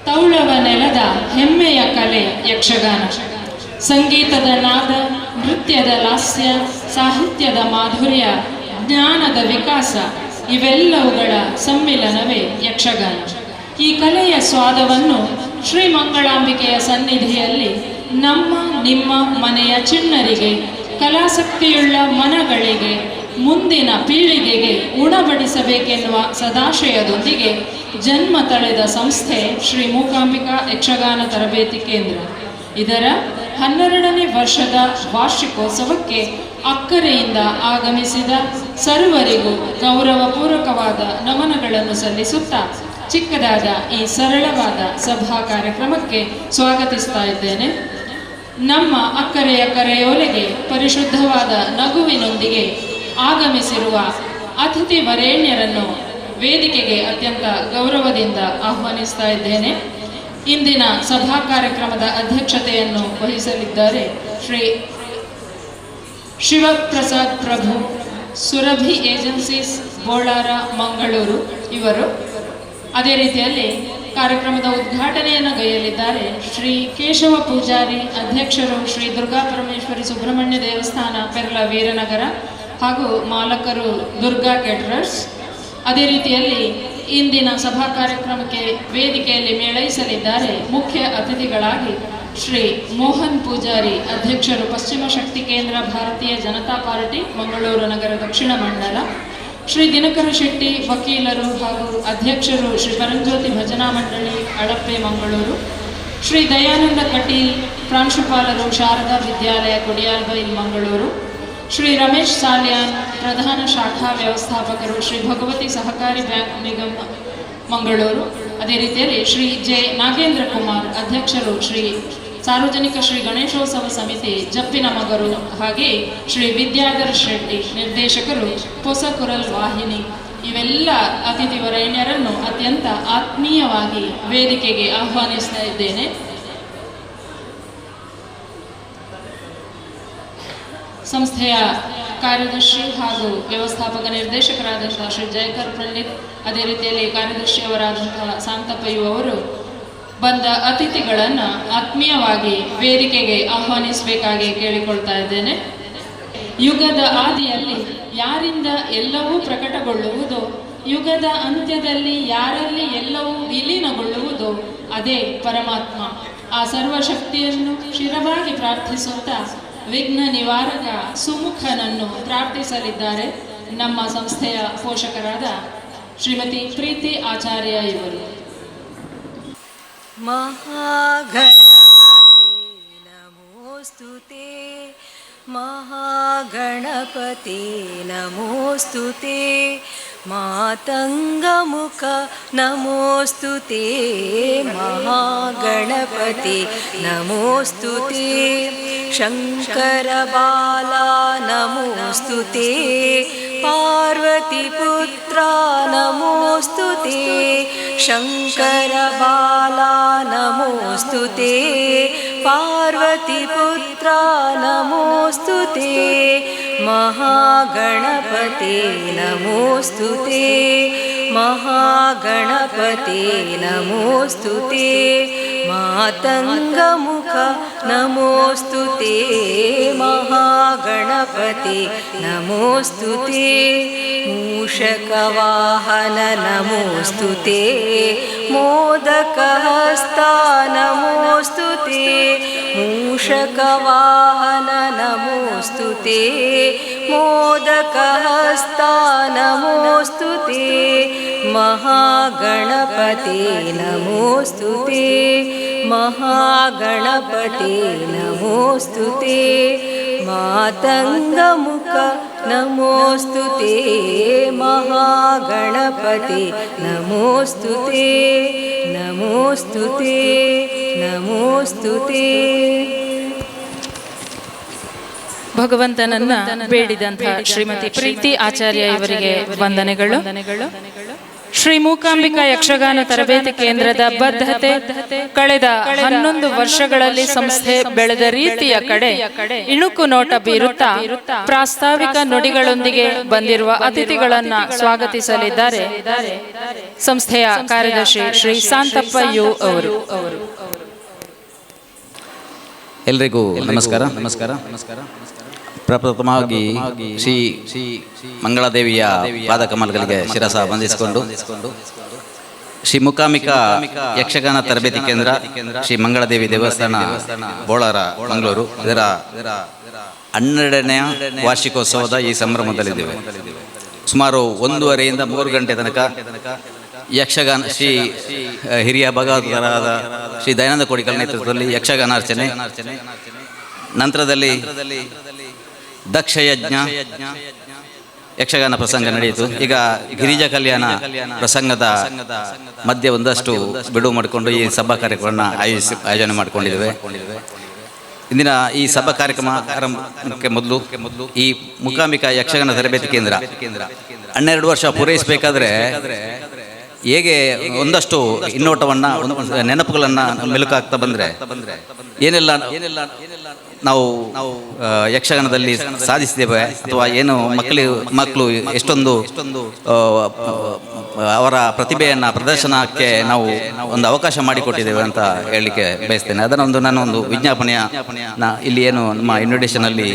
ತೌಳವ ನೆಲದ ಹೆಮ್ಮೆಯ ಕಲೆ ಯಕ್ಷಗಾನ. ಸಂಗೀತದ ನಾದ, ನೃತ್ಯದ ಲಾಸ್ಯ, ಸಾಹಿತ್ಯದ ಮಾಧುರ್ಯ, ಜ್ಞಾನದ ವಿಕಾಸ ಇವೆಲ್ಲವುಗಳ ಸಮ್ಮಿಲನವೇ ಯಕ್ಷಗಾನ. ಈ ಕಲೆಯ ಸ್ವಾದವನ್ನು ಶ್ರೀಮಂಗಳಾಂಬಿಕೆಯ ಸನ್ನಿಧಿಯಲ್ಲಿ ನಮ್ಮ ನಿಮ್ಮ ಮನೆಯ ಚಿಣ್ಣರಿಗೆ, ಕಲಾಸಕ್ತಿಯುಳ್ಳ ಮನಗಳಿಗೆ, ಮುಂದಿನ ಪೀಳಿಗೆಗೆ ಉಣಬಡಿಸಬೇಕೆನ್ನುವ ಸದಾಶಯದೊಂದಿಗೆ ಜನ್ಮ ತಳೆದ ಸಂಸ್ಥೆ ಶ್ರೀ ಮೂಕಾಂಬಿಕಾ ಯಕ್ಷಗಾನ ತರಬೇತಿ ಕೇಂದ್ರ. ಇದರ 12ನೇ ವರ್ಷದ ವಾರ್ಷಿಕೋತ್ಸವಕ್ಕೆ ಅಕ್ಕರೆಯಿಂದ ಆಗಮಿಸಿದ ಸರ್ವರಿಗೂ ಗೌರವಪೂರ್ವಕವಾದ ನಮನಗಳನ್ನು ಸಲ್ಲಿಸುತ್ತಾ ಚಿಕ್ಕದಾದ ಈ ಸರಳವಾದ ಸಭಾ ಕಾರ್ಯಕ್ರಮಕ್ಕೆ ಸ್ವಾಗತಿಸ್ತಾ ಇದ್ದೇನೆ. ನಮ್ಮ ಅಕ್ಕರೆಯ ಕರೆಯೋಲೆಗೆ ಪರಿಶುದ್ಧವಾದ ನಗುವಿನೊಂದಿಗೆ ಆಗಮಿಸಿರುವ ಅತಿಥಿ ವರೇಣ್ಯರನ್ನು ವೇದಿಕೆಗೆ ಅತ್ಯಂತ ಗೌರವದಿಂದ ಆಹ್ವಾನಿಸ್ತಾ ಇದ್ದೇನೆ. ಇಂದಿನ ಸಭಾ ಕಾರ್ಯಕ್ರಮದ ಅಧ್ಯಕ್ಷತೆಯನ್ನು ವಹಿಸಲಿದ್ದಾರೆ ಶ್ರೀ ಶಿವಪ್ರಸಾದ್ ಪ್ರಭು, ಸುರಭಿ ಏಜೆನ್ಸೀಸ್ ಬೋಳಾರ ಮಂಗಳೂರು ಇವರು. ಅದೇ ರೀತಿಯಲ್ಲಿ ಕಾರ್ಯಕ್ರಮದ ಉದ್ಘಾಟನೆಯನ್ನು ಗೈಯಲಿದ್ದಾರೆ ಶ್ರೀ ಕೇಶವ ಪೂಜಾರಿ, ಅಧ್ಯಕ್ಷರು ಶ್ರೀ ದುರ್ಗಾ ಪರಮೇಶ್ವರಿ ಸುಬ್ರಹ್ಮಣ್ಯ ದೇವಸ್ಥಾನ ಪೆರ್ಲ ವೀರನಗರ ಹಾಗೂ ಮಾಲಕರು ದುರ್ಗಾ ಕೇಟರರ್ಸ್. ಅದೇ ರೀತಿಯಲ್ಲಿ ಇಂದಿನ ಸಭಾ ಕಾರ್ಯಕ್ರಮಕ್ಕೆ ವೇದಿಕೆಯಲ್ಲಿ ಮೇಳೈಸಲಿದ್ದಾರೆ ಮುಖ್ಯ ಅತಿಥಿಗಳಾಗಿ ಶ್ರೀ ಮೋಹನ್ ಪೂಜಾರಿ, ಅಧ್ಯಕ್ಷರು ಪಶ್ಚಿಮ ಶಕ್ತಿ ಕೇಂದ್ರ ಭಾರತೀಯ ಜನತಾ ಪಾರ್ಟಿ ಮಂಗಳೂರು ನಗರ ದಕ್ಷಿಣ ಮಂಡಲ, ಶ್ರೀ ದಿನಕರ ಶೆಟ್ಟಿ, ವಕೀಲರು ಹಾಗೂ ಅಧ್ಯಕ್ಷರು ಶ್ರೀ ಪರಂಜ್ಯೋತಿ ಭಜನಾ ಮಂಡಳಿ ಅಳಪ್ಪೆ ಮಂಗಳೂರು, ಶ್ರೀ ದಯಾನಂದ ಕಟೀಲ್, ಪ್ರಾಂಶುಪಾಲರು ಶಾರದಾ ವಿದ್ಯಾಲಯ ಕೊಡಿಯಾಲ್ಬೈಲ್ ಮಂಗಳೂರು, ಶ್ರೀ ರಮೇಶ್ ಸಾಲ್ಯಾನ್, ಪ್ರಧಾನ ಶಾಖಾ ವ್ಯವಸ್ಥಾಪಕರು ಶ್ರೀ ಭಗವತಿ ಸಹಕಾರಿ ಬ್ಯಾಂಕ್ ನಿಗಮ ಮಂಗಳೂರು. ಅದೇ ರೀತಿಯಲ್ಲಿ ಶ್ರೀ ಜೆ ನಾಗೇಂದ್ರ ಕುಮಾರ್, ಅಧ್ಯಕ್ಷರು ಶ್ರೀ ಸಾರ್ವಜನಿಕ ಶ್ರೀ ಗಣೇಶೋತ್ಸವ ಸಮಿತಿ ಜಪ್ಪಿನಮಗರು, ಹಾಗೆ ಶ್ರೀ ವಿದ್ಯಾಧರ್ ಶೆಟ್ಟಿ, ನಿರ್ದೇಶಕರು ಹೊಸಕುರಲ್ ವಾಹಿನಿ. ಇವೆಲ್ಲ ಅತಿಥಿ ವರೇಣ್ಯರನ್ನು ಅತ್ಯಂತ ಆತ್ಮೀಯವಾಗಿ ವೇದಿಕೆಗೆ ಆಹ್ವಾನಿಸ್ತಾ ಇದ್ದೇನೆ. ಸಂಸ್ಥೆಯ ಕಾರ್ಯದರ್ಶಿ ಹಾಗೂ ವ್ಯವಸ್ಥಾಪಕ ನಿರ್ದೇಶಕರಾದಂತಹ ಶ್ರೀ ಜಯಕರ್ ಪಂಡಿತ್, ಅದೇ ರೀತಿಯಲ್ಲಿ ಕಾರ್ಯದರ್ಶಿಯವರಾದಂತಹ ಶಾಂತಪಯ್ಯು ಅವರು ಬಂದ ಅತಿಥಿಗಳನ್ನು ಆತ್ಮೀಯವಾಗಿ ವೇದಿಕೆಗೆ ಆಹ್ವಾನಿಸಬೇಕಾಗಿ ಕೇಳಿಕೊಳ್ತಾ ಇದ್ದೇನೆ. ಯುಗದ ಆದಿಯಲ್ಲಿ ಯಾರಿಂದ ಎಲ್ಲವೂ ಪ್ರಕಟಗೊಳ್ಳುವುದೋ, ಯುಗದ ಅಂತ್ಯದಲ್ಲಿ ಯಾರಲ್ಲಿ ಎಲ್ಲವೂ ವಿಲೀನಗೊಳ್ಳುವುದೋ ಅದೇ ಪರಮಾತ್ಮ. ಆ ಸರ್ವಶಕ್ತಿಯನ್ನು ಶಿರವಾಗಿ ಪ್ರಾರ್ಥಿಸುತ್ತಾ ವಿಘ್ನ ನಿವಾರಕ ಸುಮುಖನನ್ನು ಪ್ರಾರ್ಥಿಸಲಿದ್ದಾರೆ ನಮ್ಮ ಸಂಸ್ಥೆಯ ಪೋಷಕರಾದ ಶ್ರೀಮತಿ ಪ್ರೀತಿ ಆಚಾರ್ಯ ಇವರು. ಮಹಾಗಣಪತಿ ನಮೋಸ್ತುತೆ, ಮಹಾಗಣಪತಿ ನಮೋಸ್ತುತೆ, ಮಾತಂಗಮುಖ ನಮೋಸ್ತುತೆ, ಮಹಾಗಣಪತಿ ನಮೋಸ್ತುತೆ, ಶಂಕರಬಾಲ ನಮೋಸ್ತುತೆ, ಪಾರ್ವತಿಪುತ್ರ ನಮೋಸ್ತುತೆ, ಶಂಕರಬಾಲ ನಮೋಸ್ತುತೆ, ಪಾರ್ವತಿಪುತ್ರ ನಮೋಸ್ತುತೆ, ಮಹಾಗಣಪತಿ ನಮೋಸ್ತುತೆ, ಮಹಾಗಣಪತಿ ನಮೋಸ್ತುತೆ, ಮಾತಂಗಮುಖ ನಮೋಸ್ತುತೆ, ಮಹಾಗಣಪತಿ ನಮೋಸ್ತುತೆ, ಮೂಷಕವಾಹನ ನಮೋಸ್ತುತೆ, ಮೋದಕಹಸ್ತ ನಮೋಸ್ತುತೆ, ಮೂಷಕವಾಹನ ನಮೋಸ್ತುತೆ, ಮೋದಕಹಸ್ತ ನಮೋಸ್ತುತೆ, ಮಹಾಗಣಪತಿ ನಮೋಸ್ತುತೆ, ಮಹಾಗಣಪತಿ ನಮೋಸ್ತುತೆ, ಮಾತಂಗಮುಖ ನಮೋಸ್ತುತೆ, ಮಹಾಗಣಪತಿ ನಮೋಸ್ತುತೆ, ನಮೋಸ್ತುತೆ, ನಮೋಸ್ತುತೆ. ಭಗವಂತನನ್ನ ಬೇಡಿದಂತಹ ಶ್ರೀಮತಿ ಪ್ರೀತಿ ಆಚಾರ್ಯ ಇವರಿಗೆ ವಂದನೆಗಳು. ಶ್ರೀ ಮೂಕಾಂಬಿಕಾ ಯಕ್ಷಗಾನ ತರಬೇತಿ ಕೇಂದ್ರದ ಬದ್ಧತೆ ಕಳೆದ 11 ವರ್ಷಗಳಲ್ಲಿ ಸಂಸ್ಥೆ ಬೆಳೆದ ರೀತಿಯ ಕಡೆ ಇಣುಕು ನೋಟ ಬೀರುತ್ತಾ ಪ್ರಾಸ್ತಾವಿಕ ನುಡಿಗಳೊಂದಿಗೆ ಬಂದಿರುವ ಅತಿಥಿಗಳನ್ನ ಸ್ವಾಗತಿಸಲಿದ್ದಾರೆ ಸಂಸ್ಥೆಯ ಕಾರ್ಯದರ್ಶಿ ಶ್ರೀ ಶಾಂತಪ್ಪ ಯು ಅವರು. ಎಲ್ರಿಗೂ ನಮಸ್ಕಾರ. ಪ್ರಪ್ರಥಮವಾಗಿ ಶ್ರೀ ಮಂಗಳಾದೇವಿಯ ಪಾದಕಮಲಗಳಿಗೆ ಶಿರಸ ವಂದಿಸಿಕೊಂಡು ಶ್ರೀ ಮೂಕಾಂಬಿಕಾ ಯಕ್ಷಗಾನ ತರಬೇತಿ ಕೇಂದ್ರ ಶ್ರೀ ಮಂಗಳಾದೇವಿ ದೇವಸ್ಥಾನ ಬೋಳಾರ ಮಂಗಳೂರು ಇದರ 12ನೇ ವಾರ್ಷಿಕೋತ್ಸವದ ಈ ಸಂಭ್ರಮದಲ್ಲಿದ್ದೇವೆ. ಸುಮಾರು 1:30ಯಿಂದ 3 ಗಂಟೆ ತನಕ ಯಕ್ಷಗಾನ ಶ್ರೀ ಹಿರಿಯ ಭಗವತರಾದ ಶ್ರೀ ದಯಾನಂದ ಕೋಡಿಕಲ್ ನೇತೃತ್ವದಲ್ಲಿ ಯಕ್ಷಗಾನಾರ್ಚನೆ, ನಂತರದಲ್ಲಿ ದಕ್ಷಯಜ್ಞ ಯಕ್ಷಗಾನ ಪ್ರಸಂಗ ನಡೆಯಿತು. ಈಗ ಗಿರಿಜಾ ಕಲ್ಯಾಣ ಪ್ರಸಂಗದ ಮಧ್ಯೆ ಒಂದಷ್ಟು ಬಿಡುವು ಮಾಡಿಕೊಂಡು ಈ ಸಭಾ ಕಾರ್ಯಕ್ರಮವನ್ನು ಆಯೋಜನೆ ಮಾಡಿಕೊಂಡಿದ್ದೇವೆ. ಇಂದಿನ ಈ ಸಭಾ ಕಾರ್ಯಕ್ರಮ ಆರಂಭಕ್ಕೆ ಮೊದಲು ಈ ಮೂಕಾಂಬಿಕಾ ಯಕ್ಷಗಾನ ತರಬೇತಿ ಕೇಂದ್ರ 12 ವರ್ಷ ಪೂರೈಸಬೇಕಾದ್ರೆ ಹೇಗೆ ಒಂದಷ್ಟು ಇನ್ನೋಟವನ್ನು ನೆನಪುಗಳನ್ನು ಮೆಲುಕಾಗ್ತಾ ಬಂದರೆ ಏನೆಲ್ಲ ನಾವು ಯಕ್ಷಗಾನದಲ್ಲಿ ಸಾಧಿಸಿದ್ದೇವೆ ಅಥವಾ ಏನು ಮಕ್ಕಳು ಎಷ್ಟೊಂದು ಅವರ ಪ್ರತಿಭೆಯನ್ನು ಪ್ರದರ್ಶನಕ್ಕೆ ನಾವು ಒಂದು ಅವಕಾಶ ಮಾಡಿಕೊಟ್ಟಿದ್ದೇವೆ ಅಂತ ಹೇಳಲಿಕ್ಕೆ ಬಯಸ್ತೇನೆ. ಅದನ್ನೊಂದು ನಾನೊಂದು ವಿಜ್ಞಾಪನೆಯ ಇಲ್ಲಿ ಏನು ನಮ್ಮ ಇನ್ವಿಟೇಷನಲ್ಲಿ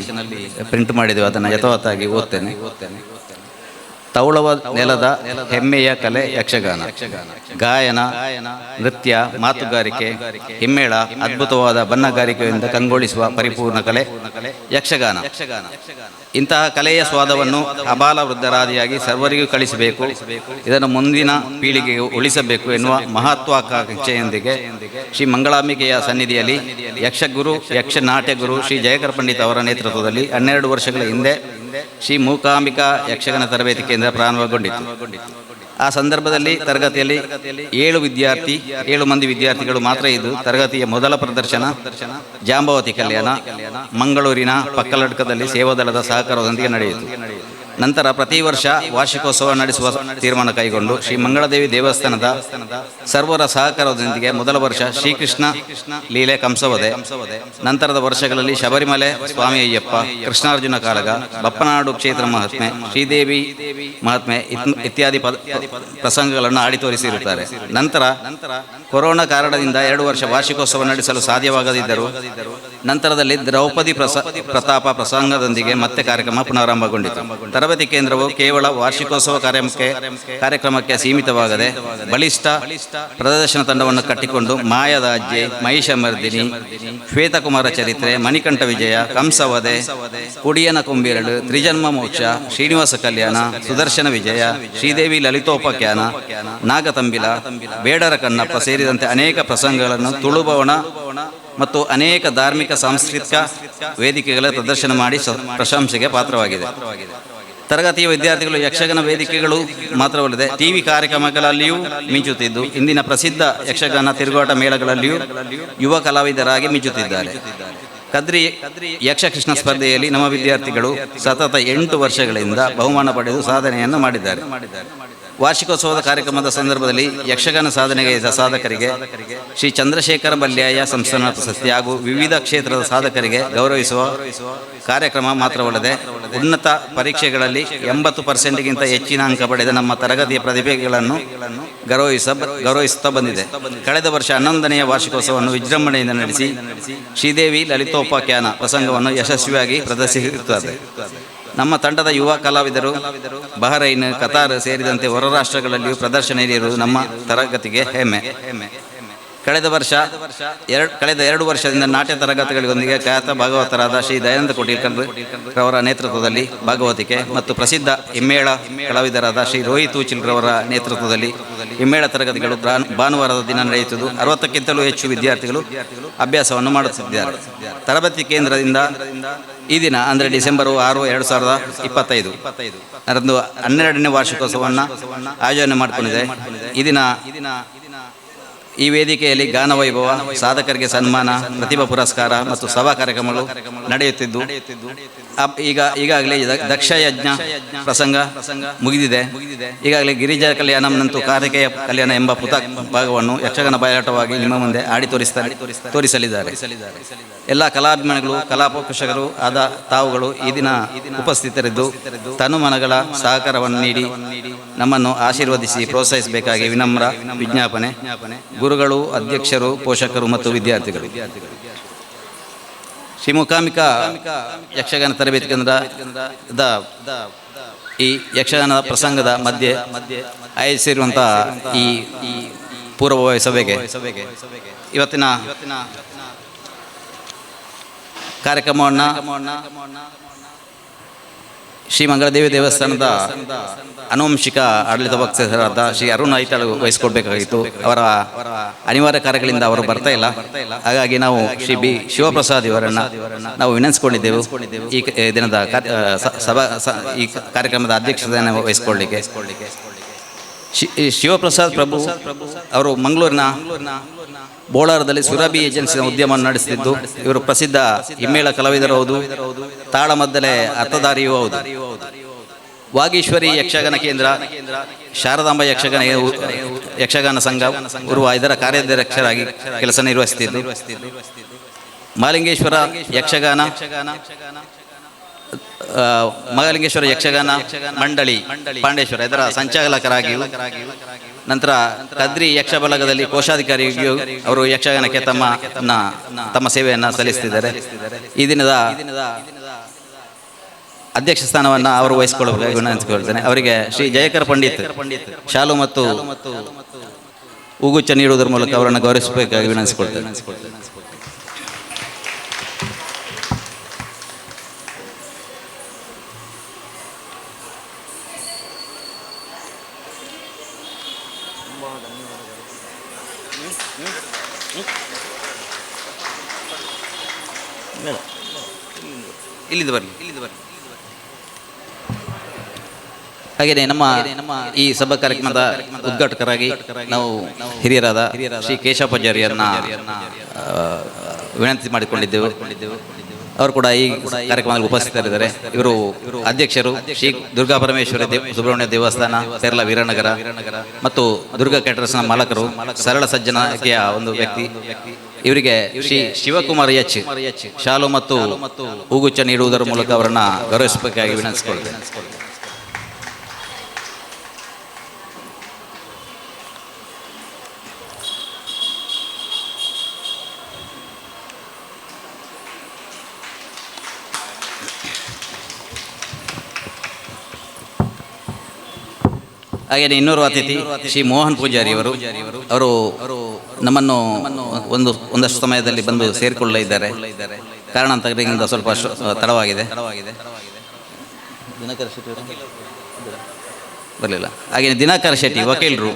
ಪ್ರಿಂಟ್ ಮಾಡಿದ್ದೇವೆ ಅದನ್ನು ಯಥಾವತ್ತಾಗಿ ಓದ್ತೇನೆ. ತೌಳವ ನೆಲದ ಹೆಮ್ಮೆಯ ಕಲೆ ಯಕ್ಷಗಾನ, ಗಾಯನ, ನೃತ್ಯ, ಮಾತುಗಾರಿಕೆ, ಹಿಮ್ಮೇಳ, ಅದ್ಭುತವಾದ ಬಣ್ಣಗಾರಿಕೆಯಿಂದ ಕಂಗೊಳಿಸುವ ಪರಿಪೂರ್ಣ ಕಲೆ ಯಕ್ಷಗಾನ. ಇಂತಹ ಕಲೆಯ ಸ್ವಾದವನ್ನು ಅಬಾಲ ವೃದ್ಧರಾದಿಯಾಗಿ ಸರ್ವರಿಗೂ ಕಳಿಸಬೇಕು, ಇದನ್ನು ಮುಂದಿನ ಪೀಳಿಗೆಗೆ ಉಳಿಸಬೇಕು ಎನ್ನುವ ಮಹತ್ವಾಕಾಂಕ್ಷೆಯೊಂದಿಗೆ ಶ್ರೀ ಮಂಗಳಾಂಬಿಕೆಯ ಸನ್ನಿಧಿಯಲ್ಲಿ ಯಕ್ಷಗುರು ಯಕ್ಷನಾಟ್ಯ ಗುರು ಶ್ರೀ ಜಯಕರ ಪಂಡಿತ್ ಅವರ ನೇತೃತ್ವದಲ್ಲಿ 12 ವರ್ಷಗಳ ಹಿಂದೆ ಶ್ರೀ ಮೂಕಾಂಬಿಕಾ ಯಕ್ಷಗಾನ ತರಬೇತಿ ಕೇಂದ್ರ ಪ್ರಾರಂಭಗೊಂಡಿತು. ಆ ಸಂದರ್ಭದಲ್ಲಿ ತರಗತಿಯಲ್ಲಿ 7 ಮಂದಿ ವಿದ್ಯಾರ್ಥಿಗಳು ಮಾತ್ರ ಇದ್ದು ತರಗತಿಯ ಮೊದಲ ಪ್ರದರ್ಶನ ಜಾಂಬವತಿ ಕಲ್ಯಾಣ ಮಂಗಳೂರಿನ ಪಕ್ಕಲಡ್ಕದಲ್ಲಿ ಸೇವಾದಳದ ಸಹಕಾರದೊಂದಿಗೆ ನಡೆಯಿತು. ನಂತರ ಪ್ರತಿ ವರ್ಷ ವಾರ್ಷಿಕೋತ್ಸವ ನಡೆಸುವ ತೀರ್ಮಾನ ಕೈಗೊಂಡು ಶ್ರೀ ಮಂಗಳಾದೇವಿ ದೇವಸ್ಥಾನದ ಸರ್ವರ ಸಹಕಾರದೊಂದಿಗೆ ಮೊದಲ ವರ್ಷ ಶ್ರೀಕೃಷ್ಣ ಲೀಲೆ ಕಂಸವದೆ, ನಂತರದ ವರ್ಷಗಳಲ್ಲಿ ಶಬರಿಮಲೆ ಸ್ವಾಮಿ ಅಯ್ಯಪ್ಪ, ಕೃಷ್ಣಾರ್ಜುನ ಕಾಳಗ, ಬಪ್ಪನಾಡು ಕ್ಷೇತ್ರ ಮಹಾತ್ಮೆ, ಶ್ರೀದೇವಿ ಮಹಾತ್ಮೆ ಇತ್ಯಾದಿ ಪ್ರಸಂಗಗಳನ್ನು ಆಡಿ ತೋರಿಸಿರುತ್ತಾರೆ. ನಂತರ ಕೊರೋನಾ ಕಾರಣದಿಂದ 2 ವರ್ಷ ವಾರ್ಷಿಕೋತ್ಸವ ನಡೆಸಲು ಸಾಧ್ಯವಾಗದಿದ್ದರೂ ನಂತರದಲ್ಲಿ ದ್ರೌಪದಿ ಪ್ರತಾಪ ಪ್ರಸಂಗದೊಂದಿಗೆ ಮತ್ತೆ ಕಾರ್ಯಕ್ರಮ ಪುನರಾರಂಭಗೊಂಡಿತು. ತರಬೇತಿ ಕೇಂದ್ರವು ಕೇವಲ ವಾರ್ಷಿಕೋತ್ಸವ ಕಾರ್ಯಕ್ರಮಕ್ಕೆ ಸೀಮಿತವಾಗದೆ ಬಲಿಷ್ಠ ಪ್ರದರ್ಶನ ತಂಡವನ್ನು ಕಟ್ಟಿಕೊಂಡು ಮಾಯದ ಅಜ್ಜೆ, ಮಹಿಷಮರ್ದಿನಿ, ಶ್ವೇತಕುಮಾರ ಚರಿತ್ರೆ, ಮಣಿಕಂಠ ವಿಜಯ, ಕಂಸವಧೆ, ಕುಡಿಯನ ಕುಂಬಿರಳು, ತ್ರಿಜನ್ಮ ಮೋಕ್ಷ, ಶ್ರೀನಿವಾಸ ಕಲ್ಯಾಣ, ಸುದರ್ಶನ ವಿಜಯ, ಶ್ರೀದೇವಿ ಲಲಿತೋಪಾಖ್ಯಾನ, ನಾಗತಂಬಿಲ, ಬೇಡರ ಕಣ್ಣಪ್ಪ ಸೇರಿದಂತೆ ಅನೇಕ ಪ್ರಸಂಗಗಳನ್ನು ತುಳುಭವನ ಮತ್ತು ಅನೇಕ ಧಾರ್ಮಿಕ ಸಾಂಸ್ಕೃತಿಕ ವೇದಿಕೆಗಳ ಪ್ರದರ್ಶನ ಮಾಡಿ ಪ್ರಶಂಸೆಗೆ ಪಾತ್ರವಾಗಿದೆ. ತರಗತಿಯ ವಿದ್ಯಾರ್ಥಿಗಳು ಯಕ್ಷಗಾನ ವೇದಿಕೆಗಳು ಮಾತ್ರವಲ್ಲದೆ ಟಿವಿ ಕಾರ್ಯಕ್ರಮಗಳಲ್ಲಿಯೂ ಮಿಂಚುತ್ತಿದ್ದು ಇಂದಿನ ಪ್ರಸಿದ್ಧ ಯಕ್ಷಗಾನ ತಿರುಗಾಟ ಮೇಳಗಳಲ್ಲಿಯೂ ಯುವ ಕಲಾವಿದರಾಗಿ ಮಿಂಚುತ್ತಿದ್ದಾರೆ. ಕದ್ರಿ ಯಕ್ಷಕೃಷ್ಣ ಸ್ಪರ್ಧೆಯಲ್ಲಿ ನಮ್ಮ ವಿದ್ಯಾರ್ಥಿಗಳು ಸತತ 8 ವರ್ಷಗಳಿಂದ ಬಹುಮಾನ ಪಡೆದು ಸಾಧನೆಯನ್ನು ಮಾಡಿದ್ದಾರೆ. ವಾರ್ಷಿಕೋತ್ಸವದ ಕಾರ್ಯಕ್ರಮದ ಸಂದರ್ಭದಲ್ಲಿ ಯಕ್ಷಗಾನ ಸಾಧನೆಗೆ ಸಾಧಕರಿಗೆ ಶ್ರೀ ಚಂದ್ರಶೇಖರ ಬಲ್ಯಾಯ ಸಂಸ್ಥಾನ ಪ್ರಶಸ್ತಿ ಹಾಗೂ ವಿವಿಧ ಕ್ಷೇತ್ರದ ಸಾಧಕರಿಗೆ ಗೌರವಿಸುವ ಕಾರ್ಯಕ್ರಮ ಮಾತ್ರವಲ್ಲದೆ ಉನ್ನತ ಪರೀಕ್ಷೆಗಳಲ್ಲಿ 80%ಗಿಂತ ಹೆಚ್ಚಿನ ಅಂಕ ಪಡೆದ ನಮ್ಮ ತರಗತಿಯ ಪ್ರತಿಭೆಗಳನ್ನು ಗೌರವಿಸುತ್ತಾ ಬಂದಿದೆ. ಕಳೆದ ವರ್ಷ 11ನೇ ವಾರ್ಷಿಕೋತ್ಸವವನ್ನು ವಿಜೃಂಭಣೆಯಿಂದ ನಡೆಸಿ ಶ್ರೀದೇವಿ ಲಲಿತೋಪಾಖ್ಯಾನ ಪ್ರಸಂಗವನ್ನು ಯಶಸ್ವಿಯಾಗಿ ಪ್ರದರ್ಶಿಸುತ್ತದೆ. ನಮ್ಮ ತಂಡದ ಯುವ ಕಲಾವಿದರು ಬಹರೈನ್, ಕತಾರ್ ಸೇರಿದಂತೆ ಹೊರ ರಾಷ್ಟ್ರಗಳಲ್ಲಿಯೂ ಪ್ರದರ್ಶನ ನೀಡಿರುವುದು ನಮ್ಮ ತರಗತಿಗೆ ಹೆಮ್ಮೆ. ಕಳೆದ 2 ವರ್ಷದಿಂದ ನಾಟ್ಯ ತರಗತಿಗಳೊಂದಿಗೆ ಖ್ಯಾತ ಭಾಗವತರಾದ ಶ್ರೀ ದಯಾನಂದ ಕೋಡಿಕಲ್ ರವರ ನೇತೃತ್ವದಲ್ಲಿ ಭಾಗವತಿಕೆ ಮತ್ತು ಪ್ರಸಿದ್ಧ ಹಿಮ್ಮೇಳ ಕಲಾವಿದರಾದ ಶ್ರೀ ರೋಹಿತ್ ಉಚಿಲ್ ರವರ ನೇತೃತ್ವದಲ್ಲಿ ಹಿಮ್ಮೇಳ ತರಗತಿಗಳು ಭಾನುವಾರದ ದಿನ ನಡೆಯುತ್ತಿದ್ದು 60ಕ್ಕಿಂತಲೂ ಹೆಚ್ಚು ವಿದ್ಯಾರ್ಥಿಗಳು ಅಭ್ಯಾಸವನ್ನು ಮಾಡುತ್ತಿದ್ದಾರೆ. ತರಬೇತಿ ಕೇಂದ್ರದಿಂದ ಈ ದಿನ ಅಂದರೆ ಡಿಸೆಂಬರ್ 6, 2025 ರಂದು 12ನೇ ವಾರ್ಷಿಕೋತ್ಸವವನ್ನು ಆಯೋಜನೆ ಮಾಡಿಕೊಂಡಿದೆ. ಈ ದಿನ ಈ ವೇದಿಕೆಯಲ್ಲಿ ಗಾನ ವೈಭವ, ಸಾಧಕರಿಗೆ ಸನ್ಮಾನ, ಪ್ರತಿಭಾ ಪುರಸ್ಕಾರ ಮತ್ತು ಸಭಾ ಕಾರ್ಯಕ್ರಮಗಳು ನಡೆಯುತ್ತಿದ್ದು ಈಗಾಗಲೇ ದಕ್ಷ ಯಜ್ಞ ಪ್ರಸಂಗ ಮುಗಿದಿದೆ. ಈಗಾಗಲೇ ಗಿರಿಜಾ ಕಲ್ಯಾಣಂ ನಂತು ಕಾರ್ತಿಕೇಯ ಕಲ್ಯಾಣ ಎಂಬ ಪುಸ್ತಕ ಭಾಗವನ್ನು ಯಕ್ಷಗಾನ ಬಯಲಾಟವಾಗಿ ನಿಮ್ಮ ಮುಂದೆ ಆಡಿ ತೋರಿಸಲಿದ್ದಾರೆ. ಎಲ್ಲ ಕಲಾಭಿಮಾನಿಗಳು, ಕಲಾ ಪೋಷಕರು ಆದ ತಾವುಗಳು ಈ ದಿನ ಉಪಸ್ಥಿತರಿದ್ದು ತನುಮನಗಳ ಸಹಕಾರವನ್ನು ನೀಡಿ ನಮ್ಮನ್ನು ಆಶೀರ್ವದಿಸಿ ಪ್ರೋತ್ಸಾಹಿಸಬೇಕಾಗಿ ವಿನಮ್ರ ವಿಜ್ಞಾಪನೆ. ಗುರುಗಳು, ಅಧ್ಯಕ್ಷರು, ಪೋಷಕರು ಮತ್ತು ವಿದ್ಯಾರ್ಥಿಗಳು. ಶ್ರೀ ಮೂಕಾಂಬಿಕಾ ಯಕ್ಷಗಾನ ತರಬೇತಿ ಕೇಂದ್ರದ ಈ ಯಕ್ಷಗಾನ ಪ್ರಸಂಗದ ಮಧ್ಯೆ ಆಯೋಜಿಸಿರುವಂತಹ ಈ ಪೂರ್ವಭಾವಿ ಸಭೆಗೆ ಇವತ್ತಿನ ಕಾರ್ಯಕ್ರಮವನ್ನು ಶ್ರೀ ಮಂಗಳದೇವಿ ದೇವಸ್ಥಾನದ ಆನುವಂಶಿಕ ಆಡಳಿತ ಪಕ್ಷದ ಶ್ರೀ ಅರುಣ್ ಐತಾಳ್ ವಹಿಸಿಕೊಡ್ಬೇಕಾಗಿತ್ತು. ಅವರ ಅನಿವಾರ್ಯ ಕಾರ್ಯಗಳಿಂದ ಅವರು ಬರ್ತಾ ಇಲ್ಲ. ಹಾಗಾಗಿ ನಾವು ಶ್ರೀ ಬಿ ಶಿವಪ್ರಸಾದ್ ಇವರನ್ನು ನಾವು ವಿನಂತಿಸಿಕೊಂಡಿದ್ದೆವು ಈ ದಿನದ ಈ ಕಾರ್ಯಕ್ರಮದ ಅಧ್ಯಕ್ಷತೆಯನ್ನು ವಹಿಸಿಕೊಳ್ಳಲಿಕ್ಕೆ. ಶಿವಪ್ರಸಾದ್ ಪ್ರಭು ಅವರು ಮಂಗಳೂರಿನ ಬೋಳಾರದಲ್ಲಿ ಸುರಭಿ ಏಜೆನ್ಸಿಯ ಉದ್ಯಮವನ್ನು ನಡೆಸುತ್ತಿದ್ದು ಇವರು ಪ್ರಸಿದ್ಧ ಹಿಮ್ಮೇಳ ಕಲಾವಿದರು ಹೌದು, ತಾಳಮದ್ದಲೆ ಅರ್ಥಧಾರಿಯೂ ಹೌದು. ವಾಗೀಶ್ವರಿ ಯಕ್ಷಗಾನ ಕೇಂದ್ರ, ಶಾರದಾಂಬ ಯಕ್ಷಗಾನ ಸಂಘ ಇದರ ಕಾರ್ಯಾಧ್ಯಕ್ಷರಾಗಿ ಕೆಲಸ ನಿರ್ವಹಿಸುತ್ತಿದ್ದು ಮಹಾಲಿಂಗೇಶ್ವರ ಯಕ್ಷಗಾನ ಮಂಡಳಿ ಪಾಂಡೇಶ್ವರ ಇದರ ಸಂಚಾಲಕರಾಗಿಯೂ, ನಂತರ ಕದ್ರಿ ಯಕ್ಷಬಲಗದಲ್ಲಿ ಕೋಶಾಧಿಕಾರಿಯೂ ಅವರು ಯಕ್ಷಗಾನಕ್ಕೆ ತಮ್ಮ ಸೇವೆಯನ್ನು ಸಲ್ಲಿಸುತ್ತಿದ್ದಾರೆ. ಈ ದಿನದ ಅಧ್ಯಕ್ಷ ಸ್ಥಾನವನ್ನು ಅವರು ವಹಿಸಿಕೊಳ್ಳಬೇಕಾಗಿ ವಿನಂತಿಸಿಕೊಳ್ತೇನೆ. ಅವರಿಗೆ ಶ್ರೀ ಜಯಕರ್ ಪಂಡಿತ್ ಶಾಲು ಮತ್ತು ಹೂಗುಚ್ಛ ನೀಡುವುದರ ಮೂಲಕ ಅವರನ್ನು ಗೌರವಿಸಬೇಕಾಗಿ ವಿನಂತಿಸಿಕೊಳ್ತೇನೆ. ಇಲ್ಲಿದ್ದು ಬರಲಿ. ಹಾಗೆಯೇ ನಮ್ಮ ಈ ಸಭಾ ಕಾರ್ಯಕ್ರಮದ ಉದ್ಘಾಟಕರಾಗಿ ನಾವು ಹಿರಿಯರಾದ ಶ್ರೀ ಕೇಶವಾಚಾರ್ಯರನ್ನ ವಿನಂತಿ ಮಾಡಿಕೊಂಡಿದ್ದೆವು. ಅವರು ಕೂಡ ಈ ಕಾರ್ಯಕ್ರಮದಲ್ಲಿ ಉಪಸ್ಥಿತರಿದ್ದಾರೆ. ಇವರು ಅಧ್ಯಕ್ಷರು ಶ್ರೀ ದುರ್ಗಾ ಪರಮೇಶ್ವರಿ ಸುಬ್ರಹ್ಮಣ್ಯ ದೇವಸ್ಥಾನ, ಪೇರ್ಲ ವೀರನಗರ ಮತ್ತು ದುರ್ಗಾ ಕ್ಯಾಟರರ್ಸ್ನ ಮಾಲಕರು, ಸರಳ ಸಜ್ಜನಿಕೆಯ ಒಂದು ವ್ಯಕ್ತಿ. ಇವರಿಗೆ ಶ್ರೀ ಶಿವಕುಮಾರ್ ಎಚ್ ಶಾಲು ಮತ್ತು ಹೂಗುಚ್ಛ ನೀಡುವುದರ ಮೂಲಕ ಅವರನ್ನು ಗೌರವಿಸಬೇಕಾಗಿ ವಿನಂತಿಸಿಕೊಳ್ಳುತ್ತೇನೆ. ಹಾಗೆಯೇ ಇನ್ನೋರ್ವ ಅತಿಥಿ ಶ್ರೀ ಮೋಹನ್ ಪೂಜಾರಿ ಅವರು ನಮ್ಮನ್ನು ಒಂದಷ್ಟು ಸಮಯದಲ್ಲಿ ಬಂದು ಸೇರಿಕೊಳ್ಳಲಿದ್ದಾರೆ. ಕಾರಣಾಂತರದಿಂದ ಸ್ವಲ್ಪ ತಡವಾಗಿದೆ, ಬರಲಿಲ್ಲ. ಹಾಗೆಯೇ ದಿನಕರ್ ಶೆಟ್ಟಿ ವಕೀಲರು,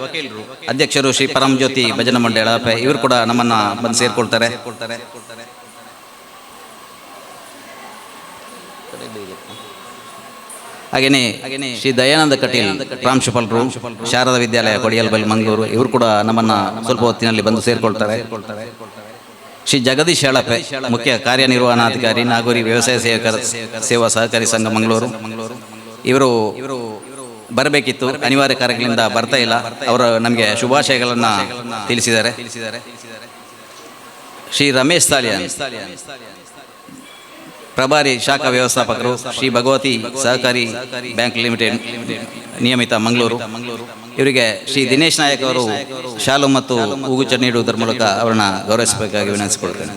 ಅಧ್ಯಕ್ಷರು ಶ್ರೀ ಪರಮಜ್ಯೋತಿ ಭಜನಾ ಮಂಡಳ ಇವರು ಕೂಡ ನಮ್ಮನ್ನು ಬಂದು ಸೇರಿಕೊಳ್ತಾರೆ. ಹಾಗೆಯೇ ಶ್ರೀ ದಯಾನಂದ ಕಟೀಲ್ ಪ್ರಾಂಶುಪಾಲರು, ಶಾರದಾ ವಿದ್ಯಾಲಯ ಕೊಡಿಯಲ್ಬಲ್ಲಿ ಮಂಗಳೂರು ಇವರು ಕೂಡ ನಮ್ಮನ್ನು ಸ್ವಲ್ಪ ಹೊತ್ತಿನಲ್ಲಿ ಬಂದು ಸೇರಿಕೊಳ್ತಾರೆ. ಶ್ರೀ ಜಗದೀಶ್ ಹೇಳಪ್ಪೆ ಮುಖ್ಯ ಕಾರ್ಯನಿರ್ವಹಣಾಧಿಕಾರಿ, ನಾಗೂರಿ ವ್ಯವಸಾಯ ಸೇವಾ ಸಹಕಾರಿ ಸಂಘ ಮಂಗಳೂರು ಇವರು ಬರಬೇಕಿತ್ತು, ಅನಿವಾರ್ಯ ಕಾರ್ಯಗಳಿಂದ ಬರ್ತಾ ಇಲ್ಲ. ಅವರು ನಮಗೆ ಶುಭಾಶಯಗಳನ್ನು ತಿಳಿಸಿದ್ದಾರೆ. ಶ್ರೀ ರಮೇಶ್ ತಾಲಿಯಾನ್ ಪ್ರಭಾರಿ ಶಾಖಾ ವ್ಯವಸ್ಥಾಪಕರು, ಶ್ರೀ ಭಗವತಿ ಸಹಕಾರಿ ಬ್ಯಾಂಕ್ ಲಿಮಿಟೆಡ್ ನಿಯಮಿತ ಮಂಗಳೂರು ಇವರಿಗೆ ಶ್ರೀ ದಿನೇಶ್ ನಾಯಕ್ ಅವರು ಶಾಲು ಮತ್ತು ಹೂಗುಚ್ಛ ನೀಡುವುದರ ಮೂಲಕ ಅವರನ್ನು ಗೌರವಿಸಬೇಕಾಗಿ ವಿನಂತಿಸಿಕೊಳ್ತೇನೆ.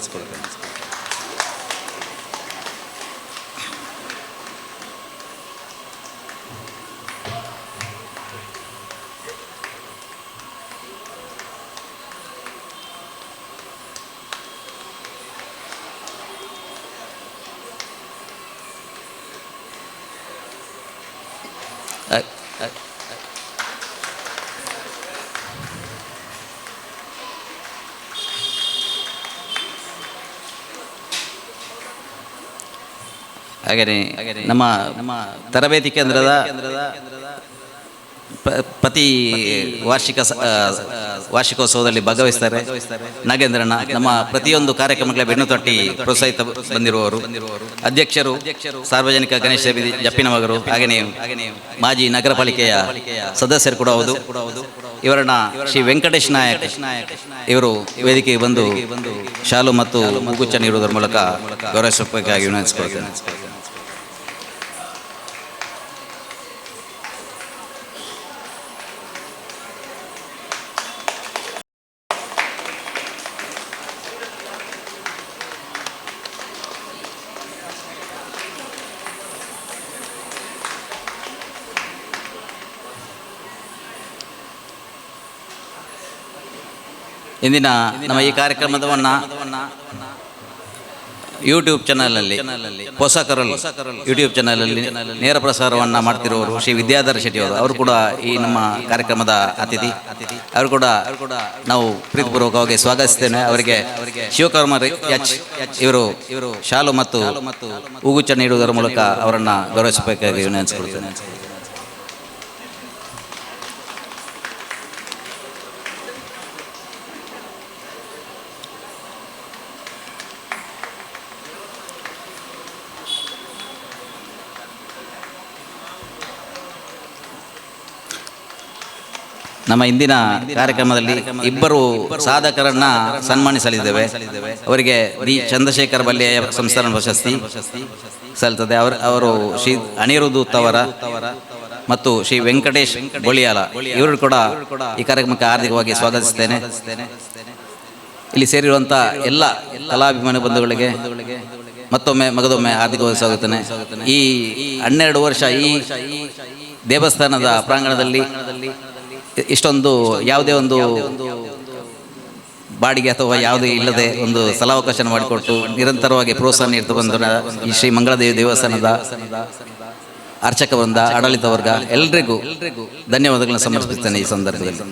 ಹಾಗೆಯೇ ನಮ್ಮ ತರಬೇತಿ ಕೇಂದ್ರದ ಪ್ರತಿ ವಾರ್ಷಿಕೋತ್ಸವದಲ್ಲಿ ಭಾಗವಹಿಸ್ತಾರೆ. ನಾಗೇಂದ್ರಣ್ಣ ನಮ್ಮ ಪ್ರತಿಯೊಂದು ಕಾರ್ಯಕ್ರಮಗಳ ಬೆನ್ನು ತಟ್ಟಿ ಪ್ರೋತ್ಸಾಹಿತ ಬಂದಿರುವವರು. ಅಧ್ಯಕ್ಷರು ಸಾರ್ವಜನಿಕ ಗಣೇಶ ಸಮಿತಿ ಜಪ್ಪಿನಮಗರು, ಹಾಗೆಯೇ ಮಾಜಿ ನಗರ ಪಾಲಿಕೆಯ ಸದಸ್ಯರು ಕೂಡ ಹೌದು. ಇವರನ್ನ ಶ್ರೀ ವೆಂಕಟೇಶ್ ನಾಯಕ್ ಇವರು ವೇದಿಕೆಗೆ ಬಂದು ಶಾಲು ಮತ್ತು ಮುಗುಚ್ಚ ನೀಡುವುದರ ಮೂಲಕ ಗೌರವಿಸಬೇಕಾಗಿ ವಿನಂತಿಸಿಕೊಳ್ತೇನೆ. ಇಂದಿನ ನಮ್ಮ ಈ ಕಾರ್ಯಕ್ರಮವನ್ನು ಯೂಟ್ಯೂಬ್ ಚಾನಲಲ್ಲಿ ಹೊಸ ಕರಲ್ ಯೂಟ್ಯೂಬ್ ಚಾನಲಲ್ಲಿ ನೇರ ಪ್ರಸಾರವನ್ನು ಮಾಡ್ತಿರುವವರು ಶ್ರೀ ವಿದ್ಯಾಧರ ಶೆಟ್ಟಿ ಅವರು ಕೂಡ ಈ ನಮ್ಮ ಕಾರ್ಯಕ್ರಮದ ಅತಿಥಿ. ಅವರು ಕೂಡ ನಾವು ಪ್ರೀತಿಪೂರ್ವಕವಾಗಿ ಸ್ವಾಗತಿಸ್ತೇನೆ. ಅವರಿಗೆ ಶಿವಕುಮಾರ್ ಎಚ್ ಇವರು ಶಾಲು ಮತ್ತು ಹೂಗುಚ್ಛ ನೀಡುವುದರ ಮೂಲಕ ಅವರನ್ನು ಗೌರವಿಸಬೇಕಾಗಿ ವಿನಂತಿಸಿಕೊಳ್ತೇನೆ. ನಮ್ಮ ಇಂದಿನ ಕಾರ್ಯಕ್ರಮದಲ್ಲಿ ಇಬ್ಬರು ಸಾಧಕರನ್ನ ಸನ್ಮಾನಿಸಲಿದ್ದೇವೆ. ಅವರಿಗೆ ಡಿ ಚಂದ್ರಶೇಖರ್ ಬಲ್ಲೆಯ ಸಂಸ್ಥಾನ ಪ್ರಶಸ್ತಿ ಸಲ್ತದೆ. ಅವರು ಶ್ರೀ ಅನಿರುದ್ಧ್ ಅವರ ಮತ್ತು ಶ್ರೀ ವೆಂಕಟೇಶ್ ಬೊಳಿಯಾಲ ಇವರು ಕೂಡ ಈ ಕಾರ್ಯಕ್ರಮಕ್ಕೆ ಹಾರ್ದಿಕವಾಗಿ ಸ್ವಾಗತಿಸುತ್ತೇನೆ. ಇಲ್ಲಿ ಸೇರಿರುವಂಥ ಎಲ್ಲ ಕಲಾಭಿಮಾನಿ ಬಂಧುಗಳಿಗೆ ಮತ್ತೊಮ್ಮೆ ಮಗದೊಮ್ಮೆ ಹಾರ್ದಿಕವಾಗಿ ಸ್ವಾಗತಿಸುತ್ತೇನೆ. ಈ 12 ವರ್ಷ ಈ ದೇವಸ್ಥಾನದ ಪ್ರಾಂಗಣದಲ್ಲಿ ಇಷ್ಟೊಂದು ಯಾವುದೇ ಒಂದು ಬಾಡಿಗೆ ಅಥವಾ ಯಾವುದೇ ಇಲ್ಲದೆ ಒಂದು ಸ್ಥಳಾವಕಾಶ ಮಾಡಿಕೊಟ್ಟು ನಿರಂತರವಾಗಿ ಪ್ರೋತ್ಸಾಹ ನೀಡ್ತಾ ಬಂದ ಈ ಶ್ರೀ ಮಂಗಳದೇವಿ ದೇವಸ್ಥಾನದ ಅರ್ಚಕ ವೃಂದ, ಆಡಳಿತ ವರ್ಗ ಎಲ್ರಿಗೂ ಧನ್ಯವಾದಗಳನ್ನು ಸಮರ್ಪಿಸ್ತೇನೆ. ಈ ಸಂದರ್ಭದಲ್ಲಿ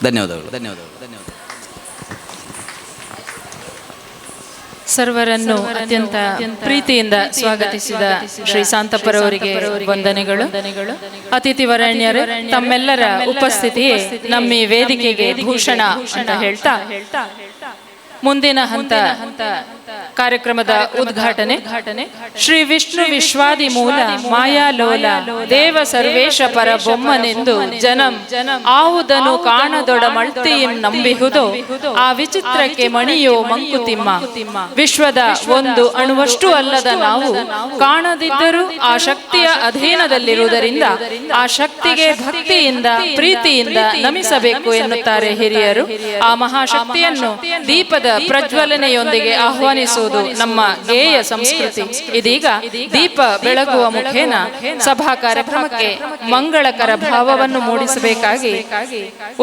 ಧನ್ಯವಾದಗಳು. ಸರ್ವರನ್ನು ಅತ್ಯಂತ ಪ್ರೀತಿಯಿಂದ ಸ್ವಾಗತಿಸಿದ ಶ್ರೀ ಶಾಂತಪ್ಪರವರಿಗೆ ವಂದನೆಗಳು. ಅತಿಥಿ ವರಣ್ಯರು, ತಮ್ಮೆಲ್ಲರ ಉಪಸ್ಥಿತಿಯೇ ನಮ್ಮ ಈ ವೇದಿಕೆಗೆ ಭೂಷಣ ಅಂತ ಹೇಳ್ತಾ ಮುಂದಿನ ಹಂತ ಕಾರ್ಯಕ್ರಮದ ಉದ್ಘಾಟನೆ ಶ್ರೀ ವಿಷ್ಣು ವಿಶ್ವಾದಿ ಮೂಲ ಮಾಯಾಲೋಲ ದೇವ ಸರ್ವೇಶ ಪರ ಬೊಮ್ಮನೆಂದು ಜನಂ ಆವುದನು ಕಾಣದೊಡ ಮಳ್ತಿಯಂ ನಂಬಿಹುದು ಆ ವಿಚಿತ್ರಕ್ಕೆ ಮಣಿಯೋ ಮಂಕುತಿಮ್ಮ. ವಿಶ್ವದ ಒಂದು ಅಣುವಷ್ಟು ಅಲ್ಲದ ನಾವು ಕಾಣದಿದ್ದರೂ ಆ ಶಕ್ತಿಯ ಅಧೀನದಲ್ಲಿರುವುದರಿಂದ ಆ ಶಕ್ತಿಗೆ ಭಕ್ತಿಯಿಂದ ಪ್ರೀತಿಯಿಂದ ನಮಿಸಬೇಕು ಎನ್ನುತ್ತಾರೆ ಹಿರಿಯರು. ಆ ಮಹಾಶಕ್ತಿಯನ್ನು ದೀಪದ ಪ್ರಜ್ವಲನೆಯೊಂದಿಗೆ ಆಹ್ವಾನಿಸುವುದು ನಮ್ಮ ಗೇಯ ಸಂಸ್ಕೃತಿ. ಇದೀಗ ದೀಪ ಬೆಳಗುವ ಮುಖೇನ ಸಭಾ ಕಾರ್ಯಕ್ರಮಕ್ಕೆ ಮಂಗಳಕರ ಭಾವವನ್ನು ಮೂಡಿಸಬೇಕಾಗಿ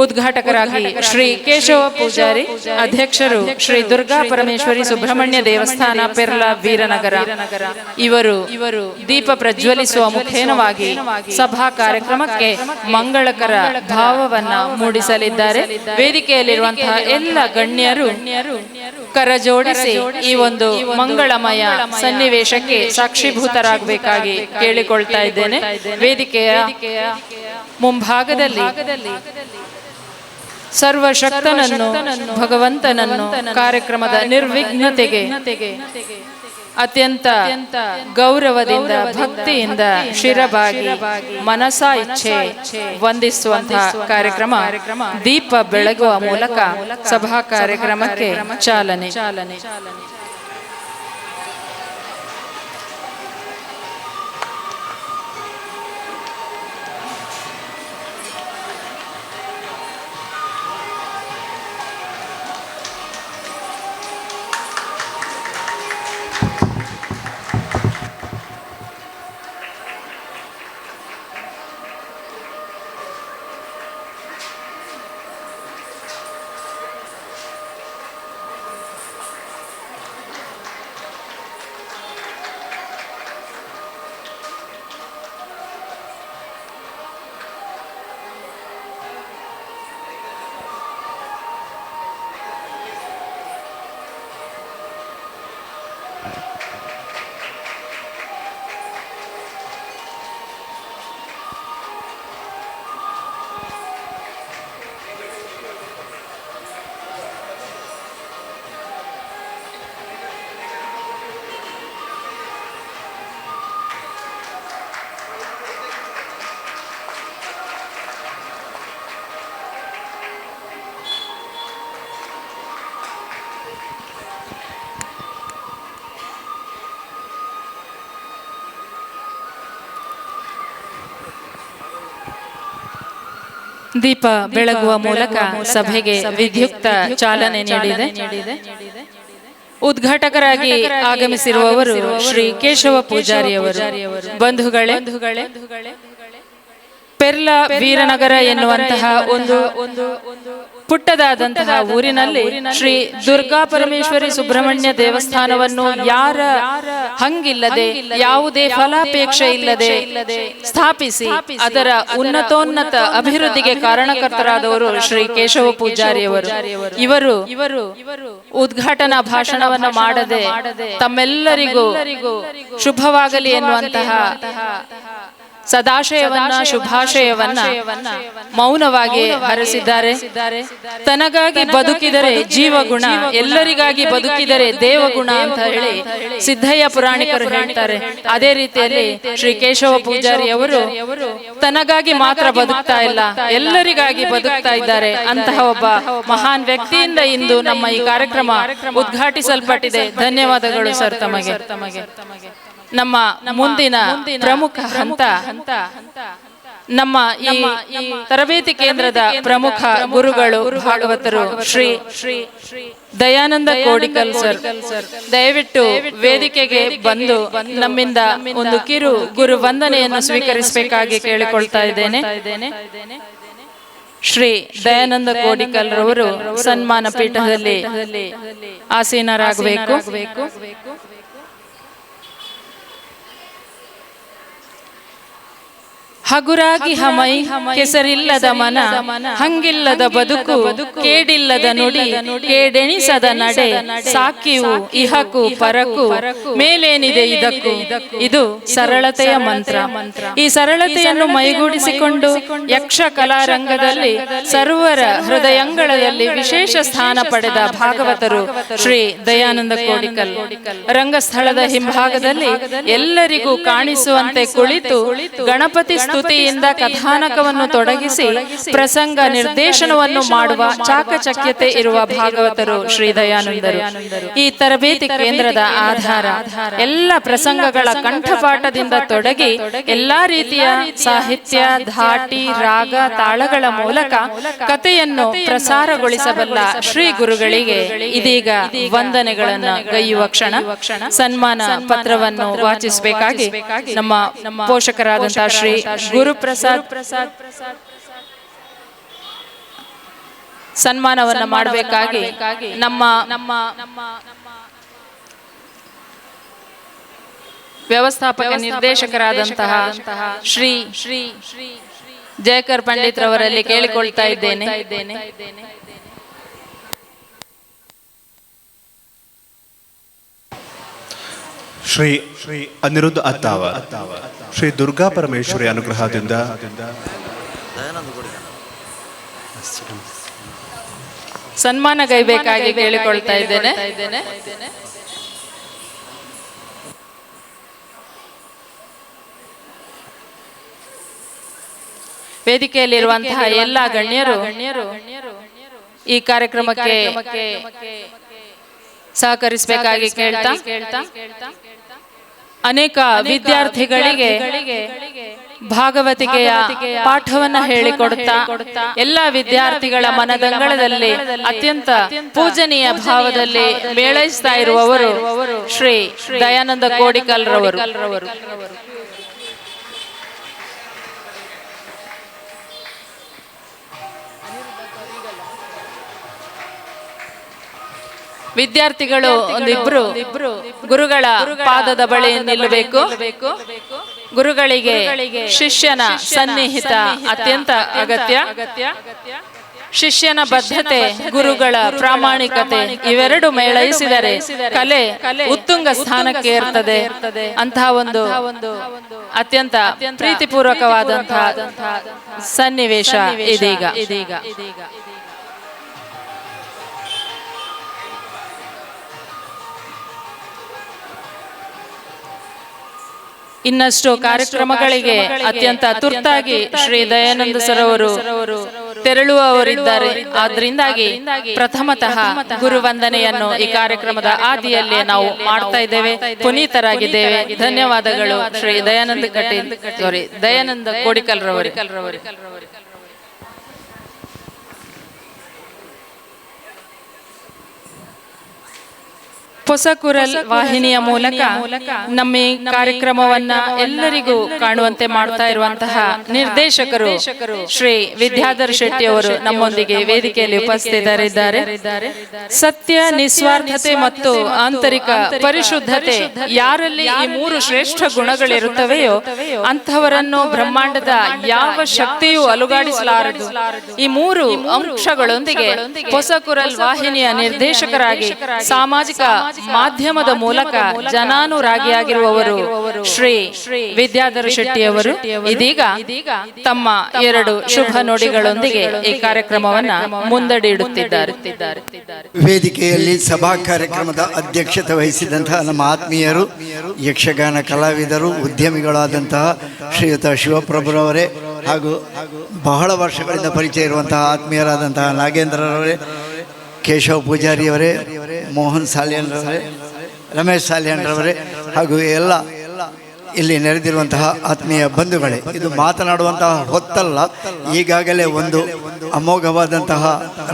ಉದ್ಘಾಟಕರಾಗಿ ಶ್ರೀ ಕೇಶವ ಪೂಜಾರಿ, ಅಧ್ಯಕ್ಷರು ಶ್ರೀ ದುರ್ಗಾ ಪರಮೇಶ್ವರಿ ಸುಬ್ರಹ್ಮಣ್ಯ ದೇವಸ್ಥಾನ ಪೆರ್ಲಾ ವೀರನಗರ ಇವರು ದೀಪ ಪ್ರಜ್ವಲಿಸುವ ಮುಖೇನವಾಗಿ ಸಭಾ ಕಾರ್ಯಕ್ರಮಕ್ಕೆ ಮಂಗಳಕರ ಭಾವವನ್ನ ಮೂಡಿಸಲಿದ್ದಾರೆ. ವೇದಿಕೆಯಲ್ಲಿರುವಂತಹ ಎಲ್ಲ ಗಣ್ಯರು ಕರಜೋಡಿಸಿ ಈ ಒಂದು ಮಂಗಳಮಯ ಸನ್ನಿವೇಶಕ್ಕೆ ಸಾಕ್ಷೀಭೂತರಾಗಬೇಕಾಗಿ ಕೇಳಿಕೊಳ್ತಾ ಇದ್ದೇನೆ. ವೇದಿಕೆಯ ಮುಂಭಾಗದಲ್ಲಿ ಸರ್ವಶಕ್ತನನ್ನು ಭಗವಂತನನ್ನು ಕಾರ್ಯಕ್ರಮದ ನಿರ್ವಿಘ್ನತೆಗೆ ಅತ್ಯಂತ ಗೌರವದಿಂದ ಭಕ್ತಿಯಿಂದ ಶಿರಬಾಗಿ ಮನಸ ಇಚ್ಛೆ ವಂದಿಸುವಂತಹ ಕಾರ್ಯಕ್ರಮ ದೀಪ ಬೆಳಗುವ ಮೂಲಕ ಸಭಾ ಕಾರ್ಯಕ್ರಮಕ್ಕೆ ಚಾಲನೆ. ದೀಪ ಬೆಳಗುವ ಮೂಲಕ ಸಭೆಗೆ ವಿದ್ಯುಕ್ತ ಚಾಲನೆ ನೀಡಿದೆ. ಉದ್ಘಾಟಕರಾಗಿ ಆಗಮಿಸಿರುವವರು ಶ್ರೀ ಕೇಶವ ಪೂಜಾರಿಯವರು. ಬಂಧುಗಳೇ, ಪೆರ್ಲ ವೀರನಗರ ಎನ್ನುವಂತಹ ಒಂದು ಪುಟ್ಟದಾದಂತಹ ಊರಿನಲ್ಲಿ ಶ್ರೀ ದುರ್ಗಾ ಪರಮೇಶ್ವರಿ ಸುಬ್ರಹ್ಮಣ್ಯ ದೇವಸ್ಥಾನವನ್ನು ಯಾರ ಹಂಗಿಲ್ಲದೆ, ಯಾವುದೇ ಫಲಾಪೇಕ್ಷೆ ಇಲ್ಲದೆ ಸ್ಥಾಪಿಸಿ ಅದರ ಉನ್ನತೋನ್ನತ ಅಭಿವೃದ್ಧಿಗೆ ಕಾರಣಕರ್ತರಾದವರು ಶ್ರೀ ಕೇಶವ ಪೂಜಾರಿಯವರು. ಇವರು ಉದ್ಘಾಟನಾ ಭಾಷಣವನ್ನು ಮಾಡದೆ ತಮ್ಮೆಲ್ಲರಿಗೂ ಶುಭವಾಗಲಿ ಎನ್ನುವಂತಹ ಸದಾಶಯವನ್ನ, ಶುಭಾಶಯವನ್ನ ಮೌನವಾಗಿ ಹರಸಿದ್ದಾರೆ. ತನಗಾಗಿ ಬದುಕಿದರೆ ಜೀವಗುಣ, ಎಲ್ಲರಿಗಾಗಿ ಬದುಕಿದರೆ ದೇವಗುಣ ಅಂತ ಹೇಳಿ ಸಿದ್ಧಯ್ಯ ಪುರಾಣಿಕರು ಹೇಳ್ತಾರೆ. ಅದೇ ರೀತಿಯಲ್ಲಿ ಶ್ರೀ ಕೇಶವ ಪೂಜಾರಿ ಅವರು ತನಗಾಗಿ ಮಾತ್ರ ಬದುಕ್ತಾ ಇಲ್ಲ, ಎಲ್ಲರಿಗಾಗಿ ಬದುಕ್ತಾ ಇದ್ದಾರೆ. ಅಂತಹ ಒಬ್ಬ ಮಹಾನ್ ವ್ಯಕ್ತಿಯಿಂದ ಇಂದು ನಮ್ಮ ಈ ಕಾರ್ಯಕ್ರಮ ಉದ್ಘಾಟಿಸಲ್ಪಟ್ಟಿದೆ. ಧನ್ಯವಾದಗಳು ಸರ್ ತಮಗೆ. ನಮ್ಮ ಮುಂದಿನ ಪ್ರಮುಖ ಹಂತ ನಮ್ಮ ಈ ತರಬೇತಿ ಕೇಂದ್ರದ ಪ್ರಮುಖ ಗುರುಗಳು ಭಾಗವತರು ಶ್ರೀ ದಯಾನಂದ ಕೋಡಿಕಲ್ ಸರ್. ದಯವಿಟ್ಟು ವೇದಿಕೆಗೆ ಬಂದು ನಮ್ಮಿಂದ ಒಂದು ಕಿರು ಗುರು ವಂದನೆಯನ್ನು ಸ್ವೀಕರಿಸಬೇಕಾಗಿ ಕೇಳಿಕೊಳ್ತಾ ಇದ್ದೇನೆ. ಶ್ರೀ ದಯಾನಂದ ಕೋಡಿಕಲ್ ರವರು ಸನ್ಮಾನ ಪೀಠದಲ್ಲಿ ಆಸೀನರಾಗಬೇಕು. ಹಗುರಾಗಿ ಹಮೈ ಕೆಸರಿಲ್ಲದ ಮನ, ಹಂಗಿಲ್ಲದ ಬದುಕು, ಕೇಡಿಲ್ಲದ ನುಡಿ, ಕೇಡೆಣಿಸದ ನಡೆ, ಸಾಕಿವು ಇಹಕು ಪರಕು, ಮೇಲೇನಿದೆ ಇದಕ್ಕೂ. ಇದು ಸರಳತೆಯ ಮಂತ್ರ. ಈ ಸರಳತೆಯನ್ನು ಮೈಗೂಡಿಸಿಕೊಂಡು ಯಕ್ಷ ಕಲಾರಂಗದಲ್ಲಿ ಸರ್ವರ ಹೃದಯಂಗಳದಲ್ಲಿ ವಿಶೇಷ ಸ್ಥಾನ ಪಡೆದ ಭಾಗವತರು ಶ್ರೀ ದಯಾನಂದ ಕೋಡಿಕಲ್. ರಂಗಸ್ಥಳದ ಹಿಂಭಾಗದಲ್ಲಿ ಎಲ್ಲರಿಗೂ ಕಾಣಿಸುವಂತೆ ಕುಳಿತು ಗಣಪತಿ ಸ್ತುತಿಯಿಂದ ಕಥಾನಕವನ್ನು ತೊಡಗಿಸಿ ಪ್ರಸಂಗ ನಿರ್ದೇಶನವನ್ನು ಮಾಡುವ ಚಾಕಚಕ್ಯತೆ ಇರುವ ಭಾಗವತರು ಶ್ರೀ ದಯಾನಂದರು. ಈ ತರಬೇತಿ ಕೇಂದ್ರದ ಆಧಾರ ಎಲ್ಲ ಪ್ರಸಂಗಗಳ ಕಂಠಪಾಠದಿಂದ ತೊಡಗಿ ಎಲ್ಲಾ ರೀತಿಯ ಸಾಹಿತ್ಯ, ಧಾಟಿ, ರಾಗ, ತಾಳಗಳ ಮೂಲಕ ಕಥೆಯನ್ನು ಪ್ರಸಾರಗೊಳಿಸಬಲ್ಲ ಶ್ರೀ ಗುರುಗಳಿಗೆ ಇದೀಗ ವಂದನೆಗಳನ್ನು ಗೈಯುವ ಕ್ಷಣ. ಸನ್ಮಾನ ಪತ್ರವನ್ನು ವಾಚಿಸಬೇಕಾಗಿ ನಮ್ಮ ಪೋಷಕರಾದಂತಹ ಶ್ರೀ ಗುರುಪ್ರಸಾದ್ ಸನ್ಮಾನವನ್ನ ಮಾಡಬೇಕಾಗಿ ನಮ್ಮ ವ್ಯವಸ್ಥಾಪಕ ನಿರ್ದೇಶಕರಾದಂತಹ ಶ್ರೀ ಜಯಕರ್ ಪಂಡಿತ್ ರವರಲ್ಲಿ ಕೇಳಿಕೊಳ್ತಾ ಇದ್ದೇನೆ. ಶ್ರೀ ಅನಿರುದ್ಧ ಅತ್ತಾವ ಶ್ರೀ ದುರ್ಗಾ ಪರಮೇಶ್ವರಿ ಅನುಗ್ರಹದಿಂದ ಸನ್ಮಾನಗೈಬೇಕಾಗಿ ಕೇಳಿಕೊಳ್ತಾ ಇದ್ದೇನೆ. ವೇದಿಕೆಯಲ್ಲಿರುವಂತಹ ಎಲ್ಲ ಗಣ್ಯರು ಈ ಕಾರ್ಯಕ್ರಮಕ್ಕೆ ಸಹಕರಿಸಬೇಕಾಗಿ ಕೇಳ್ತಾ ಅನೇಕ ವಿದ್ಯಾರ್ಥಿಗಳಿಗೆ ಭಾಗವತಿಕೆಯ ಪಾಠವನ್ನ ಹೇಳಿಕೊಡುತ್ತಾ ಎಲ್ಲ ವಿದ್ಯಾರ್ಥಿಗಳ ಮನದಂಗಳದಲ್ಲಿ ಅತ್ಯಂತ ಪೂಜನೀಯ ಭಾವದಲ್ಲಿ ಮೇಳೈಸ್ತಾ ಇರುವವರು ಶ್ರೀ ದಯಾನಂದ ಕೋಡಿಕಲ್ ರವರು. ವಿದ್ಯಾರ್ಥಿಗಳು ಒಂದಿಬ್ರು ಗುರುಗಳ ಪಾದದ ಬಳಿ ನಿಲ್ಲಬೇಕು. ಗುರುಗಳಿಗೆ ಶಿಷ್ಯನ ಸನ್ನಿಹಿತ ಅತ್ಯಂತ ಅಗತ್ಯ. ಶಿಷ್ಯನ ಬದ್ಧತೆ, ಗುರುಗಳ ಪ್ರಾಮಾಣಿಕತೆ ಇವೆರಡು ಮೇಳೈಸಿದರೆ ಕಲೆ ಉತ್ತುಂಗ ಸ್ಥಾನಕ್ಕೆ ಇರ್ತದೆ. ಅಂತಹ ಒಂದು ಅತ್ಯಂತ ಪ್ರೀತಿಪೂರ್ವಕವಾದಂತಹ ಸನ್ನಿವೇಶ ಇದೀಗ. ಇನ್ನಷ್ಟು ಕಾರ್ಯಕ್ರಮಗಳಿಗೆ ಅತ್ಯಂತ ತುರ್ತಾಗಿ ಶ್ರೀ ದಯಾನಂದ ಸರ್ ಅವರು ತೆರಳುವವರಿದ್ದಾರೆ. ಆದ್ರಿಂದಾಗಿ ಪ್ರಥಮತಃ ಗುರುವಂದನೆಯನ್ನು ಈ ಕಾರ್ಯಕ್ರಮದ ಆದಿಯಲ್ಲೇ ನಾವು ಮಾಡ್ತಾ ಇದ್ದೇವೆ. ಪುನೀತರಾಗಿದ್ದೇವೆ. ಧನ್ಯವಾದಗಳು ಶ್ರೀ ದಯಾನಂದ ಕೋಡಿಕಲ್ ರವರು. ಹೊಸ ಕುರಲ್ ವಾಹಿನಿಯ ಮೂಲಕ ನಮ್ಮ ಈ ಕಾರ್ಯಕ್ರಮವನ್ನ ಎಲ್ಲರಿಗೂ ಕಾಣುವಂತೆ ಮಾಡ್ತಾ ಇರುವಂತಹ ನಿರ್ದೇಶಕರು ಶ್ರೀ ವಿದ್ಯಾಧರ್ ಶೆಟ್ಟಿ ಅವರು ನಮ್ಮೊಂದಿಗೆ ವೇದಿಕೆಯಲ್ಲಿ ಉಪಸ್ಥಿತರಿದ್ದಾರೆ. ಸತ್ಯ, ನಿಸ್ವಾರ್ಥತೆ ಮತ್ತು ಆಂತರಿಕ ಪರಿಶುದ್ಧತೆ ಯಾರಲ್ಲಿ ಈ ಮೂರು ಶ್ರೇಷ್ಠ ಗುಣಗಳಿರುತ್ತವೆಯೋ ಅಂಥವರನ್ನು ಬ್ರಹ್ಮಾಂಡದ ಯಾವ ಶಕ್ತಿಯೂ ಅಲುಗಾಡಿಸಲಾರದು. ಈ ಮೂರು ಅಂಶಗಳೊಂದಿಗೆ ಹೊಸ ಕುರಲ್ ವಾಹಿನಿಯ ನಿರ್ದೇಶಕರಾಗಿ ಸಾಮಾಜಿಕ ಮಾಧ್ಯಮದ ಮೂಲಕ ಜನಾನುರಾಗಿಯಾಗಿರುವವರು ಶ್ರೀ ವಿದ್ಯಾಧರ್ ಶೆಟ್ಟಿ ಅವರು ಇದೀಗ ತಮ್ಮ 2 ಶುಭ ನುಡಿಗಳೊಂದಿಗೆ ಈ ಕಾರ್ಯಕ್ರಮವನ್ನ ಮುಂದಡಿಯಿಡುತ್ತಿದ್ದಾರೆ. ವೇದಿಕೆಯಲ್ಲಿ ಸಭಾ ಕಾರ್ಯಕ್ರಮದ ಅಧ್ಯಕ್ಷತೆ ವಹಿಸಿದಂತಹ ನಮ್ಮ ಆತ್ಮೀಯರು, ಯಕ್ಷಗಾನ ಕಲಾವಿದರು, ಉದ್ಯಮಿಗಳಾದಂತಹ ಶ್ರೀಯುತ ಶಿವಪ್ರಭುರವರೇ ಹಾಗೂ ಬಹಳ ವರ್ಷಗಳಿಂದ ಪರಿಚಯ ಇರುವಂತಹ ಆತ್ಮೀಯರಾದಂತಹ ನಾಗೇಂದ್ರರವರೇ, ಕೇಶವ ಪೂಜಾರಿಯವರೇ, ಮೋಹನ್ ಸಾಲಿಯನ್ರವರೇ, ರಮೇಶ್ ಸಾಲಿಯನ್ರವರೇ ಹಾಗೂ ಎಲ್ಲ ಇಲ್ಲಿ ನೆರೆದಿರುವಂತಹ ಆತ್ಮೀಯ ಬಂಧುಗಳೇ, ಇದು ಮಾತನಾಡುವಂತಹ ಹೊತ್ತಲ್ಲ. ಈಗಾಗಲೇ ಒಂದು ಅಮೋಘವಾದಂತಹ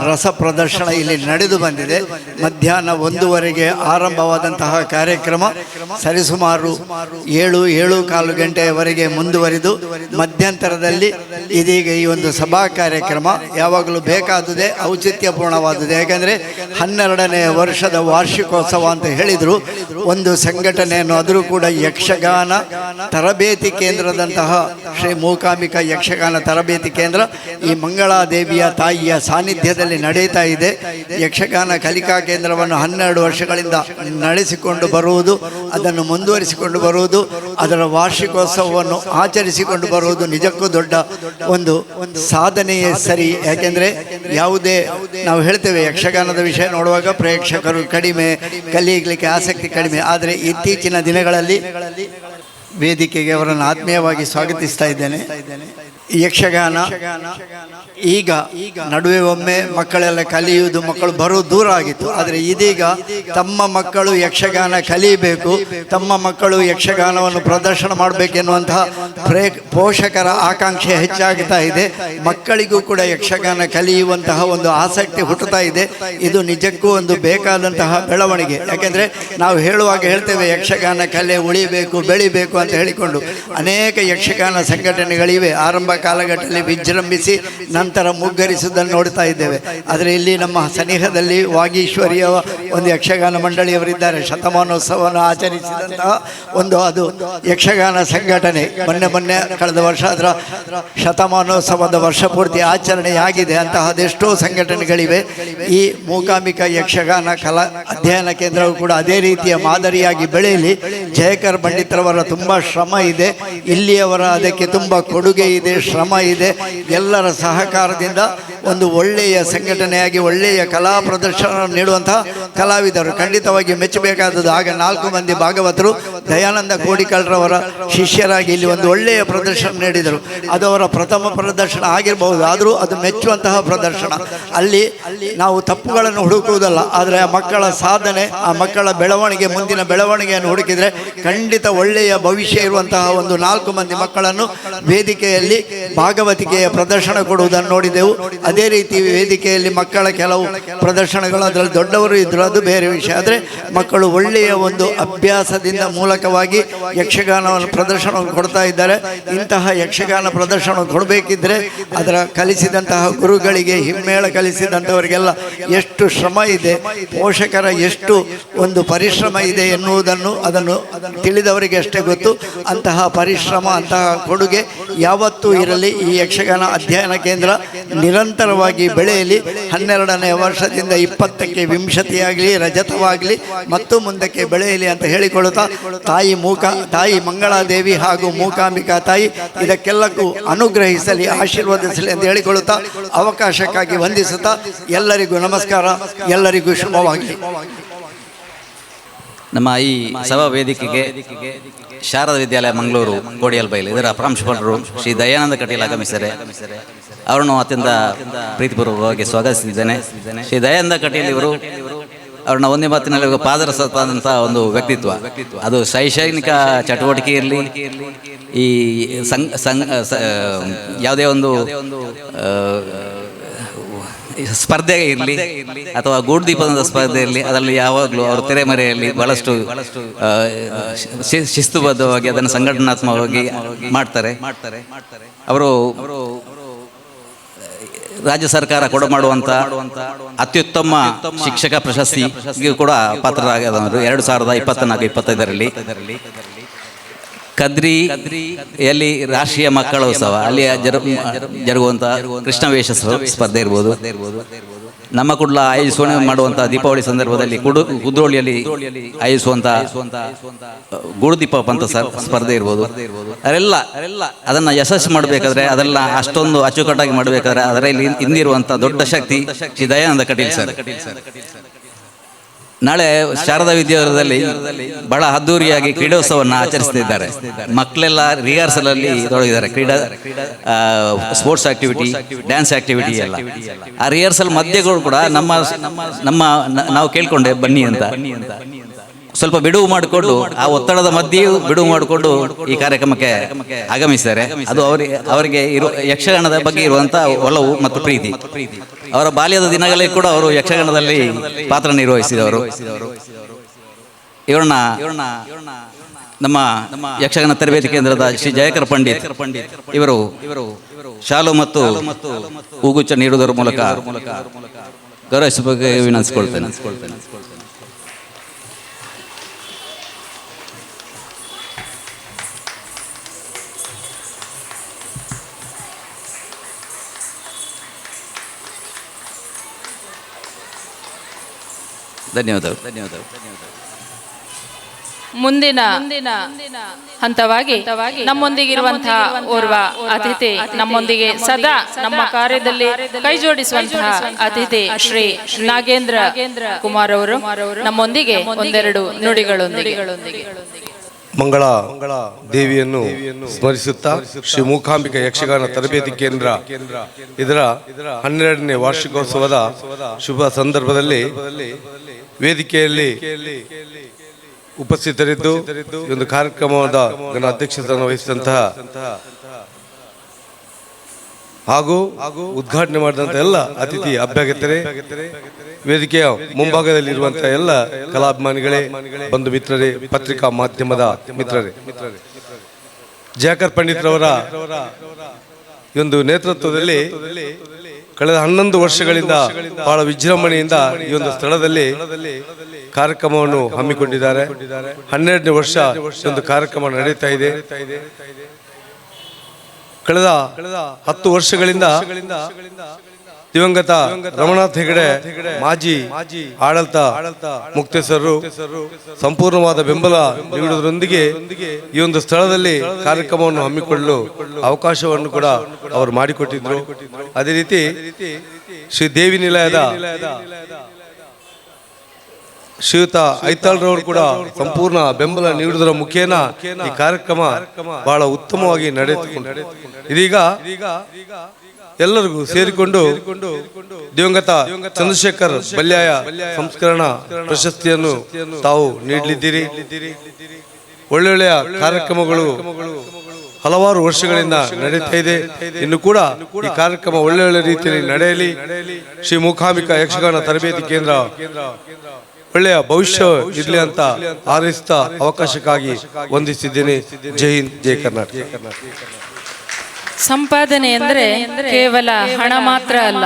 ರಸ ಪ್ರದರ್ಶನ ಇಲ್ಲಿ ನಡೆದು ಬಂದಿದೆ. ಮಧ್ಯಾಹ್ನ 1:15 ಆರಂಭವಾದಂತಹ ಕಾರ್ಯಕ್ರಮ ಸರಿಸುಮಾರು 7-7:15 ಗಂಟೆಯವರೆಗೆ ಮುಂದುವರಿದು ಮಧ್ಯಂತರದಲ್ಲಿ ಇದೀಗ ಈ ಒಂದು ಸಭಾ ಕಾರ್ಯಕ್ರಮ ಯಾವಾಗಲೂ ಬೇಕಾದುದೇ ಔಚಿತ್ಯಪೂರ್ಣವಾದುದು. ಯಾಕೆಂದರೆ 12ನೇ ವರ್ಷದ ವಾರ್ಷಿಕೋತ್ಸವ ಅಂತ ಹೇಳಿದರು. ಒಂದು ಸಂಘಟನೆಯನ್ನು ಆದರೂ ಕೂಡ ಯಕ್ಷಗಾನ ತರಬೇತಿ ಕೇಂದ್ರದಂತಹ ಶ್ರೀ ಮೂಕಾಂಬಿಕಾ ಯಕ್ಷಗಾನ ತರಬೇತಿ ಕೇಂದ್ರ ಈ ಮಂಗಳಾದೇವಿಯ ತಾಯಿಯ ಸಾನ್ನಿಧ್ಯದಲ್ಲಿ ನಡೆಯುತ್ತಾ ಇದೆ. ಯಕ್ಷಗಾನ ಕಲಿಕಾ ಕೇಂದ್ರವನ್ನು 12 ವರ್ಷಗಳಿಂದ ನಡೆಸಿಕೊಂಡು ಬರುವುದು, ಅದನ್ನು ಮುಂದುವರಿಸಿಕೊಂಡು ಬರುವುದು, ಅದರ ವಾರ್ಷಿಕೋತ್ಸವವನ್ನು ಆಚರಿಸಿಕೊಂಡು ಬರುವುದು ನಿಜಕ್ಕೂ ದೊಡ್ಡ ಒಂದು ಸಾಧನೆಯೇ ಸರಿ. ಯಾಕೆಂದರೆ ಯಾವುದೇ ನಾವು ಹೇಳ್ತೇವೆ ಯಕ್ಷಗಾನದ ವಿಷಯ ನೋಡುವಾಗ ಪ್ರೇಕ್ಷಕರು ಕಡಿಮೆ, ಕಲಿಯಲಿಕ್ಕೆ ಆಸಕ್ತಿ ಕಡಿಮೆ. ಆದರೆ ಇತ್ತೀಚಿನ ದಿನಗಳಲ್ಲಿ ವೇದಿಕೆಗೆ ಅವರನ್ನು ಆತ್ಮೀಯವಾಗಿ ಸ್ವಾಗತಿಸ್ತಾ ಇದ್ದೇನೆ. ಯಕ್ಷಗಾನ ಈಗ ನಡುವೆ ಒಮ್ಮೆ ಮಕ್ಕಳೆಲ್ಲ ಕಲಿಯುವುದು, ಮಕ್ಕಳು ಬರೋದು ದೂರ ಆಗಿತ್ತು. ಆದರೆ ಇದೀಗ ತಮ್ಮ ಮಕ್ಕಳು ಯಕ್ಷಗಾನ ಕಲಿಯಬೇಕು, ತಮ್ಮ ಮಕ್ಕಳು ಯಕ್ಷಗಾನವನ್ನು ಪ್ರದರ್ಶನ ಮಾಡಬೇಕೆನ್ನುವಂತಹ ಪೋಷಕರ ಆಕಾಂಕ್ಷೆ ಹೆಚ್ಚಾಗ್ತಾ ಇದೆ. ಮಕ್ಕಳಿಗೂ ಕೂಡ ಯಕ್ಷಗಾನ ಕಲಿಯುವಂತಹ ಒಂದು ಆಸಕ್ತಿ ಹುಟ್ಟುತ್ತಾ ಇದೆ. ಇದು ನಿಜಕ್ಕೂ ಒಂದು ಬೇಕಾದಂತಹ ಬೆಳವಣಿಗೆ. ಯಾಕೆಂದರೆ ನಾವು ಹೇಳುವಾಗ ಹೇಳ್ತೇವೆ ಯಕ್ಷಗಾನ ಕಲೆ ಉಳಿಬೇಕು, ಬೆಳಿಬೇಕು ಅಂತ ಹೇಳಿಕೊಂಡು ಅನೇಕ ಯಕ್ಷಗಾನ ಸಂಘಟನೆಗಳಿವೆ. ಆರಂಭ ಕಾಲಘಟ್ಟದಲ್ಲಿ ವಿಜೃಂಭಿಸಿ ನಂತರ ಮುಗ್ಗರಿಸುವುದನ್ನು ನೋಡ್ತಾ ಇದ್ದೇವೆ. ಆದರೆ ಇಲ್ಲಿ ನಮ್ಮ ಸನಿಹದಲ್ಲಿ ವಾಗೀಶ್ವರಿಯ ಒಂದು ಯಕ್ಷಗಾನ ಮಂಡಳಿಯವರಿದ್ದಾರೆ. ಶತಮಾನೋತ್ಸವವನ್ನು ಆಚರಿಸಿದಂತಹ ಒಂದು ಅದು ಯಕ್ಷಗಾನ ಸಂಘಟನೆ. ಮೊನ್ನೆ ಕಳೆದ ವರ್ಷ ಅದರ ಶತಮಾನೋತ್ಸವದ ವರ್ಷ ಪೂರ್ತಿ ಆಚರಣೆಯಾಗಿದೆ. ಅಂತಹ ಅದೆಷ್ಟೋ ಸಂಘಟನೆಗಳಿವೆ. ಈ ಮೂಕಾಂಬಿಕಾ ಯಕ್ಷಗಾನ ಕಲಾ ಅಧ್ಯಯನ ಕೇಂದ್ರವು ಕೂಡ ಅದೇ ರೀತಿಯ ಮಾದರಿಯಾಗಿ ಬೆಳೆಯಲಿ. ಜಯಕರ್ ಪಂಡಿತರವರ ತುಂಬ ಶ್ರಮ ಇದೆ, ಇಲ್ಲಿಯವರ ಅದಕ್ಕೆ ತುಂಬ ಕೊಡುಗೆ ಇದೆ, ಶ್ರಮ ಇದೆ. ಎಲ್ಲರ ಸಹಕಾರದಿಂದ ಒಂದು ಒಳ್ಳೆಯ ಸಂಘಟನೆಯಾಗಿ ಒಳ್ಳೆಯ ಕಲಾ ಪ್ರದರ್ಶನ ನೀಡುವಂತಹ ಕಲಾವಿದರು ಖಂಡಿತವಾಗಿ ಮೆಚ್ಚಬೇಕಾದದ್ದು. ಆಗ 4 ಮಂದಿ ಭಾಗವತರು ದಯಾನಂದ ಕೋಡಿಕಲ್ರವರ ಶಿಷ್ಯರಾಗಿ ಇಲ್ಲಿ ಒಂದು ಒಳ್ಳೆಯ ಪ್ರದರ್ಶನ ನೀಡಿದರು. ಅದು ಅವರ ಪ್ರಥಮ ಪ್ರದರ್ಶನ ಆಗಿರಬಹುದು, ಆದರೂ ಅದು ಮೆಚ್ಚುವಂತಹ ಪ್ರದರ್ಶನ. ಅಲ್ಲಿ ನಾವು ತಪ್ಪುಗಳನ್ನು ಹುಡುಕುವುದಲ್ಲ, ಆದರೆ ಆ ಮಕ್ಕಳ ಸಾಧನೆ, ಆ ಮಕ್ಕಳ ಬೆಳವಣಿಗೆ, ಮುಂದಿನ ಬೆಳವಣಿಗೆಯನ್ನು ಹುಡುಕಿದರೆ ಖಂಡಿತ ಒಳ್ಳೆಯ ಭವಿಷ್ಯ ಇರುವಂತಹ ಒಂದು 4 ಮಂದಿ ಮಕ್ಕಳನ್ನು ವೇದಿಕೆಯಲ್ಲಿ ಭಾಗವತಿಕೆಯ ಪ್ರದರ್ಶನ ಕೊಡುವುದನ್ನು ನೋಡಿದೆವು. ಅದೇ ರೀತಿ ವೇದಿಕೆಯಲ್ಲಿ ಮಕ್ಕಳ ಕೆಲವು ಪ್ರದರ್ಶನಗಳು, ಅದರಲ್ಲಿ ದೊಡ್ಡವರು ಇದ್ದರು, ಅದು ಬೇರೆ ವಿಷಯ. ಆದರೆ ಮಕ್ಕಳು ಒಳ್ಳೆಯ ಒಂದು ಅಭ್ಯಾಸದಿಂದ ಮೂಲಕವಾಗಿ ಯಕ್ಷಗಾನವನ್ನು ಪ್ರದರ್ಶನವನ್ನು ಕೊಡ್ತಾ ಇದ್ದಾರೆ. ಇಂತಹ ಯಕ್ಷಗಾನ ಪ್ರದರ್ಶನ ಕೊಡಬೇಕಿದ್ರೆ ಅದರ ಕಲಿಸಿದಂತಹ ಗುರುಗಳಿಗೆ, ಹಿಮ್ಮೇಳ ಕಲಿಸಿದಂಥವರಿಗೆಲ್ಲ ಎಷ್ಟು ಶ್ರಮ ಇದೆ, ಪೋಷಕರ ಎಷ್ಟು ಒಂದು ಪರಿಶ್ರಮ ಇದೆ ಎನ್ನುವುದನ್ನು ಅದನ್ನು ತಿಳಿದವರಿಗೆ ಅಷ್ಟೇ ಗೊತ್ತು. ಅಂತಹ ಪರಿಶ್ರಮ, ಅಂತಹ ಕೊಡುಗೆ ಯಾವತ್ತೂ ಇರಲಿ. ಈ ಯಕ್ಷಗಾನ ಅಧ್ಯಯನ ಕೇಂದ್ರ ನಿರಂತರವಾಗಿ ಬೆಳೆಯಲಿ. 12ನೇ ವರ್ಷದಿಂದ 20ಕ್ಕೆ ವಿಂಶತಿಯಾಗಲಿ, ರಜತವಾಗಲಿ ಮತ್ತು ಮುಂದಕ್ಕೆ ಬೆಳೆಯಲಿ ಅಂತ ಹೇಳಿಕೊಳ್ಳುತ್ತಾ ತಾಯಿ ಮಂಗಳಾದೇವಿ ಹಾಗೂ ಮೂಕಾಂಬಿಕಾ ತಾಯಿ ಇದಕ್ಕೆಲ್ಲಕ್ಕೂ ಅನುಗ್ರಹಿಸಲಿ, ಆಶೀರ್ವದಿಸಲಿ ಅಂತ ಹೇಳಿಕೊಳ್ಳುತ್ತಾ ಅವಕಾಶಕ್ಕಾಗಿ ವಂದಿಸುತ್ತಾ ಎಲ್ಲರಿಗೂ ನಮಸ್ಕಾರ, ಎಲ್ಲರಿಗೂ ಶುಭವಾಗಲಿ. ನಮ್ಮ ಈ ಸಭಾ ವೇದಿಕೆಗೆ ಶಾರದಾ ವಿದ್ಯಾಲಯ ಮಂಗಳೂರು ಕೋಡಿಯಲ್ಬೈಲ್ ಇದರ ಪ್ರಾಂಶುಪಾಲರು ಶ್ರೀ ದಯಾನಂದ ಕಟೀಲ್ ಆಗಮಿಸಿದ್ದಾರೆ. ಅವರನ್ನು ಅತ್ಯಂತ ಪ್ರೀತಿಪೂರ್ವಕವಾಗಿ ಸ್ವಾಗತಿಸಿದ್ದೇನೆ. ಶ್ರೀ ದಯಾನಂದ ಕಟೀಲ್ ಇವರು ಅವ್ರನ್ನ ಒಂದೇ ಮಾತಿನಲ್ಲಿ ಪಾದರಸವಾದಂಥ ಒಂದು ವ್ಯಕ್ತಿತ್ವ. ಅದು ಶೈಕ್ಷಣಿಕ ಚಟುವಟಿಕೆ ಇರಲಿ, ಈ ಯಾವುದೇ ಒಂದು ಸ್ಪರ್ಧೆ ಇರಲಿ ಅಥವಾ ಗೂಡುದೀಪದ ಸ್ಪರ್ಧೆ ಇರಲಿ, ಅದರಲ್ಲಿ ಯಾವಾಗಲೂ ಅವರು ತೆರೆಮರೆಯಲ್ಲಿ ಬಹಳಷ್ಟು ಶಿಸ್ತುಬದ್ಧವಾಗಿ ಅದನ್ನು ಸಂಘಟನಾತ್ಮಕವಾಗಿ ಮಾಡ್ತಾರೆ. ಅವರು ರಾಜ್ಯ ಸರ್ಕಾರ ಕೊಡಮಾಡುವಂಥ ಅತ್ಯುತ್ತಮ ಶಿಕ್ಷಕ ಪ್ರಶಸ್ತಿಗೂ ಕೂಡ ಪಾತ್ರರಾಗಿದ್ದವರು 2024-25ರಲ್ಲಿ ಕದ್ರಿಯಲ್ಲಿ ರಾಷ್ಟ್ರೀಯ ಮಕ್ಕಳೋತ್ಸವ ಅಲ್ಲಿ ಜರುಗುವಂಥ ಕೃಷ್ಣವೇಷ ಸ್ಪರ್ಧೆ ಇರ್ಬೋದು, ನಮ್ಮ ಕುಡ್ಲ ಮಾಡುವಂಥ ದೀಪಾವಳಿ ಸಂದರ್ಭದಲ್ಲಿ ಕುದ್ರೋಳಿಯಲ್ಲಿ ಆಯೋಜಿಸುವಂಥ ಗೂಡುದೀಪ ಪಂಥ ಸ್ಪರ್ಧೆ ಇರ್ಬೋದು. ಅದೆಲ್ಲ ಅದನ್ನು ಯಶಸ್ಸು ಮಾಡಬೇಕಾದ್ರೆ ಅದೆಲ್ಲ ಅಷ್ಟೊಂದು ಅಚ್ಚುಕಟ್ಟಾಗಿ ಮಾಡಬೇಕಾದ್ರೆ ಅದರಲ್ಲಿ ಹಿಂದಿರುವಂಥ ದೊಡ್ಡ ಶಕ್ತಿ ಶ್ರೀ ದಯಾನಂದ ಕಟೀಲ್ ಸರ್. ನಾಳೆ ಶಾರದಾ ವಿದ್ಯಾಲಯದಲ್ಲಿ ಬಹಳ ಅದ್ದೂರಿಯಾಗಿ ಕ್ರೀಡೋತ್ಸವವನ್ನು ಆಚರಿಸ್ತಿದ್ದಾರೆ. ಮಕ್ಕಳೆಲ್ಲ ರಿಹರ್ಸಲ್ ಅಲ್ಲಿ ತೊಡಗಿದ್ದಾರೆ. ಸ್ಪೋರ್ಟ್ಸ್ ಆಕ್ಟಿವಿಟಿ, ಡ್ಯಾನ್ಸ್ ಆಕ್ಟಿವಿಟಿ ಎಲ್ಲ. ಆ ರಿಹರ್ಸಲ್ ಮಧ್ಯಗಳು ಕೂಡ ನಾವು ಕೇಳ್ಕೊಂಡೆ ಬನ್ನಿ ಅಂತ, ಸ್ವಲ್ಪ ಬಿಡುವು ಮಾಡಿಕೊಂಡು ಆ ಒತ್ತಡದ ಮಧ್ಯೆಯೂ ಬಿಡುವು ಮಾಡಿಕೊಂಡು ಈ ಕಾರ್ಯಕ್ರಮಕ್ಕೆ ಆಗಮಿಸಿದ್ದಾರೆ. ಅದು ಅವರಿಗೆ ಯಕ್ಷಗಾನದ ಬಗ್ಗೆ ಇರುವಂಥ ಒಲವು ಮತ್ತು ಪ್ರೀತಿ. ಅವರ ಬಾಲ್ಯದ ದಿನಗಳಲ್ಲಿ ಕೂಡ ಅವರು ಯಕ್ಷಗಾನದಲ್ಲಿ ಪಾತ್ರ ನಿರ್ವಹಿಸಿದವರು. ಇವರನ್ನ ನಮ್ಮ ಯಕ್ಷಗಾನ ತರಬೇತಿ ಕೇಂದ್ರದ ಶ್ರೀ ಜಯಕರ್ ಪಂಡಿತ್ ಇವರು ಶಾಲು ಮತ್ತು ಹೂಗುಚ್ಛ ನೀಡುವುದರ ಮೂಲಕ ಗೌರವಿಸಬೇಕು ವಿನಂತಿಸಿಕೊಳ್ತೇನೆ. ಧನ್ಯವಾದಗಳು. ಮುಂದಿನ ಹಂತವಾಗಿ ನಮ್ಮೊಂದಿಗಿರುವಂತಹ ಓರ್ವ ಅತಿಥಿ, ನಮ್ಮೊಂದಿಗೆ ಸದಾ ನಮ್ಮ ಕಾರ್ಯದಲ್ಲಿ ಕೈ ಜೋಡಿಸುವಂತಹ ಅತಿಥಿ ಶ್ರೀ ನಾಗೇಂದ್ರ ಕುಮಾರ್ ಅವರು ನಮ್ಮೊಂದಿಗೆ ಒಂದೆರಡು ನುಡಿಗಳೊಂದಿಗೆ ಮಂಗಳ ದೇವಿಯನ್ನು ಸ್ಮರಿಸುತ್ತಾ ಶ್ರೀ ಮೂಕಾಂಬಿಕಾ ಯಕ್ಷಗಾನ ತರಬೇತಿ ಕೇಂದ್ರ ಇದರ 12ನೇ ವಾರ್ಷಿಕೋತ್ಸವದ ಶುಭ ಸಂದರ್ಭದಲ್ಲಿ ವೇದಿಕೆಯಲ್ಲಿ ಉಪಸ್ಥಿತರಿದ್ದು ಈ ಒಂದು ಕಾರ್ಯಕ್ರಮದ ಅಧ್ಯಕ್ಷತೆಯನ್ನು ವಹಿಸಿದಂತಹ ಹಾಗೂ ಉದ್ಘಾಟನೆ ಮಾಡಿದಂಥ ಎಲ್ಲ ಅತಿಥಿ ಅಭ್ಯಾಗತರೇ, ವೇದಿಕೆಯ ಮುಂಭಾಗದಲ್ಲಿರುವಂತಹ ಎಲ್ಲ ಕಲಾಭಿಮಾನಿಗಳೇ, ಬಂಧು ಮಿತ್ರರೇ, ಪತ್ರಿಕಾ ಮಾಧ್ಯಮದ ಮಿತ್ರರೇ, ಜಯಕರ್ ಪಂಡಿತ್ರವರ ಈ ಒಂದು ನೇತೃತ್ವದಲ್ಲಿ ಕಳೆದ 11 ವರ್ಷಗಳಿಂದ ಬಹಳ ವಿಜೃಂಭಣೆಯಿಂದ ಈ ಒಂದು ಸ್ಥಳದಲ್ಲಿ ಕಾರ್ಯಕ್ರಮವನ್ನು ಹಮ್ಮಿಕೊಂಡಿದ್ದಾರೆ. 12ನೇ ವರ್ಷ ಒಂದು ಕಾರ್ಯಕ್ರಮ ನಡೀತಾ ಇದೆ. ಕಳೆದ 10 ವರ್ಷಗಳಿಂದ ದಿವಂಗತ ರಮನಾಥ್ ಹೆಗಡೆ ಮಾಜಿ ಆಡಳಿತ ಮುಕ್ತೇಸರರು ಸಂಪೂರ್ಣವಾದ ಬೆಂಬಲ ನೀಡುವುದರೊಂದಿಗೆ ಈ ಒಂದು ಸ್ಥಳದಲ್ಲಿ ಕಾರ್ಯಕ್ರಮವನ್ನು ಹಮ್ಮಿಕೊಳ್ಳಲು ಅವಕಾಶವನ್ನು ಕೂಡ ಅವರು ಮಾಡಿಕೊಟ್ಟಿದ್ರು. ಅದೇ ರೀತಿ ಶ್ರೀ ದೇವಿ ನಿಲಯದ ಶ್ರೀಯುತ ಐತಾಳ್ರವರು ಕೂಡ ಸಂಪೂರ್ಣ ಬೆಂಬಲ ನೀಡುವುದರ ಮುಖೇನ ಈ ಕಾರ್ಯಕ್ರಮ ಬಹಳ ಉತ್ತಮವಾಗಿ ನಡೆದುಕೊಂಡು ಇದೀಗ ಎಲ್ಲರಿಗೂ ಸೇರಿಕೊಂಡು ದಿವಂಗತ ಚಂದ್ರಶೇಖರ್ ಬಲ್ಯಾಯ ಸಂಸ್ಕರಣಾ ಪ್ರಶಸ್ತಿಯನ್ನು ತಾವು ನೀಡಲಿದ್ದೀರಿ. ಒಳ್ಳೊಳ್ಳೆಯ ಕಾರ್ಯಕ್ರಮಗಳು ಹಲವಾರು ವರ್ಷಗಳಿಂದ ನಡೀತಾ ಇದೆ. ಇನ್ನು ಕೂಡ ಈ ಕಾರ್ಯಕ್ರಮ ಒಳ್ಳೆ ರೀತಿಯಲ್ಲಿ ನಡೆಯಲಿ. ಶ್ರೀ ಮೂಕಾಂಬಿಕಾ ಯಕ್ಷಗಾನ ತರಬೇತಿ ಕೇಂದ್ರ ಒಳ್ಳೆಯ ಭವಿಷ್ಯ ಇರಲಿ ಅಂತ ಹಾರೈಸುತ್ತಾ ಅವಕಾಶಕ್ಕಾಗಿ ವಂದಿಸಿದ್ದೇನೆ. ಜೈ ಹಿಂದ್, ಜೈ ಕರ್ನಾಟಕ. ಸಂಪಾದನೆ ಎಂದರೆ ಕೇವಲ ಹಣ ಮಾತ್ರ ಅಲ್ಲ,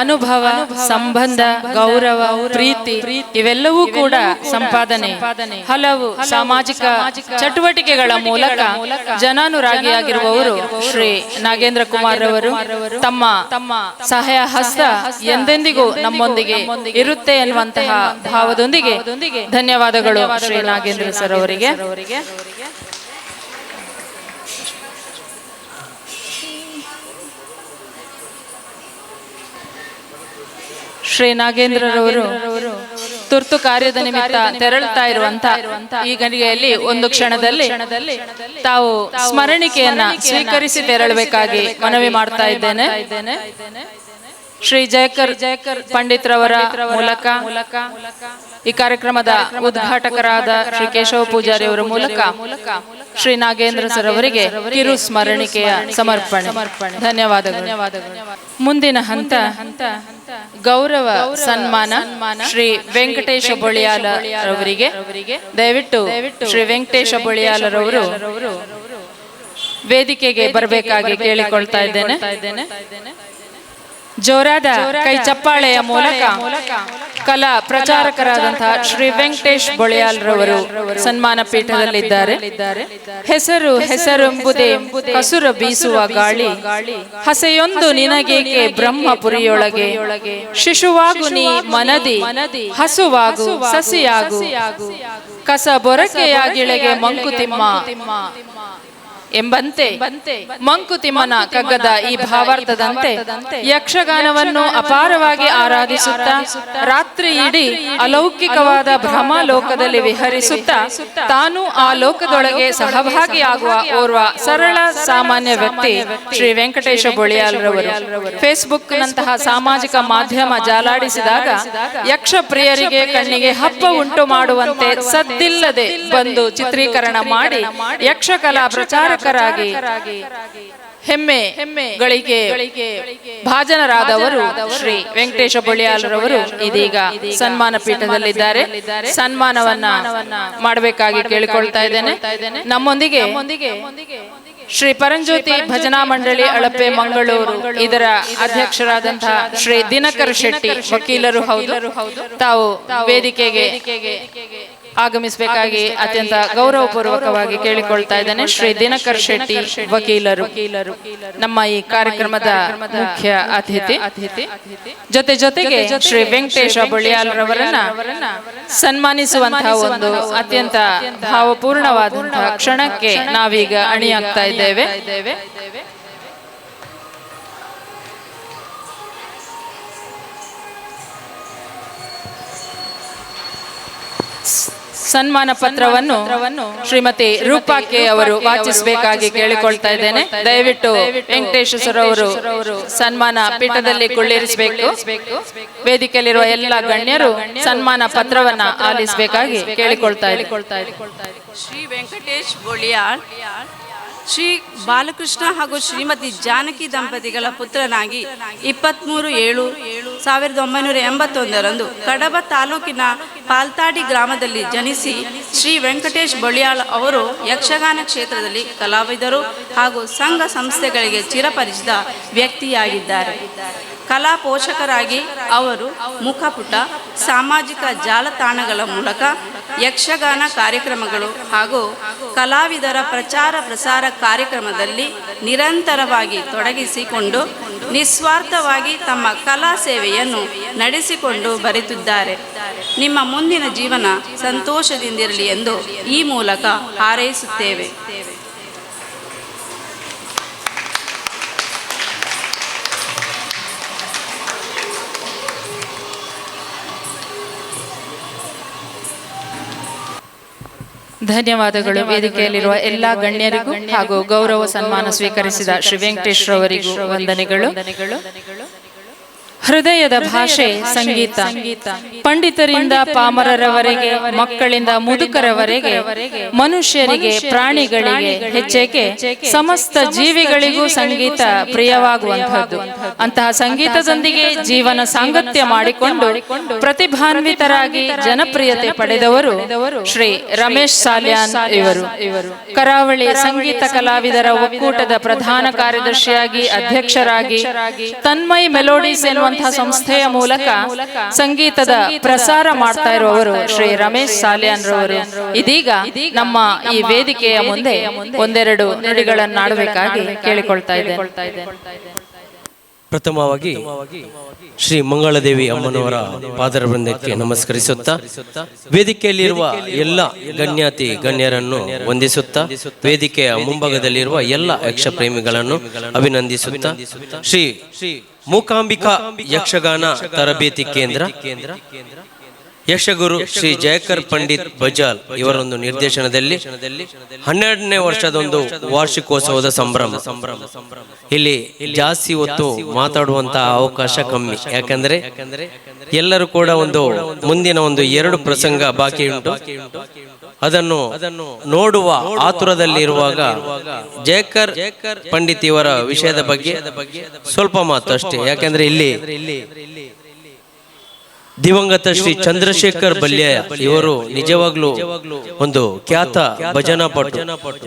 ಅನುಭವ, ಸಂಬಂಧ, ಗೌರವ, ಪ್ರೀತಿ ಇವೆಲ್ಲವೂ ಕೂಡ ಸಂಪಾದನೆ. ಹಲವು ಸಾಮಾಜಿಕ ಚಟುವಟಿಕೆಗಳ ಮೂಲಕ ಜನಾನುರಾಗಿಯಾಗಿರುವವರು ಶ್ರೀ ನಾಗೇಂದ್ರ ಕುಮಾರ್ ಅವರು ತಮ್ಮ ಸಹಾಯ ಹಸ್ತ ಎಂದೆಂದಿಗೂ ನಮ್ಮೊಂದಿಗೆ ಇರುತ್ತೆ ಎನ್ನುವಂತಹ ಭಾವದೊಂದಿಗೆ ಧನ್ಯವಾದಗಳು ಶ್ರೀ ನಾಗೇಂದ್ರ ಸರ್ ಅವರಿಗೆ. ಶ್ರೀ ನಾಗೇಂದ್ರರವರು ತುರ್ತು ಕಾರ್ಯದ ನಿಮಿತ್ತ ತೆರಳುತ್ತಾ ಇರುವಂತಹ ಈ ಗಡಿಗೆಯಲ್ಲಿ ಒಂದು ಕ್ಷಣದಲ್ಲಿ ತಾವು ಸ್ಮರಣಿಕೆಯನ್ನ ಸ್ವೀಕರಿಸಿ ತೆರಳಬೇಕಾಗಿ ಮನವಿ ಮಾಡ್ತಾ ಇದ್ದೇನೆ. ಶ್ರೀ ಜಯಕರ್ ಪಂಡಿತ್ರವರ ಮೂಲಕ ಈ ಕಾರ್ಯಕ್ರಮದ ಉದ್ಘಾಟಕರಾದ ಶ್ರೀ ಕೇಶವ ಪೂಜಾರಿ ಅವರ ಮೂಲಕ ಶ್ರೀ ನಾಗೇಂದ್ರ ಸರ್ ಅವರಿಗೆ ಕಿರು ಸ್ಮರಣಿಕೆಯ ಸಮರ್ಪಣೆ. ಧನ್ಯವಾದಗಳು. ಮುಂದಿನ ಹಂತ ಗೌರವ ಸನ್ಮಾನ ಶ್ರೀ ವೆಂಕಟೇಶ ಬೊಳಿಯಾಲ ಅವರಿಗೆ. ದಯವಿಟ್ಟು ಶ್ರೀ ವೆಂಕಟೇಶ ಬೊಳಿಯಾಲರವರು ವೇದಿಕೆಗೆ ಬರಬೇಕಾಗಿ ಕೇಳಿಕೊಳ್ತಾ ಇದ್ದೇನೆ. ಜೋರಾದ ಕೈ ಚಪ್ಪಾಳೆಯ ಮೂಲಕ ಕಲಾ ಪ್ರಚಾರಕರಾದಂತಹ ಶ್ರೀ ವೆಂಕಟೇಶ್ ಬೊಳಿಯಾಲ್ರವರು ಸನ್ಮಾನ ಪೀಠದಲ್ಲಿದ್ದಾರೆ. ಹೆಸರೆಂಬುದೇ ಕಸುರ ಬೀಸುವ ಗಾಳಿ, ಹಸೆಯೊಂದು ನಿನಗೇಕೆ ಬ್ರಹ್ಮಪುರಿಯೊಳಗೆ, ಶಿಶುವಾಗು ನೀ ಮನದಿ, ಹಸುವಾಗು ಸಸಿಯಾಗು, ಕಸ ಬೊರಕೆಯಾಗಿಳೆಗೆ ಮಂಕುತಿಮ್ಮ ಎಂಬಂತೆ ಮಂಕುತಿಮ್ಮನ ಕಗ್ಗದ ಈ ಭಾವಾರ್ಥದಂತೆ ಯಕ್ಷಗಾನವನ್ನು ಅಪಾರವಾಗಿ ಆರಾಧಿಸುತ್ತಾ ರಾತ್ರಿ ಇಡೀ ಅಲೌಕಿಕವಾದ ಭ್ರಮಲೋಕದಲ್ಲಿ ವಿಹರಿಸುತ್ತಾ ತಾನು ಆ ಲೋಕದೊಳಗೆ ಸಹಭಾಗಿಯಾಗುವ ಓರ್ವ ಸರಳ ಸಾಮಾನ್ಯ ವ್ಯಕ್ತಿ ಶ್ರೀ ವೆಂಕಟೇಶ ಬೊಳಿಯಾಲ್ರವರು. ಫೇಸ್ಬುಕ್ ನಂತಹ ಸಾಮಾಜಿಕ ಮಾಧ್ಯಮ ಜಾಲಾಡಿಸಿದಾಗ ಯಕ್ಷ ಪ್ರಿಯರಿಗೆ ಕಣ್ಣಿಗೆ ಹಬ್ಬ ಉಂಟು ಮಾಡುವಂತೆ ಸದ್ದಿಲ್ಲದೆ ಬಂದು ಚಿತ್ರೀಕರಣ ಮಾಡಿ ಯಕ್ಷಕಲಾ ಪ್ರಚಾರ ಹೆಮ್ಮೆಗಳಿಗೆ ಭಾಜನರಾದವರು ಶ್ರೀ ವೆಂಕಟೇಶ ಬೊಳಿಯಾಲ್ರವರು ಇದೀಗ ಸನ್ಮಾನ ಪೀಠದಲ್ಲಿದ್ದಾರೆ. ಸನ್ಮಾನವನ್ನ ಮಾಡಬೇಕಾಗಿ ಕೇಳಿಕೊಳ್ತಾ ಇದ್ದೇನೆ. ನಮ್ಮೊಂದಿಗೆ ಶ್ರೀ ಪರಂಜ್ಯೋತಿ ಭಜನಾ ಮಂಡಳಿ ಅಳಪೆ ಮಂಗಳೂರು ಇದರ ಅಧ್ಯಕ್ಷರಾದಂತಹ ಶ್ರೀ ದಿನಕರ್ ಶೆಟ್ಟಿ ವಕೀಲರು ಹೌದು. ತಾವು ವೇದಿಕೆಗೆ ಆಗಮಿಸಬೇಕಾಗಿ ಅತ್ಯಂತ ಗೌರವಪೂರ್ವಕವಾಗಿ ಕೇಳಿಕೊಳ್ತಾ ಇದ್ದೇನೆ. ಶ್ರೀ ದಿನಕರ್ ಶೆಟ್ಟಿ ವಕೀಲರು ನಮ್ಮ ಈ ಕಾರ್ಯಕ್ರಮದ ಮುಖ್ಯ ಅತಿಥಿ. ಜೊತೆಗೆ ಶ್ರೀ ವೆಂಕಟೇಶ ಬೊಳಿಯಾಲ್ರವರನ್ನ ಸನ್ಮಾನಿಸುವಂತಹ ಒಂದು ಅತ್ಯಂತ ಭಾವಪೂರ್ಣವಾದಂತಹ ಕ್ಷಣಕ್ಕೆ ನಾವೀಗ ಅಣಿಯಾಗ್ತಾ ಇದ್ದೇವೆ. ಸನ್ಮಾನ ಪತ್ರವನ್ನು ಶ್ರೀಮತಿ ರೂಪಾ ಕೆ ಅವರು ವಾಚಿಸಬೇಕಾಗಿ ಕೇಳಿಕೊಳ್ತಾ ಇದ್ದೇನೆ. ದಯವಿಟ್ಟು ವೆಂಕಟೇಶ ಸರ್ ಅವರು ಸನ್ಮಾನ ಪೀಠದಲ್ಲಿ ಕುಳ್ಳಿರಿಸಬೇಕು. ವೇದಿಕೆಯಲ್ಲಿರುವ ಎಲ್ಲ ಗಣ್ಯರು ಸನ್ಮಾನ ಪತ್ರವನ್ನ ಆಲಿಸಬೇಕಾಗಿ ಕೇಳಿಕೊಳ್ತಾ ಇದ್ದೇನೆ. ಶ್ರೀ ವೆಂಕಟೇಶ್ ಬೊಳಿಯಾಳ್ ಶ್ರೀ ಬಾಲಕೃಷ್ಣ ಹಾಗೂ ಶ್ರೀಮತಿ ಜಾನಕಿ ದಂಪತಿಗಳ ಪುತ್ರನಾಗಿ 23/7/1981 ಕಡಬ ತಾಲೂಕಿನ ಪಾಲ್ತಾಡಿ ಗ್ರಾಮದಲ್ಲಿ ಜನಿಸಿ ಶ್ರೀ ವೆಂಕಟೇಶ್ ಬೊಳಿಯಾಳ್ ಅವರು ಯಕ್ಷಗಾನ ಕ್ಷೇತ್ರದಲ್ಲಿ ಕಲಾವಿದರು ಹಾಗೂ ಸಂಘ ಸಂಸ್ಥೆಗಳಿಗೆ ಚಿರಪರಿಚಿತ ವ್ಯಕ್ತಿಯಾಗಿದ್ದಾರೆ. ಕಲಾ ಪೋಷಕರಾಗಿ ಅವರು ಮುಖಪುಟ, ಸಾಮಾಜಿಕ ಜಾಲತಾಣಗಳ ಮೂಲಕ ಯಕ್ಷಗಾನ ಕಾರ್ಯಕ್ರಮಗಳು ಹಾಗೂ ಕಲಾವಿದರ ಪ್ರಚಾರ ಪ್ರಸಾರ ಕಾರ್ಯಕ್ರಮದಲ್ಲಿ ನಿರಂತರವಾಗಿ ತೊಡಗಿಸಿಕೊಂಡು ನಿಸ್ವಾರ್ಥವಾಗಿ ತಮ್ಮ ಕಲಾ ಸೇವೆಯನ್ನು ನಡೆಸಿಕೊಂಡು ಬರುತ್ತಿದ್ದಾರೆ. ನಿಮ್ಮ ಮುಂದಿನ ಜೀವನ ಸಂತೋಷದಿಂದಿರಲಿ ಎಂದು ಈ ಮೂಲಕ ಹಾರೈಸುತ್ತೇವೆ. ಧನ್ಯವಾದಗಳು. ವೇದಿಕೆಯಲ್ಲಿರುವ ಎಲ್ಲ ಗಣ್ಯರಿಗೂ ಹಾಗೂ ಗೌರವ ಸನ್ಮಾನ ಸ್ವೀಕರಿಸಿದ ಶ್ರೀ ವೆಂಕಟೇಶ್ ರವರಿಗೂ ವಂದನೆಗಳು. ಹೃದಯದ ಭಾಷೆ ಸಂಗೀತ. ಪಂಡಿತರಿಂದ ಪಾಮರರವರೆಗೆ, ಮಕ್ಕಳಿಂದ ಮುದುಕರವರೆಗೆ, ಮನುಷ್ಯರಿಗೆ, ಪ್ರಾಣಿಗಳಿಗೆ, ಹೆಚ್ಚೇಕೆ ಸಮಸ್ತ ಜೀವಿಗಳಿಗೂ ಸಂಗೀತ ಪ್ರಿಯವಾಗುವಂತಹದ್ದು. ಅಂತಹ ಸಂಗೀತದೊಂದಿಗೆ ಜೀವನ ಸಾಂಗತ್ಯ ಮಾಡಿಕೊಂಡು ಪ್ರತಿಭಾನ್ವಿತರಾಗಿ ಜನಪ್ರಿಯತೆ ಪಡೆದವರು ಶ್ರೀ ರಮೇಶ್ ಸಾಲ್ಯಾನ್ ಇವರು. ಕರಾವಳಿ ಸಂಗೀತ ಕಲಾವಿದರ ಒಕ್ಕೂಟದ ಪ್ರಧಾನ ಕಾರ್ಯದರ್ಶಿಯಾಗಿ, ಅಧ್ಯಕ್ಷರಾಗಿ ತನ್ಮಯ್ ಮೆಲೋಡಿಸ್ ಎನ್ನುವಂತಹ ಸಂಸ್ಥೆಯ ಮೂಲಕ ಸಂಗೀತದ ಪ್ರಸಾರ ಮಾಡ್ತಾ ಇರುವವರು ಶ್ರೀ ರಮೇಶ್ ಸಾಲ್ಯಾನ್ ರವರು ಇದೀಗ ನಮ್ಮ ಈ ವೇದಿಕೆಯ ಮುಂದೆ ಒಂದೆರಡು ನುಡಿಗಳನ್ನಾಡಬೇಕಾಗಿ ಕೇಳಿಕೊಳ್ತಾ ಇದ್ದೇನೆ. ಪ್ರಥಮವಾಗಿ ಶ್ರೀ ಮಂಗಳದೇವಿ ಅಮ್ಮನವರ ಪಾದರ ಬೃಂದಕ್ಕೆ ನಮಸ್ಕರಿಸುತ್ತಾ, ವೇದಿಕೆಯಲ್ಲಿರುವ ಎಲ್ಲ ಗಣ್ಯಾತಿ ಗಣ್ಯರನ್ನು ವಂದಿಸುತ್ತಾ, ವೇದಿಕೆಯ ಮುಂಭಾಗದಲ್ಲಿರುವ ಎಲ್ಲ ಯಕ್ಷ ಪ್ರೇಮಿಗಳನ್ನು ಅಭಿನಂದಿಸುತ್ತಾ, ಶ್ರೀ ಮೂಕಾಂಬಿಕಾ ಯಕ್ಷಗಾನ ತರಬೇತಿ ಕೇಂದ್ರ ಯಕ್ಷಗುರು ಶ್ರೀ ಜಯಕರ್ ಪಂಡಿತ್ ಬಜಾಲ್ ಇವರೊಂದು ನಿರ್ದೇಶನದಲ್ಲಿ 12ನೇ ವರ್ಷದ ಒಂದು ವಾರ್ಷಿಕೋತ್ಸವದ ಸಂಭ್ರಮ. ಇಲ್ಲಿ ಜಾಸ್ತಿ ಹೊತ್ತು ಮಾತಾಡುವಂತಹ ಅವಕಾಶ ಕಮ್ಮಿ, ಯಾಕಂದ್ರೆ ಎಲ್ಲರೂ ಕೂಡ ಒಂದು ಮುಂದಿನ ಒಂದು 2 ಪ್ರಸಂಗ ಬಾಕಿ ಉಂಟು. ಅದನ್ನು ನೋಡುವ ಆತುರದಲ್ಲಿ ಇರುವಾಗ ಜಯಕರ್ ಪಂಡಿತ್ ಇವರ ವಿಷಯದ ಬಗ್ಗೆ ಸ್ವಲ್ಪ ಮಾತು ಅಷ್ಟೇ. ಯಾಕಂದ್ರೆ ಇಲ್ಲಿ ದಿವಂಗತ ಶ್ರೀ ಚಂದ್ರಶೇಖರ್ ಬಲ್ಯಾಯ ಇವರು ನಿಜವಾಗ್ಲೂ ಒಂದು ಖ್ಯಾತ ಭಜನಾ ಪಟು.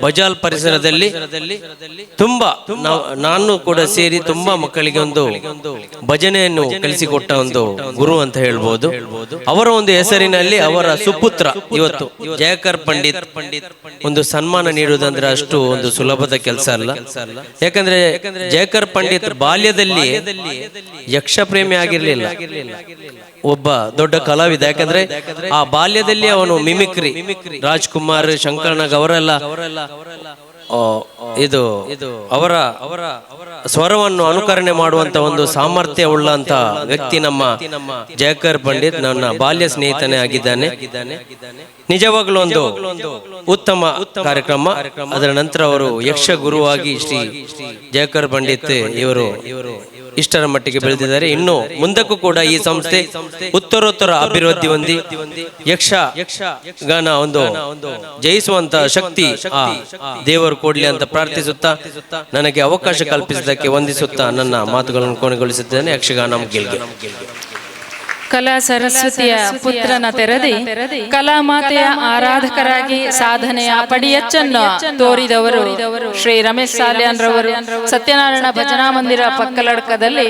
ಬಜಾಲ್ ಪರಿಸರದಲ್ಲಿ ತುಂಬಾ ನಾನು ಕೂಡ ಸೇರಿ ತುಂಬಾ ಮಕ್ಕಳಿಗೆ ಒಂದು ಭಜನೆಯನ್ನು ಕಲಿಸಿಕೊಟ್ಟ ಒಂದು ಗುರು ಅಂತ ಹೇಳ್ಬೋದು. ಅವರ ಒಂದು ಹೆಸರಿನಲ್ಲಿ ಅವರ ಸುಪುತ್ರ ಇವತ್ತು ಜಯಕರ್ ಪಂಡಿತ್ ಒಂದು ಸನ್ಮಾನ ನೀಡುವುದಂದ್ರೆ ಅಷ್ಟು ಒಂದು ಸುಲಭದ ಕೆಲಸ ಅಲ್ಲ. ಯಾಕಂದ್ರೆ ಜಯಕರ್ ಪಂಡಿತ್ ಬಾಲ್ಯದಲ್ಲಿ ಯಕ್ಷ ಪ್ರೇಮಿ ಆಗಿರ್ಲಿಲ್ಲ, ಒಬ್ಬ ದೊಡ್ಡ ಕಲಾವಿದ. ಯಾಕಂದ್ರೆ ಆ ಬಾಲ್ಯದಲ್ಲಿ ಅವನು ಮಿಮಿಕ್ರಿ, ರಾಜ್ಕುಮಾರ್, ಶಂಕರನಾಗ್ ಅವರೆಲ್ಲ ಇದು ಅವರ ಸ್ವರವನ್ನು ಅನುಕರಣೆ ಮಾಡುವಂತ ಒಂದು ಸಾಮರ್ಥ್ಯ ಉಳ್ಳಂತ ವ್ಯಕ್ತಿ ನಮ್ಮ ಜಯಕರ್ ಪಂಡಿತ್ ನನ್ನ ಬಾಲ್ಯ ಸ್ನೇಹಿತನೇ ಆಗಿದ್ದಾನೆ. ನಿಜವಾಗ್ಲೂ ಒಂದು ಉತ್ತಮ ಕಾರ್ಯಕ್ರಮ. ಅದರ ನಂತರ ಅವರು ಯಕ್ಷ ಗುರುವಾಗಿ ಶ್ರೀ ಜಯಕರ್ ಪಂಡಿತ್ ಇವರು ಇಷ್ಟರ ಮಟ್ಟಿಗೆ ಬೆಳೆದಿದ್ದಾರೆ. ಇನ್ನು ಮುಂದಕ್ಕೂ ಕೂಡ ಈ ಸಂಸ್ಥೆ ಉತ್ತರೋತ್ತರ ಅಭಿವೃದ್ಧಿ ಹೊಂದಿ ಯಕ್ಷಗಾನ ಒಂದು ಜಯಿಸುವಂತ ಶಕ್ತಿ ಆ ದೇವರು ಕೊಡ್ಲಿ ಅಂತ ಪ್ರಾರ್ಥಿಸುತ್ತಾ, ನನಗೆ ಅವಕಾಶ ಕಲ್ಪಿಸಿದ್ದಕ್ಕೆ ವಂದಿಸುತ್ತಾ ನನ್ನ ಮಾತುಗಳನ್ನು ಕೊನೆಗೊಳಿಸುತ್ತೇನೆ. ಯಕ್ಷಗಾನ ಗೆಲ್ಗೆ. ಕಲಾ ಸರಸ್ವತಿಯ ಪುತ್ರನ ತೆರೆದಿ ಕಲಾಮಾತೆಯ ಆರಾಧಕರಾಗಿ ಸಾಧನೆಯ ಪಡಿಯಚ್ಚನ್ನು ತೋರಿದವರು ಶ್ರೀ ರಮೇಶ್ ಸಾಲ್ಯಾನ್ ರವರು ಸತ್ಯನಾರಾಯಣ ಭಜನಾ ಮಂದಿರ ಪಕ್ಕಲಡ್ಕದಲ್ಲಿ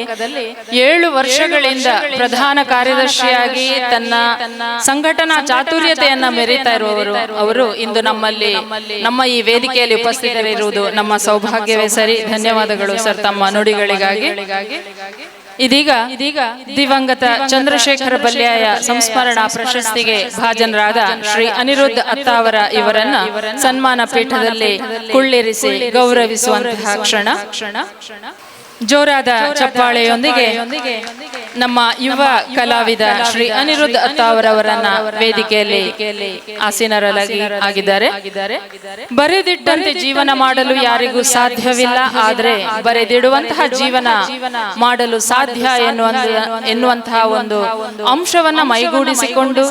7 ವರ್ಷಗಳಿಂದ ಪ್ರಧಾನ ಕಾರ್ಯದರ್ಶಿಯಾಗಿ ತನ್ನ ಸಂಘಟನಾ ಚಾತುರ್ಯತೆಯನ್ನ ಮೆರೀತಾ ಇರುವವರು ಅವರು ಇಂದು ನಮ್ಮ ಈ ವೇದಿಕೆಯಲ್ಲಿ ಉಪಸ್ಥಿತರಿರುವುದು ನಮ್ಮ ಸೌಭಾಗ್ಯವೇ ಸರಿ. ಧನ್ಯವಾದಗಳು ಸರ್ ತಮ್ಮ ನುಡಿಗಳಿಗಾಗಿ. ಇದೀಗ ದಿವಂಗತ ಚಂದ್ರಶೇಖರ ಬಲ್ಯಾಯ ಸಂಸ್ಮರಣಾ ಪ್ರಶಸ್ತಿಗೆ ಭಾಜನರಾದ ಶ್ರೀ ಅನಿರುದ್ಧ ಅತ್ತಾವರ ಇವರನ್ನ ಸನ್ಮಾನ ಪೀಠದಲ್ಲಿ ಕುಳ್ಳಿರಿಸಿ ಗೌರವಿಸುವಂತಹ ಕ್ಷಣ. ಜೋರಾದ ಚಪ್ಪಾಳೆಯೊಂದಿಗೆ ನಮ್ಮ ಯುವ ಕಲಾವಿದ ಶ್ರೀ ಅನಿರುದ್ಧ ಅತ್ತಾವರ ಅವರನ್ನ ವೇದಿಕೆಯಲ್ಲಿ ಆಸೀನರಾಗಿದ್ದಾರೆ. ಬರೆದಿಟ್ಟಂತೆ ಜೀವನ ಮಾಡಲು ಯಾರಿಗೂ ಸಾಧ್ಯವಿಲ್ಲ, ಆದರೆ ಬರೆದಿಡುವಂತಹ ಜೀವನ ಮಾಡಲು ಸಾಧ್ಯ ಎನ್ನುವಂತಹ ಒಂದು ಅಂಶವನ್ನ ಮೈಗೂಡಿಸಿಕೊಂಡು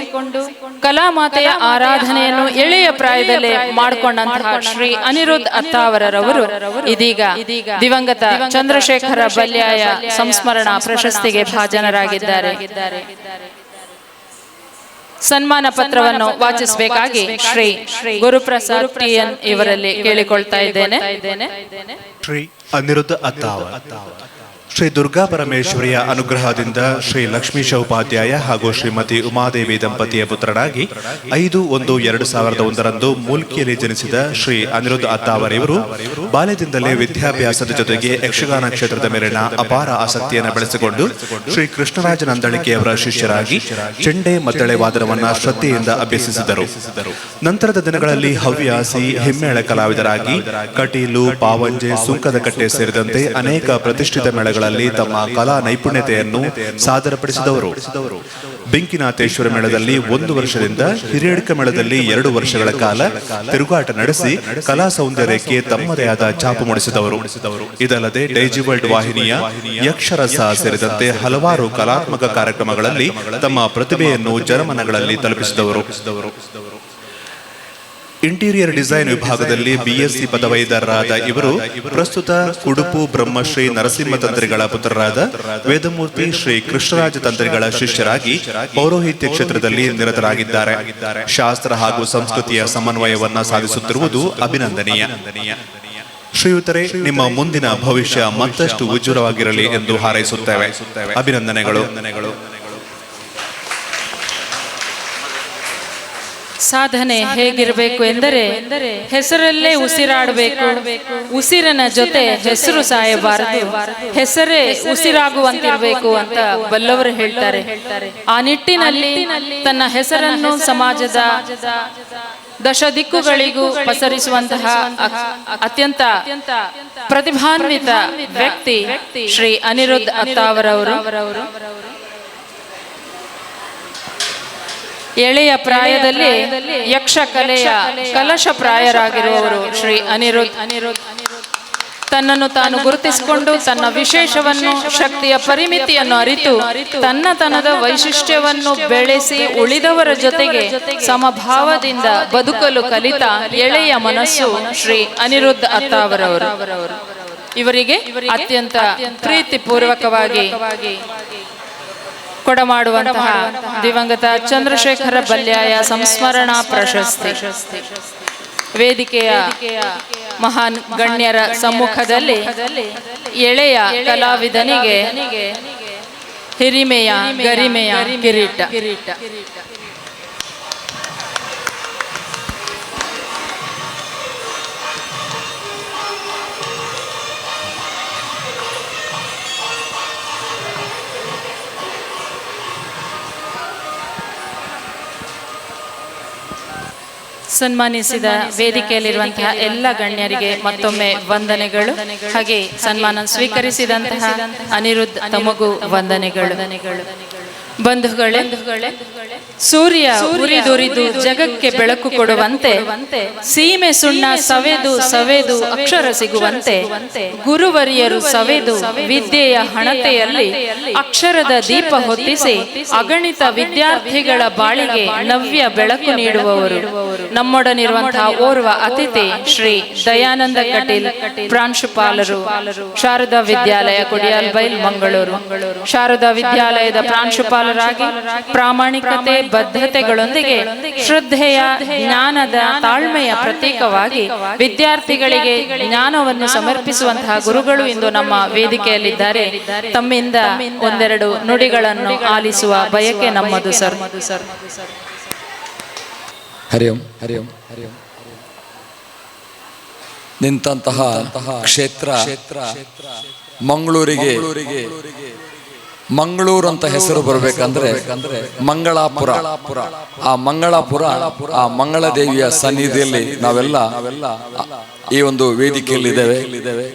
ಕಲಾಮಾತೆಯ ಆರಾಧನೆಯನ್ನು ಎಳೆಯ ಪ್ರಾಯದಲ್ಲೇ ಮಾಡಿಕೊಂಡಂತಹ ಶ್ರೀ ಅನಿರುದ್ಧ ಅತ್ತಾವರರವರು ಇದೀಗ ದಿವಂಗತ ಚಂದ್ರಶೇಖರ ಬಲ್ಯಾಯ ಸಂಸ್ಮರಣಾ ಪ್ರಶಸ್ತಿಗೆ ಭಾಜನರಾಗಿದ್ದಾರೆ. ಸನ್ಮಾನ ಪತ್ರವನ್ನು ವಾಚಿಸಬೇಕಾಗಿ ಶ್ರೀ ಗುರುಪ್ರಸಾದ್ ಟಿಎನ್ ಇವರಲ್ಲಿ ಕೇಳಿಕೊಳ್ತಾ ಇದ್ದೇನೆ. ಶ್ರೀ ಅನಿರುದ್ಧ ಅತ್ತಾವರ, ಶ್ರೀ ದುರ್ಗಾ ಪರಮೇಶ್ವರಿಯ ಅನುಗ್ರಹದಿಂದ ಶ್ರೀ ಲಕ್ಷ್ಮೀಶ ಉಪಾಧ್ಯಾಯ ಹಾಗೂ ಶ್ರೀಮತಿ ಉಮಾದೇವಿ ದಂಪತಿಯ ಪುತ್ರನಾಗಿ 5/1/2001 ಮೂಲ್ಕಿಯಲ್ಲಿ ಜನಿಸಿದ ಶ್ರೀ ಅನಿರುದ್ಧ ಅತ್ತಾವರ ಇವರು ಬಾಲ್ಯದಿಂದಲೇ ವಿದ್ಯಾಭ್ಯಾಸದ ಜೊತೆಗೆ ಯಕ್ಷಗಾನ ಕ್ಷೇತ್ರದ ಮೇಲಿನ ಅಪಾರ ಆಸಕ್ತಿಯನ್ನು ಬೆಳೆಸಿಕೊಂಡು ಶ್ರೀ ಕೃಷ್ಣರಾಜ ನಂದಳಿಕೆಯವರ ಶಿಷ್ಯರಾಗಿ ಚೆಂಡೆ ಮದ್ದಳೆ ವಾದನವನ್ನ ಶ್ರದ್ಧೆಯಿಂದ ಅಭ್ಯಸಿಸಿದರು. ನಂತರದ ದಿನಗಳಲ್ಲಿ ಹವ್ಯಾಸಿ ಹಿಮ್ಮೇಳ ಕಲಾವಿದರಾಗಿ ಕಟೀಲು, ಪಾವಂಜೆ, ಸುಂಕದಕಟ್ಟೆ ಸೇರಿದಂತೆ ಅನೇಕ ಪ್ರತಿಷ್ಠಿತ ಮೇಳಗಳ ತಮ್ಮ ಕಲಾ ನೈಪುಣ್ಯತೆಯನ್ನು ಸಾದರಪಡಿಸಿದವರು. ಬೆಂಕಿನಾಥೇಶ್ವರ ಮೇಳದಲ್ಲಿ 1 ವರ್ಷದಿಂದ, ಹಿರಿಯಡ್ಕ ಮೇಳದಲ್ಲಿ 2 ವರ್ಷಗಳ ಕಾಲ ತಿರುಗಾಟ ನಡೆಸಿ ಕಲಾ ಸೌಂದರ್ಯಕ್ಕೆ ತಮ್ಮದೇ ಆದ ಛಾಪು ಮೂಡಿಸಿದವರು. ಇದಲ್ಲದೆ ಡೈಜಿ ವರ್ಲ್ಡ್ ವಾಹಿನಿಯ ಯಕ್ಷರಸ ಸೇರಿದಂತೆ ಹಲವಾರು ಕಲಾತ್ಮಕ ಕಾರ್ಯಕ್ರಮಗಳಲ್ಲಿ ತಮ್ಮ ಪ್ರತಿಭೆಯನ್ನು ಜನಮನಗಳಲ್ಲಿ ತಲುಪಿಸಿದವರು. ಇಂಟೀರಿಯರ್ ಡಿಸೈನ್ ವಿಭಾಗದಲ್ಲಿ ಬಿಎಸ್ಸಿ ಪದವೀಧರರಾದ ಇವರು ಪ್ರಸ್ತುತ ಉಡುಪು ಬ್ರಹ್ಮಶ್ರೀ ನರಸಿಂಹ ತಂತ್ರಿಗಳ ಪುತ್ರರಾದ ವೇದಮೂರ್ತಿ ಶ್ರೀ ಕೃಷ್ಣರಾಜ ತಂತ್ರಿಗಳ ಶಿಷ್ಯರಾಗಿ ಪೌರೋಹಿತ್ಯ ಕ್ಷೇತ್ರದಲ್ಲಿ ನಿರತರಾಗಿದ್ದಾರೆ. ಶಾಸ್ತ್ರ ಹಾಗೂ ಸಂಸ್ಕೃತಿಯ ಸಮನ್ವಯವನ್ನ ಸಾಧಿಸುತ್ತಿರುವುದು ಅಭಿನಂದನೀಯ. ಶ್ರೀಯುತರೇ, ನಿಮ್ಮ ಮುಂದಿನ ಭವಿಷ್ಯ ಮತ್ತಷ್ಟು ಉಜ್ವಲವಾಗಿರಲಿ ಎಂದು ಹಾರೈಸುತ್ತೇವೆ. ಅಭಿನಂದನೆಗಳು. ಸಾಧನೆ ಹೇಗಿರಬೇಕು ಎಂದರೆ ಹೆಸರಲ್ಲೇ ಉಸಿರಾಡಬೇಕು, ಉಸಿರಿನ ಜೊತೆ ಹೆಸರು ಸಾಯಬಾರದು, ಹೆಸರೇ ಉಸಿರಾಗುವಂತಿರಬೇಕು ಅಂತ ಬಲ್ಲವರು ಹೇಳ್ತಾರೆ. ಆ ನಿಟ್ಟಿನಲ್ಲಿ ತನ್ನ ಹೆಸರನ್ನು ಸಮಾಜದ ದಶ ದಿಕ್ಕುಗಳಿಗೂ ಪಸರಿಸುವಂತಹ ಅತ್ಯಂತ ಪ್ರತಿಭಾನ್ವಿತ ವ್ಯಕ್ತಿ ಶ್ರೀ ಅನಿರುದ್ಧ ಅತ್ತಾವರ ಅವರು. ಎಳೆಯ ಪ್ರಾಯದಲ್ಲಿ ಯಕ್ಷ ಕಲೆಯ ಕಲಶ ಪ್ರಾಯರಾಗಿರುವವರು ಶ್ರೀ ಅನಿರುದ್ಧ್ ತನ್ನನ್ನು ತಾನು ಗುರುತಿಸಿಕೊಂಡು ತನ್ನ ವಿಶೇಷವನ್ನು, ಶಕ್ತಿಯ ಪರಿಮಿತಿಯನ್ನು ಅರಿತು ತನ್ನತನದ ವೈಶಿಷ್ಟ್ಯವನ್ನು ಬೆಳೆಸಿ ಉಳಿದವರ ಜೊತೆಗೆ ಸಮಭಾವದಿಂದ ಬದುಕಲು ಕಲಿತ ಎಳೆಯ ಮನಸ್ಸು ಶ್ರೀ ಅನಿರುದ್ಧ್ ಅತ್ತಾವರವರು. ಇವರಿಗೆ ಅತ್ಯಂತ ಪ್ರೀತಿಪೂರ್ವಕವಾಗಿ ಕೊಡಮಾಡುವಂತಹ ದಿವಂಗತ ಚಂದ್ರಶೇಖರ ಬಲ್ಯಾಯ ಸಂಸ್ಮರಣಾ ಪ್ರಶಸ್ತಿ ವೇದಿಕೆಯ ಮಹಾನ್ ಗಣ್ಯರ ಸಮ್ಮುಖದಲ್ಲಿ ಎಳೆಯ ಕಲಾವಿದನಿಗೆ ಹಿರಿಮೆಯ ಗರಿಮೆಯ ಕಿರೀಟ. ಸನ್ಮಾನಿಸಿದ ವೇದಿಕೆಯಲ್ಲಿರುವಂತಹ ಎಲ್ಲ ಗಣ್ಯರಿಗೆ ಮತ್ತೊಮ್ಮೆ ವಂದನೆಗಳು. ಹಾಗೆ ಸನ್ಮಾನ ಸ್ವೀಕರಿಸಿದಂತಹ ಅನಿರುದ್ಧ್ ತಮಗೂ ವಂದನೆಗಳು. ಬಂಧುಗಳೇ, ಸೂರ್ಯ ಉರಿದುರಿದು ಜಗಕ್ಕೆ ಬೆಳಕು ಕೊಡುವಂತೆ, ಸೀಮೆ ಸುಣ್ಣ ಸವೆದು ಸವೆದು ಅಕ್ಷರ ಸಿಗುವಂತೆ, ಗುರುವರಿಯರು ಸವೆದು ವಿದ್ಯೆಯ ಹಣತೆಯಲ್ಲಿ ಅಕ್ಷರದ ದೀಪ ಹೊತ್ತಿಸಿ ಅಗಣಿತ ವಿದ್ಯಾರ್ಥಿಗಳ ಬಾಳಿಗೆ ನವ್ಯ ಬೆಳಕು ನೀಡುವವರು ನಮ್ಮೊಡನಿರುವಂತಹ ಓರ್ವ ಅತಿಥಿ ಶ್ರೀ ದಯಾನಂದ ಕಟೀಲ್, ಪ್ರಾಂಶುಪಾಲರು, ಶಾರದಾ ವಿದ್ಯಾಲಯ ಕೊಡಿಯಾಲ್ಬೈಲ್ ಮಂಗಳೂರು. ಶಾರದಾ ವಿದ್ಯಾಲಯದ ಪ್ರಾಂಶುಪಾಲರಾಗಿ ಪ್ರಾಮಾಣಿಕತೆ, ಬದ್ಧತೆಗಳೊಂದಿಗೆ ಶ್ರದ್ಧೆಯ, ಜ್ಞಾನದ, ತಾಳ್ಮೆಯ ಪ್ರತೀಕವಾಗಿ ವಿದ್ಯಾರ್ಥಿಗಳಿಗೆ ಜ್ಞಾನವನ್ನು ಸಮರ್ಪಿಸುವಂತಹ ಗುರುಗಳು ಇಂದು ನಮ್ಮ ವೇದಿಕೆಯಲ್ಲಿದ್ದಾರೆ. ತಮ್ಮಿಂದ ಒಂದೆರಡು ನುಡಿಗಳನ್ನು ಆಲಿಸುವ ಬಯಕೆ ನಮ್ಮದು ಸರ್. ಹರಿ ಓಂ. ನಿಂತಹ ಕ್ಷೇತ್ರ ಮಂಗಳೂರಿಗೆ ಮಂಗಳೂರು ಅಂತ ಹೆಸರು ಬರಬೇಕಂದ್ರೆ ಮಂಗಳಾಪುರ. ಆ ಮಂಗಳಾಪುರ, ಆ ಮಂಗಳದೇವಿಯ ಸನ್ನಿಧಿಯಲ್ಲಿ ನಾವೆಲ್ಲ ಈ ಒಂದು ವೇದಿಕೆಯಲ್ಲಿದ್ದೇವೆ.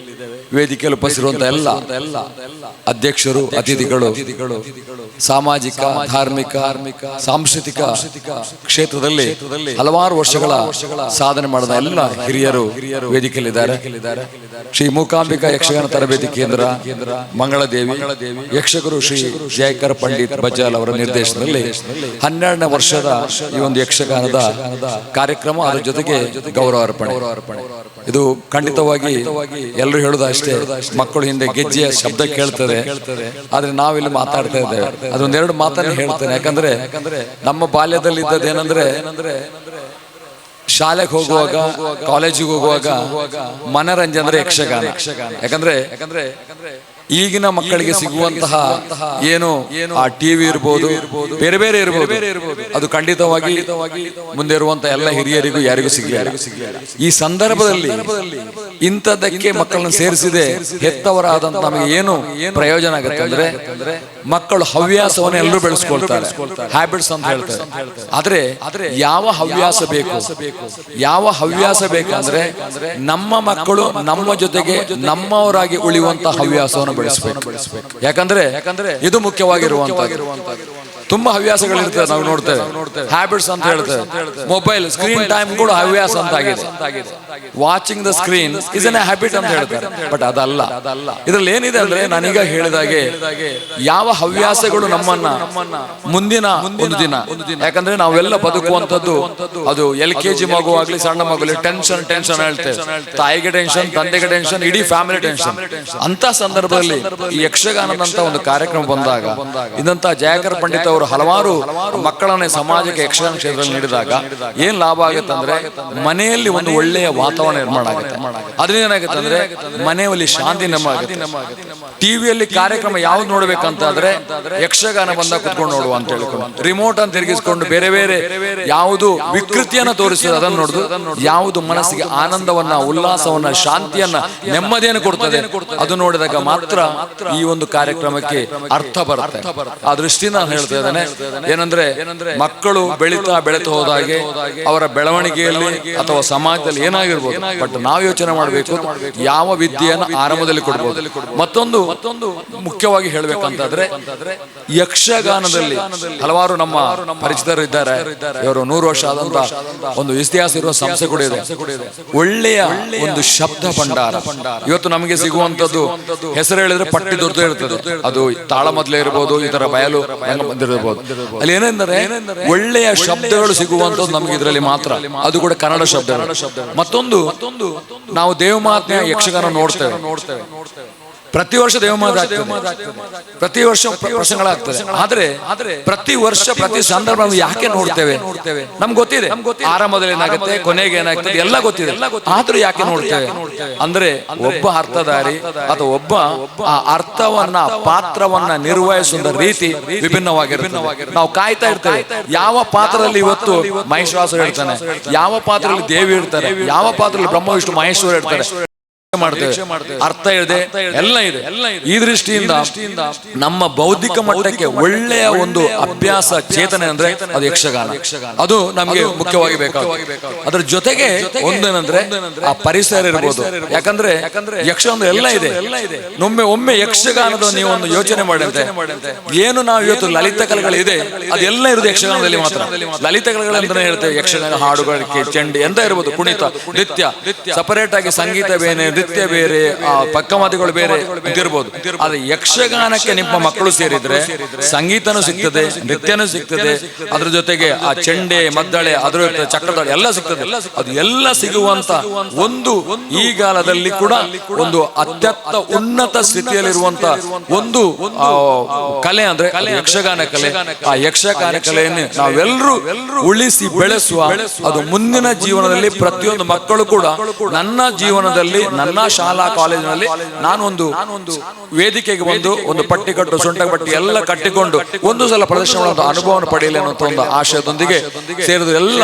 ವೇದಿಕೆಯಲ್ಲಿ ಉಪಸ್ಥಿರುವಂತ ಎಲ್ಲ ಅಧ್ಯಕ್ಷರು, ಅತಿಥಿಗಳು, ಸಾಮಾಜಿಕ, ಧಾರ್ಮಿಕ, ಸಾಂಸ್ಕೃತಿಕ ಕ್ಷೇತ್ರದಲ್ಲಿ ಹಲವಾರು ವರ್ಷಗಳ ಸಾಧನೆ ಮಾಡಿದ ಎಲ್ಲ ಹಿರಿಯರು ವೇದಿಕೆಯಲ್ಲಿದ್ದಾರೆ. ಶ್ರೀ ಮೂಕಾಂಬಿಕಾ ಯಕ್ಷಗಾನ ತರಬೇತಿ ಕೇಂದ್ರ ಮಂಗಳದೇವಿ ಯಕ್ಷಗುರು ಶ್ರೀ ಜಯಕರ್ ಪಂಡಿತ್ ಬಜಾಲ್ ಅವರ ನಿರ್ದೇಶನದಲ್ಲಿ 12ನೇ ವರ್ಷದ ಈ ಒಂದು ಯಕ್ಷಗಾನದ ಕಾರ್ಯಕ್ರಮ, ಅದರ ಜೊತೆಗೆ ಗೌರವ ಅರ್ಪಣೆ. ಇದು ಖಂಡಿತವಾಗಿ ಎಲ್ಲರೂ ಹೇಳುದು ಅಷ್ಟೇ, ಮಕ್ಕಳು ಹಿಂದೆ ಗೆಜ್ಜೆಯ ಶಬ್ದ ಕೇಳ್ತದೆ, ಆದ್ರೆ ನಾವಿಲ್ಲಿ ಮಾತಾಡ್ತಾ ಇದ್ದೇವೆ. ಅದೊಂದೆರಡು ಮಾತನ್ನು ಹೇಳ್ತೇನೆ. ಯಾಕಂದ್ರೆ ನಮ್ಮ ಬಾಲ್ಯದಲ್ಲಿ ಇದ್ದದ್ದೇನೆಂದ್ರೆ, ಶಾಲೆಗೆ ಹೋಗುವಾಗ, ಕಾಲೇಜಿಗೆ ಹೋಗುವಾಗ ಮನರಂಜನೆ ಅಂದ್ರೆ ಯಕ್ಷಗಾನ. ಯಾಕಂದ್ರೆ ಈಗಿನ ಮಕ್ಕಳಿಗೆ ಸಿಗುವಂತಹ ಏನು ಆ ಟಿವಿ ಇರ್ಬೋದು, ಬೇರೆ ಬೇರೆ ಇರ್ಬೋದು, ಅದು ಖಂಡಿತವಾಗಿ ಮುಂದೆ ಇರುವಂತಹ ಎಲ್ಲ ಹಿರಿಯರಿಗೂ ಯಾರಿಗೂ ಸಿಗಲಿಲ್ಲ. ಈ ಸಂದರ್ಭದಲ್ಲಿ ಇಂಥದ್ದಕ್ಕೆ ಮಕ್ಕಳನ್ನು ಸೇರಿಸಿದೆ ಹೆತ್ತವರಾದಂತ ನಮಗೆ ಏನು ಪ್ರಯೋಜನ ಆಗುತ್ತೆ ಅಂದ್ರೆ, ಮಕ್ಕಳು ಹವ್ಯಾಸವನ್ನು ಎಲ್ಲರೂ ಬೆಳೆಸ್ಕೊಳ್ತಾರೆ, ಹ್ಯಾಬಿಟ್ಸ್ ಅಂತ ಹೇಳ್ತಾರೆ. ಆದ್ರೆ ಯಾವ ಹವ್ಯಾಸ ಬೇಕು, ಯಾವ ಹವ್ಯಾಸ ಬೇಕಂದ್ರೆ ನಮ್ಮ ಮಕ್ಕಳು ನಮ್ಮ ಜೊತೆಗೆ ನಮ್ಮವರಾಗಿ ಉಳಿಯುವಂತ ಹವ್ಯಾಸವನ್ನು ಬೆಳೆಸಬೇಕು. ಯಾಕಂದ್ರೆ ಇದು ಮುಖ್ಯವಾಗಿರುವಂತದ್ದು. ತುಂಬಾ ಹವ್ಯಾಸಗಳಿರ್ತದೆ, ನಾವು ನೋಡ್ತೇವೆ, ಹ್ಯಾಬಿಟ್ಸ್ ಅಂತ ಹೇಳ್ತೇವೆ. ಮೊಬೈಲ್ ಸ್ಕ್ರೀನ್ ಟೈಮ್ ಕೂಡ ಹವ್ಯಾಸ ಅಂತ ಆಗಿದೆ. Watching the screen is N habit ಅಂತ ಹೇಳ್ತಾರೆ. ಬಟ್ ಅದಲ್ಲ. ಇದ್ರಲ್ಲಿ ಏನಿದೆ ಅಂದ್ರೆ, ನಾನೀಗ ಹೇಳಿದಾಗೆ ಯಾವ ಹವ್ಯಾಸಗಳು ನಮ್ಮನ್ನ ಮುಂದಿನ ಒಂದು ದಿನ, ಯಾಕಂದ್ರೆ ನಾವೆಲ್ಲ ಬದುಕುವಂತದ್ದು ಅದು LKG ಮಗು ಆಗ್ಲಿ, ಸಣ್ಣ ಮಗು ಟೆನ್ಷನ್ ಹೇಳ್ತೇವೆ. ತಾಯಿಗೆ ಟೆನ್ಷನ್, ತಂದೆಗೆ ಟೆನ್ಷನ್, ಇಡೀ ಫ್ಯಾಮಿಲಿ ಟೆನ್ಷನ್. ಅಂತ ಸಂದರ್ಭದಲ್ಲಿ ಈ ಯಕ್ಷಗಾನದಂತ ಒಂದು ಕಾರ್ಯಕ್ರಮ ಬಂದಾಗ, ಇದಂತ ಜಯಕರ್ ಪಂಡಿತ್ ಅವರು ಹಲವಾರು ಮಕ್ಕಳನ್ನೇ ಸಮಾಜಕ್ಕೆ ಯಕ್ಷಗಾನ ಕ್ಷೇತ್ರದಲ್ಲಿ ನೀಡಿದಾಗ ಏನ್ ಲಾಭ ಆಗುತ್ತೆ ಅಂದ್ರೆ, ಮನೆಯಲ್ಲಿ ಒಂದು ಒಳ್ಳೆಯ ವಾತಾವರಣ ನಿರ್ಮಾಣ ಆಗುತ್ತೆ. ಅದರಿಂದ ಏನಾಗುತ್ತೆ ಅಂದ್ರೆ, ಮನೆಯಲ್ಲಿ ಶಾಂತಿ ನಿರ್ಮಾಣ ಆಗುತ್ತೆ. ಟಿವಿಯಲ್ಲಿ ಕಾರ್ಯಕ್ರಮ ಯಾವ್ದು ನೋಡ್ಬೇಕಂತಾದ್ರೆ ಯಕ್ಷಗಾನ ಬಂದಾಗ ಕುತ್ಕೊಂಡು ನೋಡುವ ಅಂತ ಹೇಳ್ಕೊಂಡು, ರಿಮೋಟ್ ಅಂತ ತಿರುಗಿಸ್ಕೊಂಡು ಬೇರೆ ಬೇರೆ ಯಾವುದು ವಿಕೃತಿಯನ್ನ ತೋರಿಸ್ತದೆ ಅದನ್ನು ನೋಡುದು, ಯಾವುದು ಮನಸ್ಸಿಗೆ ಆನಂದವನ್ನ, ಉಲ್ಲಾಸವನ್ನ, ಶಾಂತಿಯನ್ನ, ನೆಮ್ಮದಿಯನ್ನು ಕೊಡ್ತದೆ, ಅದು ನೋಡಿದಾಗ ಮಾತ್ರ ಈ ಒಂದು ಕಾರ್ಯಕ್ರಮಕ್ಕೆ ಅರ್ಥ ಬರುತ್ತೆ. ಆ ದೃಷ್ಟಿಯಿಂದ ನಾನು ಹೇಳ್ತಾ ಇದ್ದೇನೆ. ಏನಂದ್ರೆ ಮಕ್ಕಳು ಬೆಳೀತಾ ಹೋದಾಗೆ ಅವರ ಬೆಳವಣಿಗೆಯಲ್ಲಿ ಅಥವಾ ಸಮಾಜದಲ್ಲಿ ಏನಾಗಿರ್ಬೋದು, ಬಟ್ ನಾವು ಯೋಚನೆ ಮಾಡಬೇಕು ಯಾವ ವಿದ್ಯೆಯನ್ನು ಆರಂಭದಲ್ಲಿ ಕೊಡ್ಬೋದು. ಮತ್ತೊಂದು ಮುಖ್ಯವಾಗಿ ಹೇಳ್ಬೇಕಂತಾದ್ರೆ ಯಕ್ಷಗಾನದಲ್ಲಿ ಹಲವಾರು ನಮ್ಮ ಪರಿಚಿತರು ಇದ್ದಾರೆ. ಇವರು 100 ವರ್ಷ ಆದಂತ ಒಂದು ಇತಿಹಾಸ ಇರುವ ಸಂಸ್ಥೆ ಕೂಡ ಇದೆ. ಒಳ್ಳೆಯ ಒಂದು ಶಬ್ದ ಭಂಡಾರ ಇವತ್ತು ನಮಗೆ ಸಿಗುವಂತದ್ದು ಹೆಸರು ಹೇಳಿದ್ರೆ ಪಟ್ಟಿ ದೊಡ್ಡ ಇರ್ತದೆ. ಅದು ತಾಳ ಮೊದಲೇ ಇರಬಹುದು, ಈ ತರ ಬಯಲು ಇರಬಹುದು. ಅಲ್ಲಿ ಏನೆಂದರೆ ಒಳ್ಳೆಯ ಶಬ್ದಗಳು ಸಿಗುವಂತದ್ದು ನಮಗೆ ಇದರಲ್ಲಿ ಮಾತ್ರ, ಅದು ಕೂಡ ಕನ್ನಡ ಶಬ್ದಗಳು. ಮತ್ತೊಂದು ನಾವು ದೇವಮಾತ್ಮೆಯ ಯಕ್ಷಗಾನ ನೋಡ್ತೇವೆ. ಪ್ರತಿ ವರ್ಷ ದೇವಮಾತೆ ಆಗ್ತದೆ, ಪ್ರತಿ ವರ್ಷ ಪ್ರಸಂಗಗಳಾಗ್ತದೆ. ಆದ್ರೆ ಪ್ರತಿ ವರ್ಷ ಪ್ರತಿ ಸಂದರ್ಭ ನಾವು ಯಾಕೆ ನೋಡ್ತೇವೆ ನಮ್ಗೆ ಗೊತ್ತಿದೆ. ಆರಂಭದಲ್ಲಿ ಏನಾಗುತ್ತೆ, ಕೊನೆಗೆ ಏನಾಗ್ತದೆ ಎಲ್ಲ ಗೊತ್ತಿದೆ. ಆದ್ರೂ ಯಾಕೆ ನೋಡ್ತೇವೆ ಅಂದ್ರೆ ಒಬ್ಬ ಅರ್ಥಧಾರಿ ಅಥವಾ ಒಬ್ಬ ಆ ಅರ್ಥವನ್ನ ಪಾತ್ರವನ್ನ ನಿರ್ವಹಿಸುವ ರೀತಿ ವಿಭಿನ್ನವಾಗಿರುತ್ತೆ. ನಾವು ಕಾಯ್ತಾ ಇರ್ತೇವೆ ಯಾವ ಪಾತ್ರದಲ್ಲಿ ಇವತ್ತು ಮಹೇಶ್ವಾಸ ಇರ್ತಾನೆ, ಯಾವ ಪಾತ್ರದಲ್ಲಿ ದೇವಿ ಇರ್ತಾರೆ, ಯಾವ ಪಾತ್ರದಲ್ಲಿ ಬ್ರಹ್ಮ ವಿಷ್ಣು ಮಹೇಶ್ವರ ಇರ್ತಾರೆ ಮಾಡ್ತೇವೆ. ಅರ್ಥ ಇದೆ, ಎಲ್ಲ ಇದೆ. ಈ ದೃಷ್ಟಿಯಿಂದ ನಮ್ಮ ಬೌದ್ಧಿಕ ಮಟ್ಟಕ್ಕೆ ಒಳ್ಳೆಯ ಒಂದು ಅಭ್ಯಾಸ ಚೇತನೆ ಅಂದ್ರೆ ಅದು ಯಕ್ಷಗಾನ. ಅದು ನಮ್ಗೆ ಮುಖ್ಯವಾಗಿ ಬೇಕಾಗುತ್ತೆ. ಅದ್ರ ಜೊತೆಗೆ ಒಂದೇನಂದ್ರೆ ಆ ಪರಿಸರ ಇರ್ಬೋದು. ಯಾಕಂದ್ರೆ ಯಕ್ಷಗಾನ ಎಲ್ಲ ಇದೆ. ಒಮ್ಮೆ ಯಕ್ಷಗಾನದ ನೀವು ಒಂದು ಯೋಚನೆ ಮಾಡಿದ್ರೆ ಏನು ನಾವು ಇವತ್ತು ಲಲಿತ ಕಲೆಗಳಿದೆ ಅದೆಲ್ಲ ಇರೋದು ಯಕ್ಷಗಾನದಲ್ಲಿ ಮಾತ್ರ. ಲಲಿತ ಕಲೆಗಳಂತಾನೆ ಹೇಳ್ತೇವೆ. ಯಕ್ಷಗಾನ ಹಾಡುಗಳಿಗೆ ಚಂಡಿ ಎಂತ ಇರ್ಬೋದು, ಕುಣಿತ, ನೃತ್ಯ, ಸಪರೇಟ್ ಆಗಿ ಸಂಗೀತ ಬೇರೆ, ನೃತ್ಯ ಬೇರೆ, ಪಕ್ಕವಾದಿಗಳು ಬೇರೆ ಇರ್ಬೋದು. ಆದ್ರೆ ಯಕ್ಷಗಾನಕ್ಕೆ ನಿಮ್ಮ ಮಕ್ಕಳು ಸೇರಿದ್ರೆ ಸಂಗೀತನೂ ಸಿಗ್ತದೆ, ನೃತ್ಯನೂ ಸಿಗ್ತದೆ, ಅದ್ರ ಜೊತೆಗೆ ಆ ಚೆಂಡೆ, ಮದ್ದಳೆ, ಅದ್ರ ಚಕ್ರದಾಳೆ ಎಲ್ಲ ಸಿಗ್ತದೆ. ಅದು ಎಲ್ಲ ಸಿಗುವಂತ ಒಂದು ಈ ಕಾಲದಲ್ಲಿ ಕೂಡ ಒಂದು ಅತ್ಯಂತ ಉನ್ನತ ಸ್ಥಿತಿಯಲ್ಲಿರುವಂತ ಒಂದು ಕಲೆ ಅಂದ್ರೆ ಯಕ್ಷಗಾನ ಕಲೆ. ಆ ಯಕ್ಷಗಾನ ಕಲೆಯನ್ನು ನಾವೆಲ್ಲರೂ ಉಳಿಸಿ ಬೆಳೆಸುವ, ಅದು ಮುಂದಿನ ಜೀವನದಲ್ಲಿ ಪ್ರತಿಯೊಂದು ಮಕ್ಕಳು ಕೂಡ ನನ್ನ ಜೀವನದಲ್ಲಿ ನನ್ನ ಶಾಲಾ ಕಾಲೇಜಿನಲ್ಲಿ ನಾನು ಒಂದು ವೇದಿಕೆಗೆ ಬಂದು ಒಂದು ಪಟ್ಟಿ ಕಟ್ಟು, ಸೊಂಟ ಪಟ್ಟಿ ಎಲ್ಲ ಕಟ್ಟಿಕೊಂಡು ಒಂದು ಸಲ ಪ್ರದರ್ಶನ ಮಾಡುವಂತ ಅನುಭವವನ್ನು ಪಡೆಯಲಿ ಅನ್ನುವಂಥ ಒಂದು ಆಶಯದೊಂದಿಗೆ ಸೇರಿದ ಎಲ್ಲ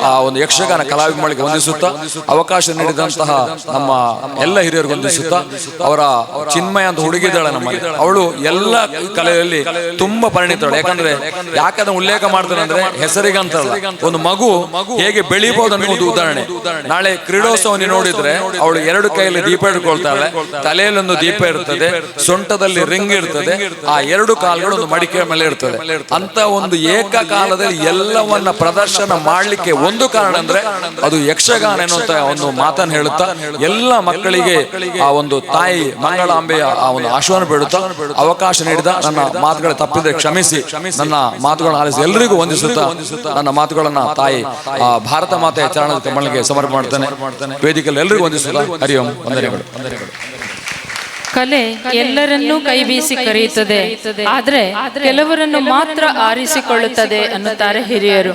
ಆ ಒಂದು ಯಕ್ಷಗಾನ ಕಲಾವಿದರಿಗೆ ವಂದಿಸುತ್ತಾ, ಅವಕಾಶ ನೀಡಿದಂತಹ ನಮ್ಮ ಎಲ್ಲ ಹಿರಿಯರಿಗೆ ವಂದಿಸುತ್ತಾ, ಅವರ ಚಿನ್ಮಯ ಅಂತ ಹುಡುಗಿದ್ದಾಳೆ ನಮ್ಮಲ್ಲಿ, ಅವಳು ಎಲ್ಲ ಕಲೆಯಲ್ಲಿ ತುಂಬಾ ಪರಿಣಿತಳು. ಯಾಕಂದ್ರೆ ಉಲ್ಲೇಖ ಮಾಡ್ತಾನೆ ಅಂದ್ರೆ ಹೆಸರಿಗಂತಲ್ಲ, ಒಂದು ಮಗು ಹೇಗೆ ಬೆಳಿಬಹುದು ಅನ್ನೋದು ಉದಾಹರಣೆ. ನಾಳೆ ಕ್ರೀಡೋತ್ಸವ ನೋಡಿದ್ರೆ ಅವಳು 2 ಕೈಯಲ್ಲಿ ದೀಪ ಇಟ್ಕೊಳ್ತಾಳೆ, ತಲೆಯಲ್ಲಿ ಒಂದು ದೀಪ ಇರ್ತದೆ, ಸೊಂಟದಲ್ಲಿ ರಿಂಗ್ ಇರ್ತದೆ, ಆ 2 ಕಾಲುಗಳು ಒಂದು ಮಡಿಕೆ ಮೇಲೆ ಇರ್ತದೆ. ಅಂತ ಒಂದು ಏಕಕಾಲದಲ್ಲಿ ಎಲ್ಲವನ್ನ ಪ್ರದರ್ಶನ ಮಾಡ್ಲಿಕ್ಕೆ ಒಂದು ಕಾರಣ ಅಂದ್ರೆ ಅದು ಯಕ್ಷಗಾನ ಎನ್ನುವಂತ ಒಂದು ಮಾತನ್ನು ಹೇಳುತ್ತಾ ಎಲ್ಲ ಮಕ್ಕಳಿಗೆ ಆ ಒಂದು ತಾಯಿ ಮಂಗಳಾಂಬೆಯ ಆ ಒಂದು ಆಶೀರ್ವಾದ ಬೇಡುತ್ತಾ ಅವಕಾಶ ನೀಡಿದ ನನ್ನ ಮಾತುಗಳ ತಪ್ಪಿದ್ರೆ ಕ್ಷಮಿಸಿ, ನನ್ನ ಮಾತುಗಳನ್ನು ಆಲಿಸಿ ಎಲ್ಲರಿಗೂ ವಂದಿಸುತ್ತಾ ನನ್ನ ಮಾತುಗಳನ್ನ ತಾಯಿ ಭಾರತ ಮಾತೆಯ ಚರಣದ ಕಮಲಿಗೆ ಸಮರ್ಪಣೆ ಮಾಡ್ತಾನೆ. ವೇದಿಕೆಯಲ್ಲಿ ಎಲ್ಲರಿಗೂ ವಂದಿಸುತ್ತಾ ಹರಿ ಓಂ, ವಂದನೆಗಳು. ಕಲೆ ಎಲ್ಲರನ್ನೂ ಕೈ ಬೀಸಿ ಕರೆಯುತ್ತದೆ, ಆದ್ರೆ ಕೆಲವರನ್ನು ಮಾತ್ರ ಆರಿಸಿಕೊಳ್ಳುತ್ತದೆ ಅನ್ನುತ್ತಾರೆ ಹಿರಿಯರು.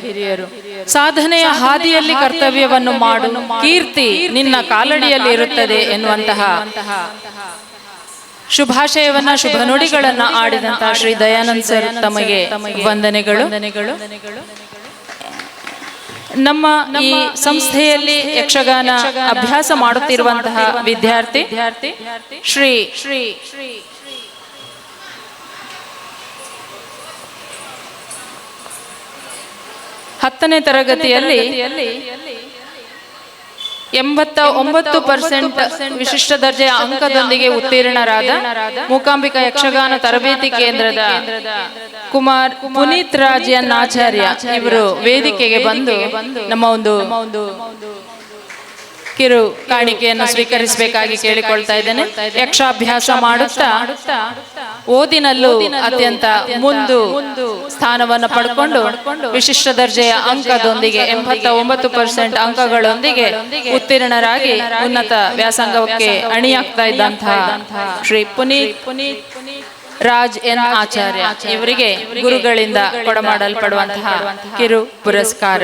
ಸಾಧನೆಯ ಹಾದಿಯಲ್ಲಿ ಕರ್ತವ್ಯವನ್ನು ಮಾಡು, ಕೀರ್ತಿ ನಿನ್ನ ಕಾಲಡಿಯಲ್ಲಿ ಇರುತ್ತದೆ ಎನ್ನುವಂತಹ ಶುಭಾಶಯವನ್ನ, ಶುಭ ನುಡಿಗಳನ್ನ ಆಡಿದಂತಹ ಶ್ರೀ ದಯಾನಂದ್ ಸರ್ ತಮಗೆ ವಂದನೆಗಳು. ನಮ್ಮ ಈ ಸಂಸ್ಥೆಯಲ್ಲಿ ಯಕ್ಷಗಾನ ಅಭ್ಯಾಸ ಮಾಡುತ್ತಿರುವಂತಹ ವಿದ್ಯಾರ್ಥಿ ಶ್ರೀ 10ನೇ ತರಗತಿಯಲ್ಲಿ 89% ವಿಶಿಷ್ಟ ದರ್ಜೆಯ ಅಂಕದೊಂದಿಗೆ ಉತ್ತೀರ್ಣರಾದ ಮೂಕಾಂಬಿಕಾ ಯಕ್ಷಗಾನ ತರಬೇತಿ ಕೇಂದ್ರದ ಕುಮಾರ್ ಪುನೀತ್ ರಾಜ್ ಎನ್ ಆಚಾರ್ಯ ಇವರು ವೇದಿಕೆಗೆ ಬಂದು ನಮ್ಮ ಒಂದು ಕಿರು ಕಾಣಿಕೆಯನ್ನು ಸ್ವೀಕರಿಸಬೇಕಾಗಿ ಕೇಳಿಕೊಳ್ತಾ ಇದ್ದೇನೆ. ಯಕ್ಷಾಭ್ಯಾಸ ಮಾಡುತ್ತಾ ಓದಿನಲ್ಲೂ ಅತ್ಯಂತ ಮುಂದು ಸ್ಥಾನವನ್ನು ಪಡ್ಕೊಂಡು ವಿಶಿಷ್ಟ ದರ್ಜೆಯ ಅಂಕದೊಂದಿಗೆ 89% ಅಂಕಗಳೊಂದಿಗೆ ಉತ್ತೀರ್ಣರಾಗಿ ಉನ್ನತ ವ್ಯಾಸಂಗಕ್ಕೆ ಅಣಿಯಾಗ್ತಾ ಇದ್ದಂತಹ ಶ್ರೀ ಪುನೀತ್ ರಾಜ್ ಎನ್ ಆಚಾರ್ಯ ಇವರಿಗೆ ಗುರುಗಳಿಂದ ಕೊಡಮಾಡಲ್ಪಡುವಂತಹ ಕಿರು ಪುರಸ್ಕಾರ.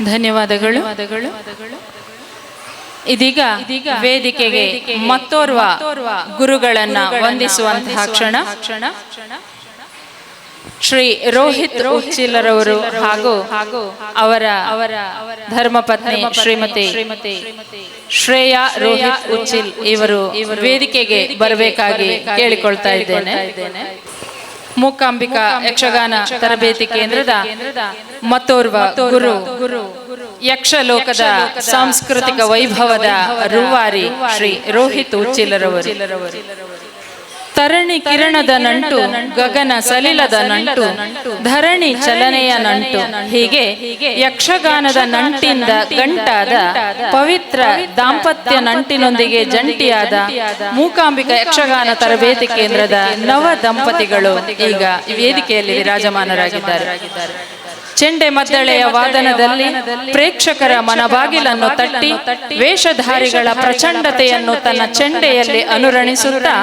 ಧನ್ಯವಾದಗಳು. ಇದೀಗ ವೇದಿಕೆಗೆ ಮತ್ತೋರ್ವ ಗುರುಗಳನ್ನ ವಂದಿಸುವಂತಹ ಕ್ಷಣ. ಶ್ರೀ ರೋಹಿತ್ ಉಚ್ಚಿಲರವರು ಹಾಗೂ ಅವರ ಧರ್ಮಪತ್ನಿ ಶ್ರೀಮತಿ ಶ್ರೇಯಾ ರೋಹಿತ್ ಉಚ್ಚಿಲ್ ಇವರು ವೇದಿಕೆಗೆ ಬರಬೇಕಾಗಿ ಕೇಳಿಕೊಳ್ತಾ ಇದ್ದೇನೆ. ಮೂಕಾಂಬಿಕಾ ಯಕ್ಷಗಾನ ತರಬೇತಿ ಕೇಂದ್ರದ ಮತ್ತೋರ್ವ ಗುರು, ಯಕ್ಷಲೋಕದ ಸಾಂಸ್ಕೃತಿಕ ವೈಭವದ ರೂವಾರಿ ಶ್ರೀ ರೋಹಿತ್ ಉಚ್ಚಿಲರವರು. ತರಣಿ ಕಿರಣದ ನಂಟು, ಗಗನ ಸಲಿಲದ ನಂಟು, ಧರಣಿ ಚಲನೆಯ ನಂಟು, ಹೀಗೆ ಯಕ್ಷಗಾನದ ನಂಟಿಂದ ಗಂಟಾದ ಪವಿತ್ರ ದಾಂಪತ್ಯ ನಂಟಿನೊಂದಿಗೆ ಜಂಟಿಯಾದ ಮೂಕಾಂಬಿಕಾ ಯಕ್ಷಗಾನ ತರಬೇತಿ ಕೇಂದ್ರದ ನವ ದಂಪತಿಗಳು ಈಗ ವೇದಿಕೆಯಲ್ಲಿ ವಿರಾಜಮಾನರಾಗಿದ್ದಾರೆ. ಚೆಂಡೆ ಮದ್ದಳೆಯ ವಾದನದಲ್ಲಿ ಪ್ರೇಕ್ಷಕರ ಮನಬಾಗಿಲನ್ನು ತಟ್ಟಿ ವೇಷಧಾರಿಗಳ ಪ್ರಚಂಡತೆಯನ್ನು ತನ್ನ ಚೆಂಡೆಯಲ್ಲಿ ಅನುರಣಿಸುತ್ತಾ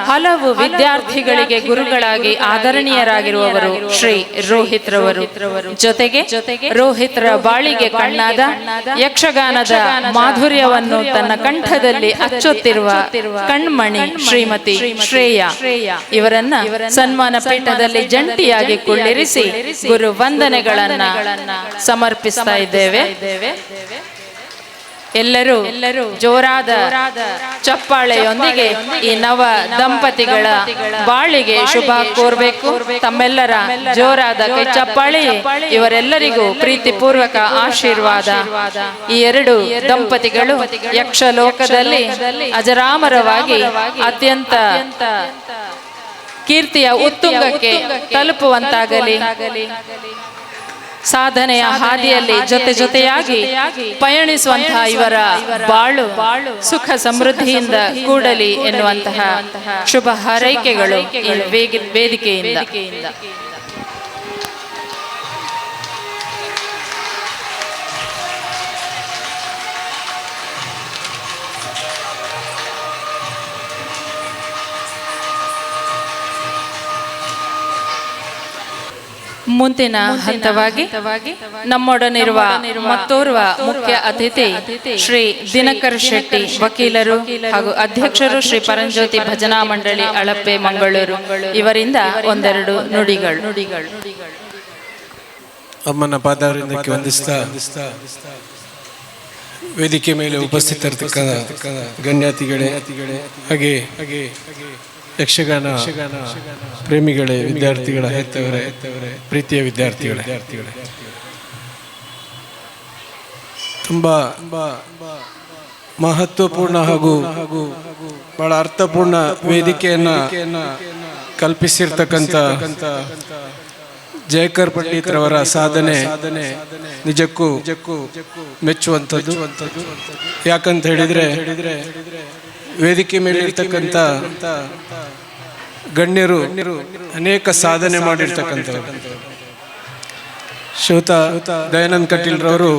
ಹಲವು ವಿದ್ಯಾರ್ಥಿಗಳಿಗೆ ಗುರುಗಳಾಗಿ ಆದರಣೀಯರಾಗಿರುವವರು ಶ್ರೀ ರೋಹಿತ್ ರವರು. ಜೊತೆಗೆ ರೋಹಿತ್ರ ಬಾಳಿಗೆ ಕಣ್ಣಾದ ಯಕ್ಷಗಾನದ ಮಾಧುರ್ಯವನ್ನು ತನ್ನ ಕಂಠದಲ್ಲಿ ಅಚ್ಚೊತ್ತಿರುವ ಕಣ್ಮಣಿ ಶ್ರೀಮತಿ ಶ್ರೇಯಾ ಇವರನ್ನ ಸನ್ಮಾನ ಪೀಠದಲ್ಲಿ ಜಂಟಿಯಾಗಿ ಕುಳ್ಳಿರಿಸಿ ಗುರು ವಂದನೆಗಳ ಸಮರ್ಪಿಸ್ತಾ ಇದ್ದೇವೆ. ಎಲ್ಲರೂ ಜೋರಾದ ಚಪ್ಪಾಳೆಯೊಂದಿಗೆ ಈ ನವ ದಂಪತಿಗಳ ಬಾಳಿಗೆ ಶುಭ ಕೋರಬೇಕು. ತಮ್ಮೆಲ್ಲರ ಜೋರಾದ ಕೈ ಚಪ್ಪಾಳೆ ಇವರೆಲ್ಲರಿಗೂ ಪ್ರೀತಿಪೂರ್ವಕ ಆಶೀರ್ವಾದ. ಈ ಎರಡು ದಂಪತಿಗಳು ಯಕ್ಷಲೋಕದಲ್ಲಿ ಅಜರಾಮರವಾಗಿ ಅತ್ಯಂತ ಕೀರ್ತಿಯ ಉತ್ತುಂಗಕ್ಕೆ ತಲುಪುವಂತಾಗಲಿ. ಸಾಧನೆಯ ಹಾದಿಯಲ್ಲಿ ಜೊತೆಯಾಗಿ ಪಯಣಿಸುವಂತಹ ಇವರ ಬಾಳು ಸುಖ ಸಮೃದ್ಧಿಯಿಂದ ಕೂಡಲಿ ಎನ್ನುವಂತಹ ಶುಭ ಹಾರೈಕೆಗಳು ಈ ವೇದಿಕೆಯಿಂದ. ಮುಂದಿನ ಹಂತವಾಗಿ ನಮ್ಮೊಡನಿರುವ ಮತ್ತೋರ್ವ ಮುಖ್ಯ ಅತಿಥಿ ಶ್ರೀ ದಿನಕರ್ ಶೆಟ್ಟಿ, ವಕೀಲರು ಹಾಗೂ ಅಧ್ಯಕ್ಷರು ಶ್ರೀ ಪರಂಜ್ಯೋತಿ ಭಜನಾ ಮಂಡಳಿ ಅಳಪ್ಪೆ ಮಂಗಳೂರು. ಇವರಿಂದ ಒಂದೆರಡು ನುಡಿಗಳು. ಅಮ್ಮನ ಪಾದಾರವಿಂದಕ್ಕೆ ವಂದಿಸ್ತಾ ವೇದಿಕೆ ಮೇಲೆ ಉಪಸ್ಥಿತರಿರ್ತಕ್ಕಂಥ ಗಣ್ಯಾತಿಗಳೇ ಹಾಗೆ ಯಕ್ಷಗಾನ ಪ್ರೇಮಿಗಳೇ, ವಿದ್ಯಾರ್ಥಿಗಳ ಹೆತ್ತವರೇ, ಪ್ರೀತಿಯ ವಿದ್ಯಾರ್ಥಿಗಳೇ, ತುಂಬ ಮಹತ್ವಪೂರ್ಣ ಹಾಗೂ ಬಹಳ ಅರ್ಥಪೂರ್ಣ ವೇದಿಕೆಯನ್ನ ಕಲ್ಪಿಸಿರ್ತಕ್ಕಂಥ ಜಯಕರ್ ಪಂಡಿತ್ರವರ ಸಾಧನೆ ನಿಜಕ್ಕೂ ಮೆಚ್ಚುವಂಥದ್ದು. ಯಾಕಂತ ಹೇಳಿದ್ರೆ ವೇದಿಕೆ ಮೇಲೆ ಇರ್ತಕ್ಕಂಥ ಗಣ್ಯರು ಅನೇಕ ಸಾಧನೆ ಮಾಡಿರ್ತಕ್ಕಂಥವ್ರು. ಶ್ರೀಯುತ ದಯಾನಂದ್ ಕಟೀಲ್ರವರು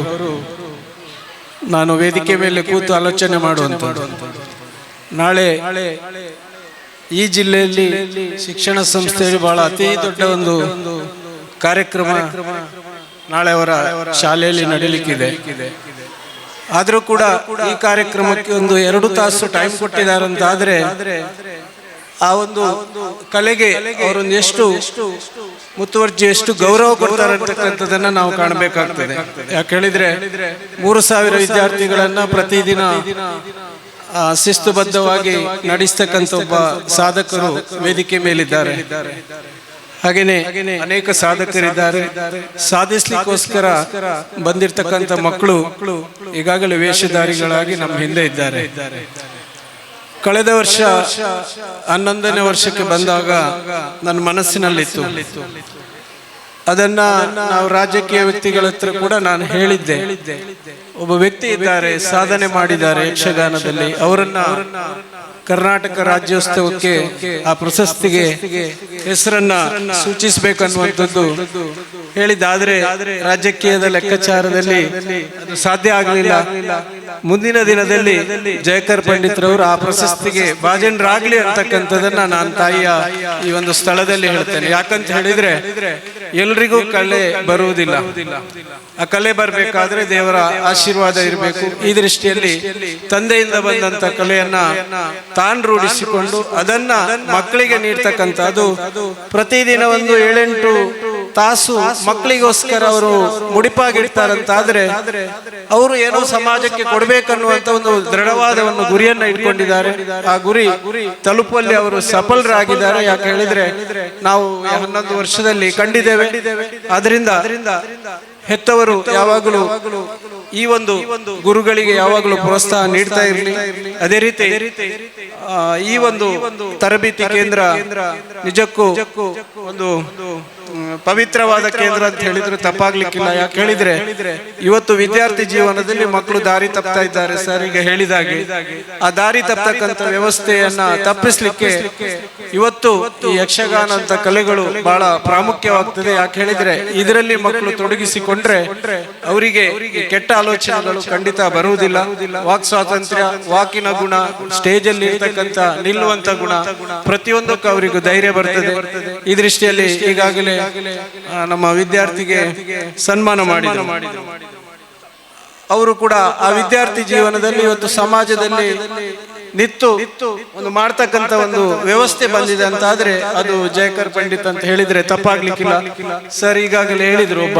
ನಾನು ವೇದಿಕೆ ಮೇಲೆ ಕೂತು ಆಲೋಚನೆ ಮಾಡುವಂಥದ್ದು. ನಾಳೆ ಈ ಜಿಲ್ಲೆಯಲ್ಲಿ ಶಿಕ್ಷಣ ಸಂಸ್ಥೆಯಲ್ಲಿ ಬಹಳ ಅತಿ ದೊಡ್ಡ ಒಂದು ಕಾರ್ಯಕ್ರಮ ನಾಳೆ ಅವರ ಶಾಲೆಯಲ್ಲಿ ನಡೀಲಿಕ್ಕಿದೆ. ಆದರೂ ಕೂಡ ಈ ಕಾರ್ಯಕ್ರಮಕ್ಕೆ ಒಂದು 2 ತಾಸು ಟೈಮ್ ಕೊಟ್ಟಿದ್ದಾರೆ ಅಂತ ಆದ್ರೆ ಆ ಒಂದು ಕಲೆಗೆ ಅವರೊಂದು ಎಷ್ಟು ಮುತುವರ್ಜಿ, ಎಷ್ಟು ಗೌರವ ಕೊಡ್ತಾರೆ ಅಂತಕ್ಕಂಥದ್ದನ್ನ ನಾವು ಕಾಣಬೇಕಾಗ್ತದೆ. ಯಾಕೆ ಹೇಳಿದ್ರೆ 3000 ವಿದ್ಯಾರ್ಥಿಗಳನ್ನ ಪ್ರತಿದಿನ ಶಿಸ್ತುಬದ್ಧವಾಗಿ ನಡೆಸ್ತಕ್ಕಂಥ ಒಬ್ಬ ಸಾಧಕರು ವೇದಿಕೆ ಮೇಲಿದ್ದಾರೆ. ಹಾಗೇನೆ ಅನೇಕ ಸಾಧಕರಿದ್ದಾರೆ. ಸಾಧಿಸ್ಲಿಕ್ಕೋಸ್ಕರ ಬಂದಿರತಕ್ಕಂಥ ಮಕ್ಕಳು ಈಗಾಗಲೇ ವೇಷಧಾರಿಗಳಾಗಿ ನಮ್ಮ ಹಿಂದೆ ಇದ್ದಾರೆ. ಕಳೆದ ವರ್ಷ 11ನೇ ವರ್ಷಕ್ಕೆ ಬಂದಾಗ ನನ್ನ ಮನಸ್ಸಿನಲ್ಲಿತ್ತು. ಅದನ್ನ ನಾವು ರಾಜಕೀಯ ವ್ಯಕ್ತಿಗಳ ಹತ್ರ ಕೂಡ ನಾನು ಹೇಳಿದ್ದೆ. ಒಬ್ಬ ವ್ಯಕ್ತಿ ಇದ್ದಾರೆ, ಸಾಧನೆ ಮಾಡಿದ್ದಾರೆ ಯಕ್ಷಗಾನದಲ್ಲಿ, ಅವರನ್ನ ಕರ್ನಾಟಕ ರಾಜ್ಯೋತ್ಸವಕ್ಕೆ ಆ ಪ್ರಶಸ್ತಿಗೆ ಹೆಸರನ್ನ ಸೂಚಿಸಬೇಕನ್ನುವಂಥದ್ದು ಹೇಳಿದ್ದಾದ್ರೆ ರಾಜಕೀಯದ ಲೆಕ್ಕಾಚಾರದಲ್ಲಿ ಅದು ಸಾಧ್ಯ ಆಗಲಿಲ್ಲ. ಮುಂದಿನ ದಿನದಲ್ಲಿ ಜಯಕರ್ ಪಂಡಿತ್ರವರು ಆ ಪ್ರಶಸ್ತಿಗೆ ಭಾಜನರಾಗ್ಲಿ ಅಂತಕ್ಕಂಥದನ್ನ ನಾನು ತಾಯಿಯ ಈ ಒಂದು ಸ್ಥಳದಲ್ಲಿ ಹೇಳ್ತೇನೆ. ಯಾಕಂತ ಹೇಳಿದ್ರೆ ಎಲ್ರಿಗೂ ಕಲೆ ಬರುವುದಿಲ್ಲ. ಆ ಕಲೆ ಬರಬೇಕಾದ್ರೆ ದೇವರ ಆಶೀರ್ವಾದ ಇರಬೇಕು. ಈ ದೃಷ್ಟಿಯಲ್ಲಿ ತಂದೆಯಿಂದ ಬಂದಂತ ಕಲೆಯನ್ನ ತಾನು ರೂಢಿಸಿಕೊಂಡು ಅದನ್ನ ಮಕ್ಕಳಿಗೆ ನೀಡ್ತಕ್ಕಂಥದ್ದು, ಪ್ರತಿದಿನ ಒಂದು 7-8 ತಾಸು ಮಕ್ಕಳಿಗೋಸ್ಕರ ಅವರು ಮುಡಿಪಾಗಿಡ್ತಾರಂತಾದ್ರೆ ಅವರು ಏನೋ ಸಮಾಜಕ್ಕೆ ಕೊಡ್ಬೇಕನ್ನುವಂತ ಒಂದು ದೃಢವಾದ ಒಂದು ಗುರಿಯನ್ನ ಇಟ್ಕೊಂಡಿದ್ದಾರೆ. ಆ ಗುರಿ ತಲುಪುವಲ್ಲಿ ಅವರು ಸಫಲರಾಗಿದ್ದಾರೆ. ಯಾಕೆ ಹೇಳಿದ್ರೆ ನಾವು 11 ವರ್ಷದಲ್ಲಿ ಕಂಡಿದ್ದೇವೆ. ಅದರಿಂದ ಹೆತ್ತವರು ಯಾವಾಗಲೂ ಈ ಒಂದು ಗುರುಗಳಿಗೆ ಯಾವಾಗಲೂ ಪ್ರೋತ್ಸಾಹ ನೀಡ್ತಾ ಇರಲಿ. ಅದೇ ರೀತಿ ಈ ಒಂದು ತರಬೇತಿ ಕೇಂದ್ರ ನಿಜಕ್ಕೂ ಒಂದು ಪವಿತ್ರವಾದ ಕೇಂದ್ರ ಅಂತ ಹೇಳಿದ್ರು ತಪ್ಪಾಗ್ಲಿಕ್ಕಿಲ್ಲ. ಯಾಕೆ ಹೇಳಿದ್ರೆ ಇವತ್ತು ವಿದ್ಯಾರ್ಥಿ ಜೀವನದಲ್ಲಿ ಮಕ್ಕಳು ದಾರಿ ತಪ್ತಾ ಇದ್ದಾರೆ. ಸರ್ ಈಗ ಹೇಳಿದಾಗೆ ಆ ದಾರಿ ತಪ್ಪತಕ್ಕಂಥ ವ್ಯವಸ್ಥೆಯನ್ನ ತಪ್ಪಿಸ್ಲಿಕ್ಕೆ ಇವತ್ತು ಈ ಯಕ್ಷಗಾನ ಅಂತ ಕಲೆಗಳು ಬಹಳ ಪ್ರಾಮುಖ್ಯವಾಗ್ತದೆ. ಯಾಕೆ ಹೇಳಿದ್ರೆ ಇದರಲ್ಲಿ ಮಕ್ಕಳು ತೊಡಗಿಸಿಕೊಂಡ್ರೆ ಅವರಿಗೆ ಕೆಟ್ಟ ಆಲೋಚನೆಗಳು ಖಂಡಿತ ಬರುವುದಿಲ್ಲ. ವಾಕ್ ಸ್ವಾತಂತ್ರ್ಯ, ವಾಕಿನ ಗುಣ, ಸ್ಟೇಜ್ ಅಲ್ಲಿ ಇರ್ತಕ್ಕಂಥ ನಿಲ್ಲುವಂತ ಗುಣ, ಪ್ರತಿಯೊಂದಕ್ಕೂ ಅವರಿಗೂ ಧೈರ್ಯ ಬರ್ತದೆ. ಈ ದೃಷ್ಟಿಯಲ್ಲಿ ಈಗಾಗಲೇ ನಮ್ಮ ವಿದ್ಯಾರ್ಥಿಗೆ ಸನ್ಮಾನ ಮಾಡಿದರು. ಅವರು ಕೂಡ ಆ ವಿದ್ಯಾರ್ಥಿ ಜೀವನದಲ್ಲಿ ಇವತ್ತು ಸಮಾಜದಲ್ಲಿ ನಿತ್ತು ಒಂದು ಮಾಡ್ತಕ್ಕಂಥ ಒಂದು ವ್ಯವಸ್ಥೆ ಬಂದಿದೆ ಅಂತ ಆದ್ರೆ ಅದು ಜಯಕರ್ ಪಂಡಿತ್ ಅಂತ ಹೇಳಿದ್ರೆ ತಪ್ಪಾಗ್ಲಿಕ್ಕಿಲ್ಲ. ಸರ್ ಈಗಾಗಲೇ ಹೇಳಿದ್ರು ಒಬ್ಬ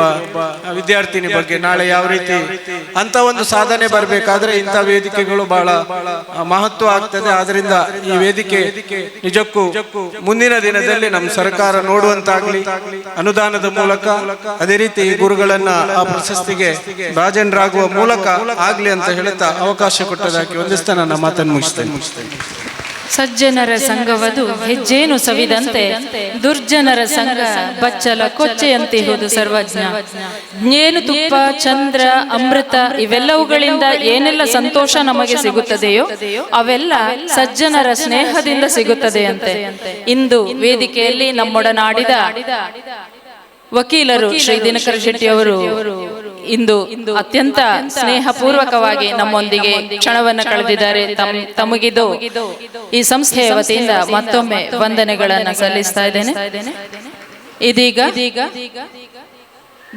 ವಿದ್ಯಾರ್ಥಿನಿ ಬಗ್ಗೆ. ನಾಳೆ ಯಾವ ರೀತಿ ಅಂತ ಒಂದು ಸಾಧನೆ ಬರಬೇಕಾದ್ರೆ ಇಂಥ ವೇದಿಕೆಗಳು ಬಹಳ ಮಹತ್ವ ಆಗ್ತದೆ. ಆದ್ರಿಂದ ಈ ವೇದಿಕೆ ನಿಜಕ್ಕೂ ಮುಂದಿನ ದಿನದಲ್ಲಿ ನಮ್ಮ ಸರ್ಕಾರ ನೋಡುವಂತಾಗ್ಲಿ, ಅನುದಾನದ ಮೂಲಕ ಅದೇ ರೀತಿ ಗುರುಗಳನ್ನ ಆ ಪ್ರಶಸ್ತಿಗೆ ಭಾಜನರಾಗುವ ಮೂಲಕ ಆಗ್ಲಿ ಅಂತ ಹೇಳುತ್ತಾ ಅವಕಾಶ ಕೊಟ್ಟದಕ್ಕೆ ಒಂದಿಸ್ತಾ ನನ್ನ ಮಾತನ್ನು ಮುಗಿಸ್ತೇನೆ. ಸಜ್ಜನರ ಸಂಘವದು ಹೆಜ್ಜೇನು ಸವಿದಂತೆ, ದುರ್ಜನರ ಸಂಘ ಬಚ್ಚಲ ಕೊಚ್ಚೆಯಂತಿಹುದು ಸರ್ವಜ್ಞ. ಜೇನು ತುಪ್ಪ, ಚಂದ್ರ, ಅಮೃತ ಇವೆಲ್ಲವುಗಳಿಂದ ಏನೆಲ್ಲ ಸಂತೋಷ ನಮಗೆ ಸಿಗುತ್ತದೆಯೋ ಅವೆಲ್ಲ ಸಜ್ಜನರ ಸ್ನೇಹದಿಂದ ಸಿಗುತ್ತದೆಯಂತೆ. ಇಂದು ವೇದಿಕೆಯಲ್ಲಿ ನಮ್ಮೊಡನಾಡಿದ ವಕೀಲರು ಶ್ರೀ ದಿನಕರ ಶೆಟ್ಟಿ ಅವರು ಇಂದು ಅತ್ಯಂತ ಸ್ನೇಹಪೂರ್ವಕವಾಗಿ ನಮ್ಮೊಂದಿಗೆ ಕ್ಷಣವನ್ನು ಕಳೆದಿದ್ದಾರೆ. ತಮಗಿದು ಈ ಸಂಸ್ಥೆಯ ವತಿಯಿಂದ ಮತ್ತೊಮ್ಮೆ ವಂದನೆಗಳನ್ನು ಸಲ್ಲಿಸ್ತಾ ಇದ್ದೇನೆ. ಇದೀಗ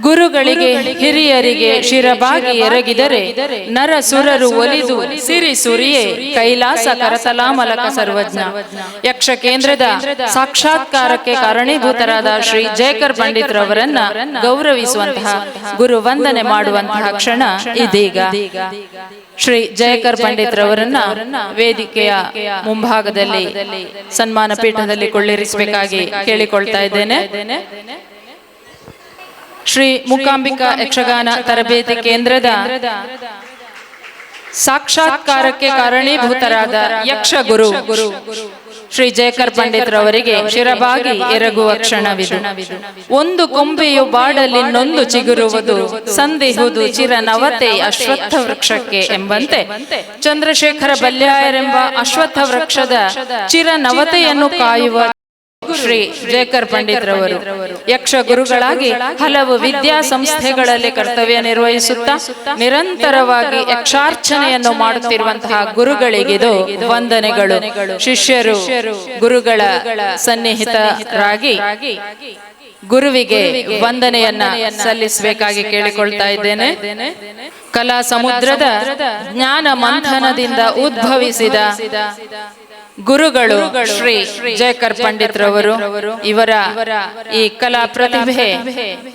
ಗುರುಗಳಿಗೆ ಹಿರಿಯರಿಗೆ ಶಿರಬಾಗಿ ಎರಗಿದರೆ ನರ ಸುರರು ಒಲಿದು ಸಿರಿ ಸುರಿಯೇ ಕೈಲಾಸ ಕರತಲಾಮಲಕ ಸರ್ವಜ್ಞ. ಯಕ್ಷ ಕೇಂದ್ರದ ಸಾಕ್ಷಾತ್ಕಾರಕ್ಕೆ ಕಾರಣೀಭೂತರಾದ ಶ್ರೀ ಜಯಕರ್ ಪಂಡಿತ್ರವರನ್ನ ಗೌರವಿಸುವಂತಹ, ಗುರು ವಂದನೆ ಮಾಡುವಂತಹ ಕ್ಷಣ ಇದೀಗ. ಶ್ರೀ ಜಯಕರ್ ಪಂಡಿತ್ರವರನ್ನ ವೇದಿಕೆಯ ಮುಂಭಾಗದಲ್ಲಿ ಸನ್ಮಾನ ಪೀಠದಲ್ಲಿ ಕೊಳ್ಳಿರಿಸಬೇಕಾಗಿ ಕೇಳಿಕೊಳ್ತಾ ಇದ್ದೇನೆ. ಶ್ರೀ ಮೂಕಾಂಬಿಕಾ ಯಕ್ಷಗಾನ ತರಬೇತಿ ಕೇಂದ್ರದ ಸಾಕ್ಷಾತ್ಕಾರಕ್ಕೆ ಕಾರಣೀಭೂತರಾದ ಯಕ್ಷ ಗುರು ಶ್ರೀ ಜಯಕರ್ ಪಂಡಿತ್ರವರಿಗೆ ಶಿರಬಾಗಿ ಎರಗುವ ಕ್ಷಣವಿದು. ಒಂದು ಕೊಂಬೆಯು ಬಾಡಲಿ ನೊಂದು ಚಿಗುರುವುದು, ಸಂದಿಹುದು ಚಿರನವತೆ ಅಶ್ವತ್ಥ ವೃಕ್ಷಕ್ಕೆ ಎಂಬಂತೆ ಚಂದ್ರಶೇಖರ ಬಲ್ಯಾಯರೆಂಬ ಅಶ್ವತ್ಥ ವೃಕ್ಷದ ಚಿರನವತೆಯನ್ನು ಕಾಯುವ ಶ್ರೀ ಜಯಕರ್ ಪಂಡಿತ್ರವರು ಯಕ್ಷ ಗುರುಗಳಾಗಿ ಹಲವು ವಿದ್ಯಾ ಸಂಸ್ಥೆಗಳಲ್ಲಿ ಕರ್ತವ್ಯ ನಿರ್ವಹಿಸುತ್ತಾ ನಿರಂತರವಾಗಿ ಯಕ್ಷಾರ್ಚನೆಯನ್ನು ಮಾಡುತ್ತಿರುವಂತಹ ಗುರುಗಳಿಗಿದು ವಂದನೆಗಳು. ಶಿಷ್ಯರು ಗುರುಗಳ ಸನ್ನಿಹಿತರಾಗಿ ಗುರುವಿಗೆ ವಂದನೆಯನ್ನ ಸಲ್ಲಿಸಬೇಕಾಗಿ ಕೇಳಿಕೊಳ್ತಾ ಇದ್ದೇನೆ. ಕಲಾ ಸಮುದ್ರದ ಜ್ಞಾನ ಮಂಥನದಿಂದ ಉದ್ಭವಿಸಿದ ಗುರುಗಳು ಶ್ರೀ ಜಯಕರ್ ಪಂಡಿತ್ರವರು. ಇವರ ಈ ಕಲಾ ಪ್ರತಿಭೆ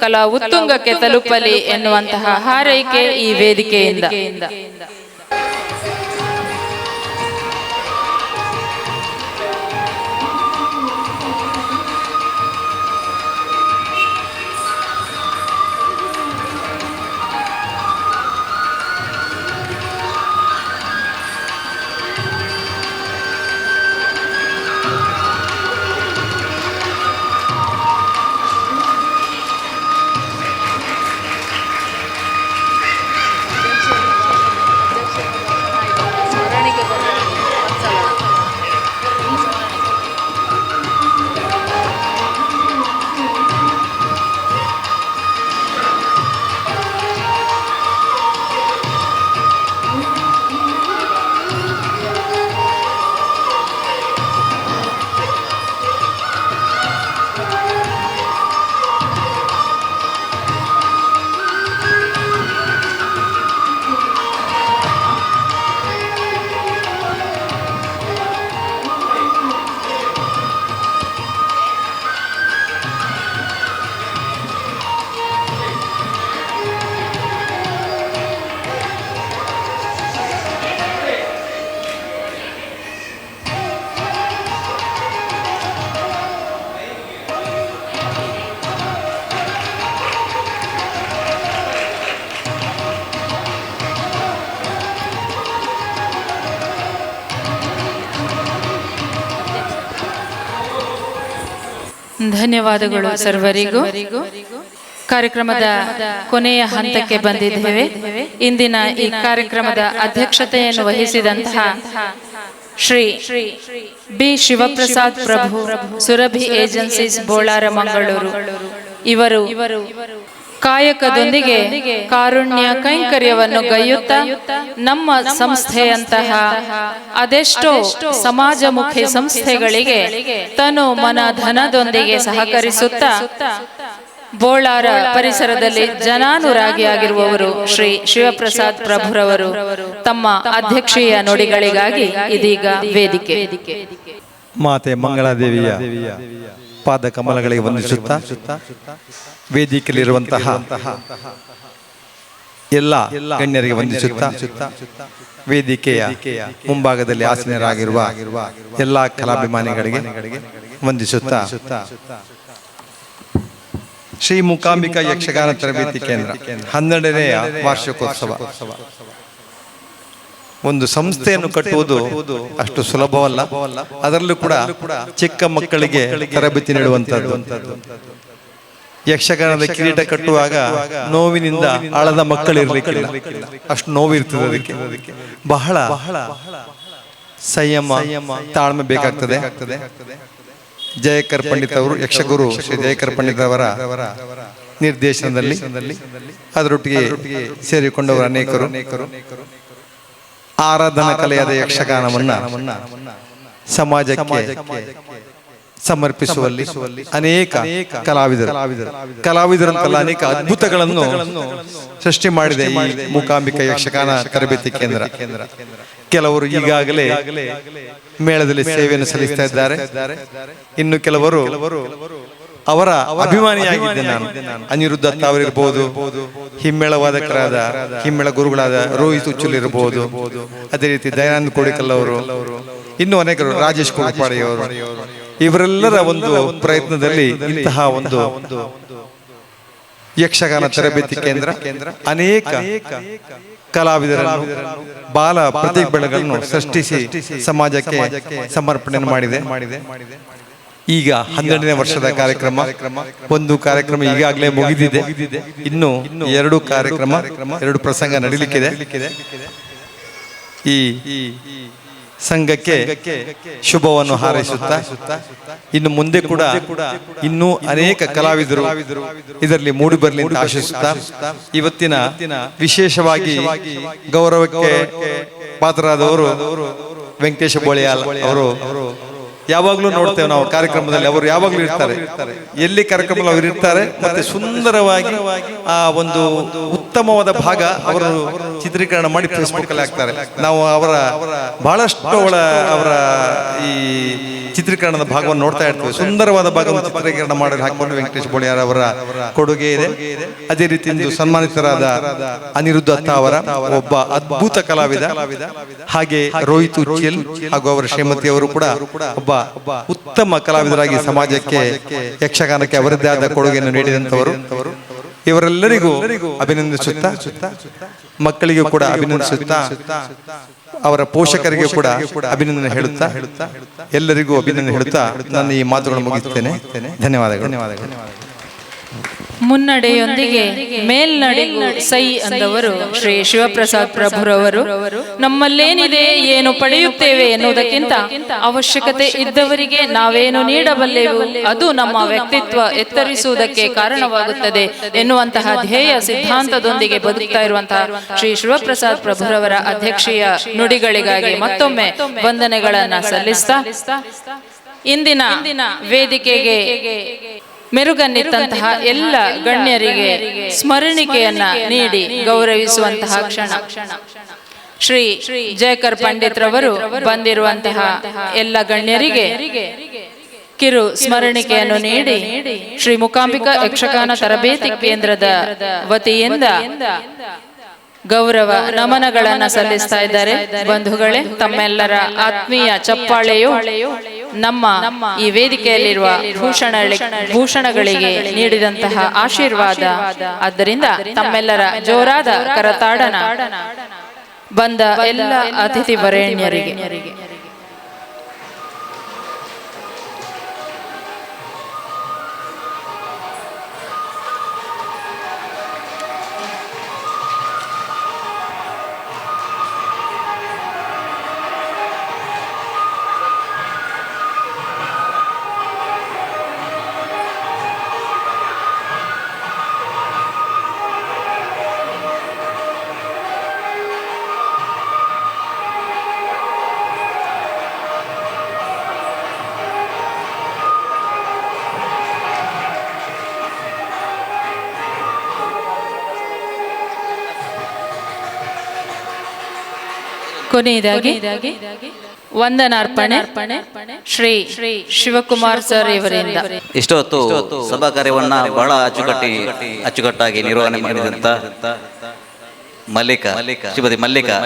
ಕಲಾ ಉತ್ತುಂಗಕ್ಕೆ ತಲುಪಲಿ ಎನ್ನುವಂತಹ ಹಾರೈಕೆ ಈ ವೇದಿಕೆಯಿಂದ. ಧನ್ಯವಾದಗಳು ಸರ್ವರಿಗೂ. ಕಾರ್ಯಕ್ರಮದ ಕೊನೆಯ ಹಂತಕ್ಕೆ ಬಂದಿದ್ದೇವೆ. ಇಂದಿನ ಈ ಕಾರ್ಯಕ್ರಮದ ಅಧ್ಯಕ್ಷತೆಯನ್ನು ವಹಿಸಿದಂತಹ ಶ್ರೀ ಬಿ ಶಿವಪ್ರಸಾದ್ ಪ್ರಭು, ಸುರಭಿ ಏಜೆನ್ಸೀಸ್ ಬೋಳಾರ ಮಂಗಳೂರು ಇವರು ಕಾಯಕದೊಂದಿಗೆ ಕಾರುಣ್ಯ ಕೈಂಕರ್ಯವನ್ನು ಗೈಯುತ್ತಾ ನಮ್ಮ ಸಂಸ್ಥೆಯಂತಹ ಅದೆಷ್ಟೋ ಸಮಾಜಮುಖಿ ಸಂಸ್ಥೆಗಳಿಗೆ ತನು ಮನ ಧನದೊಂದಿಗೆ ಸಹಕರಿಸುತ್ತಾ ಬೋಳಾರ ಪರಿಸರದಲ್ಲಿ ಜನಾನುರಾಗಿಯಾಗಿರುವವರು ಶ್ರೀ ಶಿವಪ್ರಸಾದ್ ಪ್ರಭುರವರು ತಮ್ಮ ಅಧ್ಯಕ್ಷೀಯ ನುಡಿಗಳಿಗಾಗಿ ಇದೀಗ ವೇದಿಕೆ. ಮಾತೆ ಮಂಗಳಾದೇವಿಯ ಪಾದ ಕಮಲಗಳಿಗೆ ವಂದಿಸುತ್ತಾ ವೇದಿಕೆಯಲ್ಲಿರುವಂತಹ ಎಲ್ಲ ಗಣ್ಯರಿಗೆ ವಂದಿಸುತ್ತಾ ವೇದಿಕೆಯ ಮುಂಭಾಗದಲ್ಲಿ ಆಸೀನರಾಗಿರುವ ಎಲ್ಲ ಕಲಾಭಿಮಾನಿಗಳಿಗೆ ವಂದಿಸುತ್ತಾ ಶ್ರೀ ಮೂಕಾಂಬಿಕಾ ಯಕ್ಷಗಾನ ತರಬೇತಿ ಕೇಂದ್ರ 12ನೇಯ ವಾರ್ಷಿಕೋತ್ಸವ. ಒಂದು ಸಂಸ್ಥೆಯನ್ನು ಕಟ್ಟುವುದು ಅಷ್ಟು ಸುಲಭವಲ್ಲ. ಅದರಲ್ಲೂ ಕೂಡ ಚಿಕ್ಕ ಮಕ್ಕಳಿಗೆ ತರಬೇತಿ ನೀಡುವಂತದ್ದು. ಯಕ್ಷಗಾನದ ಕಿರೀಟ ಕಟ್ಟುವಾಗ ನೋವಿನಿಂದ ಆಳದ ಮಕ್ಕಳಿರ್ಲಿಕ್ಕಿಲ್ಲ, ಅಷ್ಟು ನೋವಿರ್ತದೆ. ಅದಕ್ಕೆ ಬಹಳ ಸಂಯಮ, ತಾಳ್ಮೆ ಬೇಕಾಗ್ತದೆ. ಜಯಕರ್ ಪಂಡಿತ್ ಅವರು, ಯಕ್ಷಗುರು ಶ್ರೀ ಜಯಕರ್ ಪಂಡಿತ್ ಅವರ ನಿರ್ದೇಶನದಲ್ಲಿ ಅದರೊಟ್ಟಿಗೆ ಸೇರಿಕೊಂಡವರು ಅನೇಕರು ಆರಾಧನಾ ಕಲೆಯಾದ ಯಕ್ಷಗಾನವನ್ನ ಸಮಾಜಕ್ಕೆ ಸಮರ್ಪಿಸುವಲ್ಲಿ ಅನೇಕ ಕಲಾವಿದರಂತಲ್ಲ ಅನೇಕ ಅದ್ಭುತಗಳನ್ನು ಸೃಷ್ಟಿ ಮಾಡಿದೆ ಈ ಮೂಕಾಂಬಿಕಾ ಯಕ್ಷಗಾನ ತರಬೇತಿ ಕೇಂದ್ರ. ಕೆಲವರು ಈಗಾಗಲೇ ಮೇಳದಲ್ಲಿ ಸೇವೆಯನ್ನು ಸಲ್ಲಿಸ್ತಾ ಇದ್ದಾರೆ. ಇನ್ನು ಕೆಲವರು ಅವರ ಅಭಿಮಾನಿಯಾಗಿದ್ದೆ ನಾನು. ಅನಿರುದ್ಧ ದತ್ತ ಅವರಿರ್ಬೋದು, ಹಿಮ್ಮೇಳ ವಾದಕರಾದ ಹಿಮ್ಮೇಳ ಗುರುಗಳಾದ ರೋಹಿತ್ ಉಚ್ಚುಲ್ ಇರಬಹುದು, ಅದೇ ರೀತಿ ದಯಾನಂದ ಕೋಡಿಕಲ್ ಅವರು, ಇನ್ನು ಅನೇಕರು, ರಾಜೇಶ್ ಕುರುಪಾಡಿ ಅವರು, ಇವರೆಲ್ಲರ ಒಂದು ಪ್ರಯತ್ನದಲ್ಲಿ ಇಂತಹ ಒಂದು ಯಕ್ಷಗಾನ ತರಬೇತಿ ಕೇಂದ್ರ ಅನೇಕ ಕಲಾವಿದರನ್ನು, ಬಾಲ ಪ್ರತಿಭೆಗಳನ್ನು ಸೃಷ್ಟಿಸಿ ಸಮಾಜಕ್ಕೆ ಸಮರ್ಪಣೆ ಮಾಡಿದೆ. ಈಗ 12ನೇ ವರ್ಷದ ಕಾರ್ಯಕ್ರಮ. ಒಂದು ಕಾರ್ಯಕ್ರಮ ಈಗಾಗಲೇ ಮುಗಿದಿದೆ. ಇನ್ನು 2 ಕಾರ್ಯಕ್ರಮ, 2 ಪ್ರಸಂಗ ನಡೀಲಿಕ್ಕಿದೆ. ಈ ಸಂಘಕ್ಕೆ ಶುಭವನ್ನು ಹಾರೈಸುತ್ತಾ ಇನ್ನು ಮುಂದೆ ಕೂಡ ಇನ್ನೂ ಅನೇಕ ಕಲಾವಿದರು ಇದರಲ್ಲಿ ಮೂಡಿ ಬರಲಿ ಅಂತ ಆಶಿಸುತ್ತಾ, ಇವತ್ತಿನ ವಿಶೇಷವಾಗಿ ಗೌರವಕ್ಕೆ ಪಾತ್ರರಾದವರು ವೆಂಕಟೇಶ ಬೋಳಿಯಾಲ್ ಅವರು. ಯಾವಾಗ್ಲೂ ನೋಡ್ತೇವೆ ನಾವು ಕಾರ್ಯಕ್ರಮದಲ್ಲಿ, ಅವರು ಯಾವಾಗ್ಲೂ ಇರ್ತಾರೆ. ಎಲ್ಲಿ ಕಾರ್ಯಕ್ರಮದಲ್ಲಿ ಅವರು ಇರ್ತಾರೆ. ಮತ್ತೆ ಸುಂದರವಾಗಿ ಆ ಒಂದು ಉತ್ತಮವಾದ ಭಾಗ ಅವರು ಚಿತ್ರೀಕರಣ ಮಾಡಿ ಫೇಸ್ಬುಕ್ ಅಲ್ಲಿ ಹಾಕ್ತಾರೆ. ನಾವು ಅವರ ಬಹಳಷ್ಟು ಅವರ ಈ ಚಿತ್ರೀಕರಣದ ಭಾಗವನ್ನು ನೋಡ್ತಾ ಇರ್ತೇವೆ. ಸುಂದರವಾದ ಭಾಗವನ್ನು ಚಿತ್ರೀಕರಣ ಮಾಡಿ ಹಾಕೊಂಡು ವೆಂಕಟೇಶ್ ಬೋಳಿಯಾರ್ ಅವರ ಕೊಡುಗೆ ಇದೆ. ಅದೇ ರೀತಿ ಇಂದು ಸನ್ಮಾನಿತರಾದ ಅನಿರುದ್ಧ ದತ್ತ ಅವರ ಒಬ್ಬ ಅದ್ಭುತ ಕಲಾವಿದ, ಹಾಗೆ ರೋಹಿತ್ ಉಚ್ಚಲ್ ಹಾಗೂ ಅವರ ಶ್ರೀಮತಿ ಅವರು ಕೂಡ ಒಬ್ಬ ಉತ್ತಮ ಕಲಾವಿದರಾಗಿ ಸಮಾಜಕ್ಕೆ ಯಕ್ಷಗಾನಕ್ಕೆ ಅವರದ್ದೇ ಆದ ಕೊಡುಗೆಯನ್ನು ನೀಡಿದಂತವರು. ಇವರೆಲ್ಲರಿಗೂ ಅಭಿನಂದಿಸುತ್ತಾ, ಮಕ್ಕಳಿಗೂ ಕೂಡ ಅಭಿನಂದಿಸುತ್ತಾ, ಅವರ ಪೋಷಕರಿಗೆ ಕೂಡ ಅಭಿನಂದನೆ ಹೇಳುತ್ತಾ, ಎಲ್ಲರಿಗೂ ಅಭಿನಂದನೆ ಹೇಳುತ್ತಾ ನಾನು ಈ ಮಾತುಗಳನ್ನು ಮುಗಿಸುತ್ತೇನೆ. ಧನ್ಯವಾದಗಳು. ಮುನ್ನಡೆಯೊಂದಿಗೆ ಮೇಲ್ನಡೆಗೂ ಸೈ ಅಂದವರು ಶ್ರೀ ಶಿವಪ್ರಸಾದ್ ಪ್ರಭುರವರು. ನಮ್ಮಲ್ಲೇನಿದೆ, ಏನು ಪಡೆಯುತ್ತೇವೆ ಎನ್ನುವುದಕ್ಕಿಂತ ಅವಶ್ಯಕತೆ ಇದ್ದವರಿಗೆ ನಾವೇನು ನೀಡಬಲ್ಲೆವು ಅದು ನಮ್ಮ ವ್ಯಕ್ತಿತ್ವ ಎತ್ತರಿಸುವುದಕ್ಕೆ ಕಾರಣವಾಗುತ್ತದೆ ಎನ್ನುವಂತಹ ಧ್ಯೇಯ ಸಿದ್ಧಾಂತದೊಂದಿಗೆ ಬದುಕ್ತಾ ಇರುವಂತಹ ಶ್ರೀ ಶಿವಪ್ರಸಾದ್ ಪ್ರಭುರವರ ಅಧ್ಯಕ್ಷೀಯ ನುಡಿಗಳಿಗಾಗಿ ಮತ್ತೊಮ್ಮೆ ವಂದನೆಗಳನ್ನ ಸಲ್ಲಿಸ್ತಾ, ಇಂದಿನ ವೇದಿಕೆಗೆ ಮೆರುಗನ್ನಿತ್ತಂತಹ ಎಲ್ಲ ಗಣ್ಯರಿಗೆ ಸ್ಮರಣಿಕೆಯನ್ನ ನೀಡಿ ಗೌರವಿಸುವಂತಹ ಕ್ಷಣ. ಶ್ರೀ ಜಯಕರ್ ಪಂಡಿತ್ ರವರು ಬಂದಿರುವಂತಹ ಎಲ್ಲ ಗಣ್ಯರಿಗೆ ಕಿರು ಸ್ಮರಣಿಕೆಯನ್ನು ನೀಡಿ ಶ್ರೀ ಮೂಕಾಂಬಿಕಾ ಯಕ್ಷಗಾನ ತರಬೇತಿ ಕೇಂದ್ರದ ವತಿಯಿಂದ ಗೌರವ ನಮನಗಳನ್ನ ಸಲ್ಲಿಸ್ತಾ ಇದ್ದಾರೆ. ಬಂಧುಗಳೇ, ತಮ್ಮೆಲ್ಲರ ಆತ್ಮೀಯ ಚಪ್ಪಾಳೆಯು ನಮ್ಮ ಈ ವೇದಿಕೆಯಲ್ಲಿರುವ ಭೂಷಣಗಳಿಗೆ ನೀಡಿದಂತಹ ಆಶೀರ್ವಾದ. ಆದ್ದರಿಂದ ತಮ್ಮೆಲ್ಲರ ಜೋರಾದ ಕರತಾಡನ ಬಂದ ಎಲ್ಲ ಅತಿಥಿ ವರೇಣ್ಯರಿಗೆ. ಕೊನೆಯದಾಗಿ ವಂದನಾರ್ಪಣೆ ಶ್ರೀ ಶಿವಕುಮಾರ್ ಸರ್ ಇವರಿಂದ. ಇಷ್ಟು ಹೊತ್ತು ಸಭಾ ಕಾರ್ಯವನ್ನ ಬಹಳ ಅಚ್ಚುಕಟ್ಟಾಗಿ ನಿರ್ವಹಣೆ ಮಾಡಿದಂತ ಶ್ರೀಮತಿ ಮಲ್ಲಿಕಾ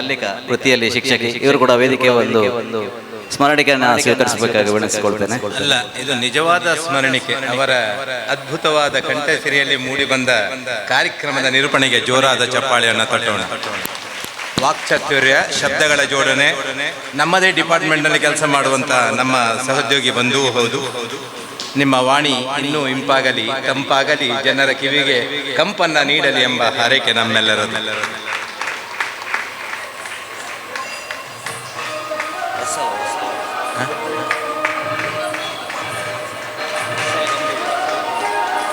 ವೃತ್ತಿಯಲ್ಲಿ ಶಿಕ್ಷಕಿ, ಇವರು ಕೂಡ ವೇದಿಕೆ ಒಂದು ಸ್ಮರಣಿಕೆಯನ್ನು ಸ್ವೀಕರಿಸಬೇಕಾಗಿ ವಿನಂತಿಸಿಕೊಳ್ತೇನೆ. ಅಲ್ಲ, ಇದು ನಿಜವಾದ ಸ್ಮರಣಿಕೆ. ಅವರ ಅದ್ಭುತವಾದ ಕಂಠಸಿರಿಯಲ್ಲಿ ಮೂಡಿ ಬಂದ ಕಾರ್ಯಕ್ರಮದ ನಿರೂಪಣೆಗೆ ಜೋರಾದ ಚಪ್ಪಾಳೆಯನ್ನು ತಟ್ಟೋಣ. ವಾಕ್ಚಾತುರ್ಯ, ಶಬ್ದಗಳ ಜೋಡಣೆ, ನಮ್ಮದೇ ಡಿಪಾರ್ಟ್ಮೆಂಟ್ನಲ್ಲಿ ಕೆಲಸ ಮಾಡುವಂಥ ನಮ್ಮ ಸಹೋದ್ಯೋಗಿ ಬಂಧೂ ಹೌದು. ನಿಮ್ಮ ವಾಣಿ ಇನ್ನೂ ಇಂಪಾಗಲಿ, ತಂಪಾಗಲಿ, ಜನರ ಕಿವಿಗೆ ಕಂಪನ್ನ ನೀಡಲಿ ಎಂಬ ಹಾರೈಕೆ ನಮ್ಮೆಲ್ಲರದು.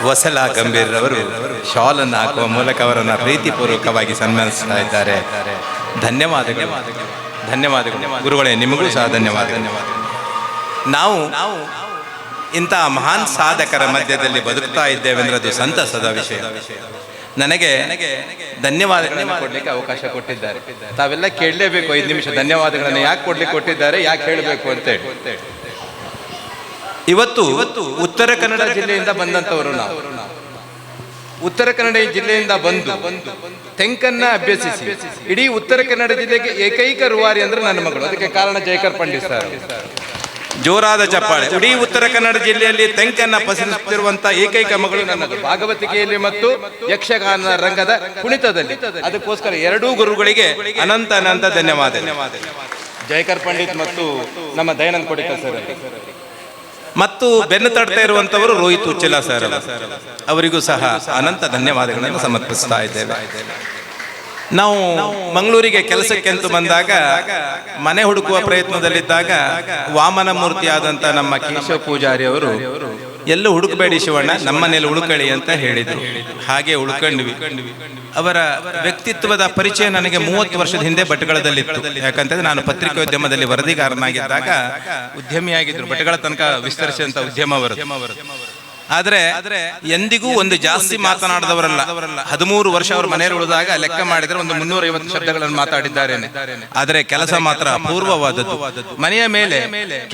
ವಸಲ ಗಂಭೀರ್ರವರು ಶಾಲನ್ನು ಹಾಕುವ ಮೂಲಕ ಅವರನ್ನು ಪ್ರೀತಿಪೂರ್ವಕವಾಗಿ ಸನ್ಮಾನಿಸ್ತಾ ಇದ್ದಾರೆ. ಧನ್ಯವಾದಗಳು, ಧನ್ಯವಾದಗಳು ಗುರುಗಳೇ, ನಿಮಗೂ ಸಹ ಧನ್ಯವಾದಗಳು. ನಾವು ಇಂತಹ ಮಹಾನ್ ಸಾಧಕರ ಮಧ್ಯದಲ್ಲಿ ಬದುಕ್ತಾ ಇದ್ದೇವೆ ಅಂದ್ರೆ ಅದು ಸಂತಸದ ವಿಷಯ. ನನಗೆ ಧನ್ಯವಾದಗಳನ್ನು ಕೊಡ್ಲಿಕ್ಕೆ ಅವಕಾಶ ಕೊಟ್ಟಿದ್ದಾರೆ. ತಾವೆಲ್ಲ ಕೇಳಲೇಬೇಕು 5 ನಿಮಿಷ ಧನ್ಯವಾದಗಳನ್ನು ಯಾಕೆ ಕೊಡ್ಲಿಕ್ಕೆ ಕೊಟ್ಟಿದ್ದಾರೆ, ಯಾಕೆ ಹೇಳಬೇಕು ಅಂತೇಳಿ. ಇವತ್ತು ಉತ್ತರ ಕನ್ನಡ ಜಿಲ್ಲೆಯಿಂದ ಬಂದಂಥವರು ನಾವು. ಉತ್ತರ ಕನ್ನಡ ಜಿಲ್ಲೆಯಿಂದ ಬಂದು ತೆಂಕನ್ನ ಅಭ್ಯಸಿಸಿ ಇಡೀ ಉತ್ತರ ಕನ್ನಡ ಜಿಲ್ಲೆಗೆ ಏಕೈಕ ರೂವಾರಿ ಅಂದ್ರೆ ನನ್ನ ಮಗಳು. ಅದಕ್ಕೆ ಕಾರಣ ಜಯಕರ್ ಪಂಡಿತ್ ಸರ್. ಜೋರಾದ ಚಪ್ಪಾಳೆ. ಇಡೀ ಉತ್ತರ ಕನ್ನಡ ಜಿಲ್ಲೆಯಲ್ಲಿ ತೆಂಕನ್ನ ಪಸರಿಸುತ್ತಿರುವಂತಹ ಏಕೈಕ ಮಗಳು ನನ್ನದು. ಭಾಗವತಿಕೆಯಲ್ಲಿ ಮತ್ತು ಯಕ್ಷಗಾನ ರಂಗದ ಕುಣಿತದಲ್ಲಿ. ಅದಕ್ಕೋಸ್ಕರ ಎರಡೂ ಗುರುಗಳಿಗೆ ಅನಂತ ಅನಂತ ಧನ್ಯವಾದ. ಜಯಕರ್ ಪಂಡಿತ್ ಮತ್ತು ನಮ್ಮ ದಯಾನಂದ ಕೋಡಿಕರ್ ಸರ್ ಮತ್ತು ಬೆನ್ನು ತಡ್ತಾ ಇರುವಂತವರು ರೋಹಿತ್ ಉಚ್ಚಿಲ ಸರ್, ಅವರಿಗೂ ಸಹ ಅನಂತ ಧನ್ಯವಾದಗಳನ್ನು ಸಮರ್ಪಿಸ್ತಾ ಇದ್ದೇವೆ. ನಾವು ಮಂಗಳೂರಿಗೆ ಕೆಲಸಕ್ಕೆ ಅಂತ ಬಂದಾಗ ಮನೆ ಹುಡುಕುವ ಪ್ರಯತ್ನದಲ್ಲಿದ್ದಾಗ ವಾಮನ ಮೂರ್ತಿ ಆದಂತ ನಮ್ಮ ಕೇಶವ ಪೂಜಾರಿ ಅವರು ಎಲ್ಲೂ ಹುಡುಕಬೇಡಿ ಶಿವಣ್ಣ, ನಮ್ಮನೇಲಿ ಉಳ್ಕೊಳ್ಳಿ ಅಂತ ಹೇಳಿದ್ರು. ಹಾಗೆ ಉಳ್ಕೊಂಡ್ವಿ. ಅವರ ವ್ಯಕ್ತಿತ್ವದ ಪರಿಚಯ ನನಗೆ 30 ವರ್ಷದ ಹಿಂದೆ ಭಟ್ಕಳದಲ್ಲಿತ್ತು. ಯಾಕಂತಂದ್ರೆ ನಾನು ಪತ್ರಿಕೋದ್ಯಮದಲ್ಲಿ ವರದಿಗಾರನಾಗಿದ್ದಾಗ ಉದ್ಯಮಿಯಾಗಿದ್ರು. ಭಟ್ಕಳ ತನಕ ವಿಸ್ತರಿಸಿದಂತ ಉದ್ಯಮ ಅವರು. ಆದ್ರೆ ಎಂದಿಗೂ ಒಂದು ಜಾಸ್ತಿ ಮಾತನಾಡದವರಲ್ಲ. 13 ವರ್ಷ ಅವರು ಮನೆಯಲ್ಲಿ ಉಳಿದಾಗ ಲೆಕ್ಕ ಮಾಡಿದ್ರೆ ಒಂದು 350 ಶಬ್ದಗಳನ್ನು ಮಾತಾಡಿದ್ದಾರೆ. ಆದರೆ ಕೆಲಸ ಮಾತ್ರ ಅಪೂರ್ವವಾದದ್ದು. ಮನೆಯ ಮೇಲೆ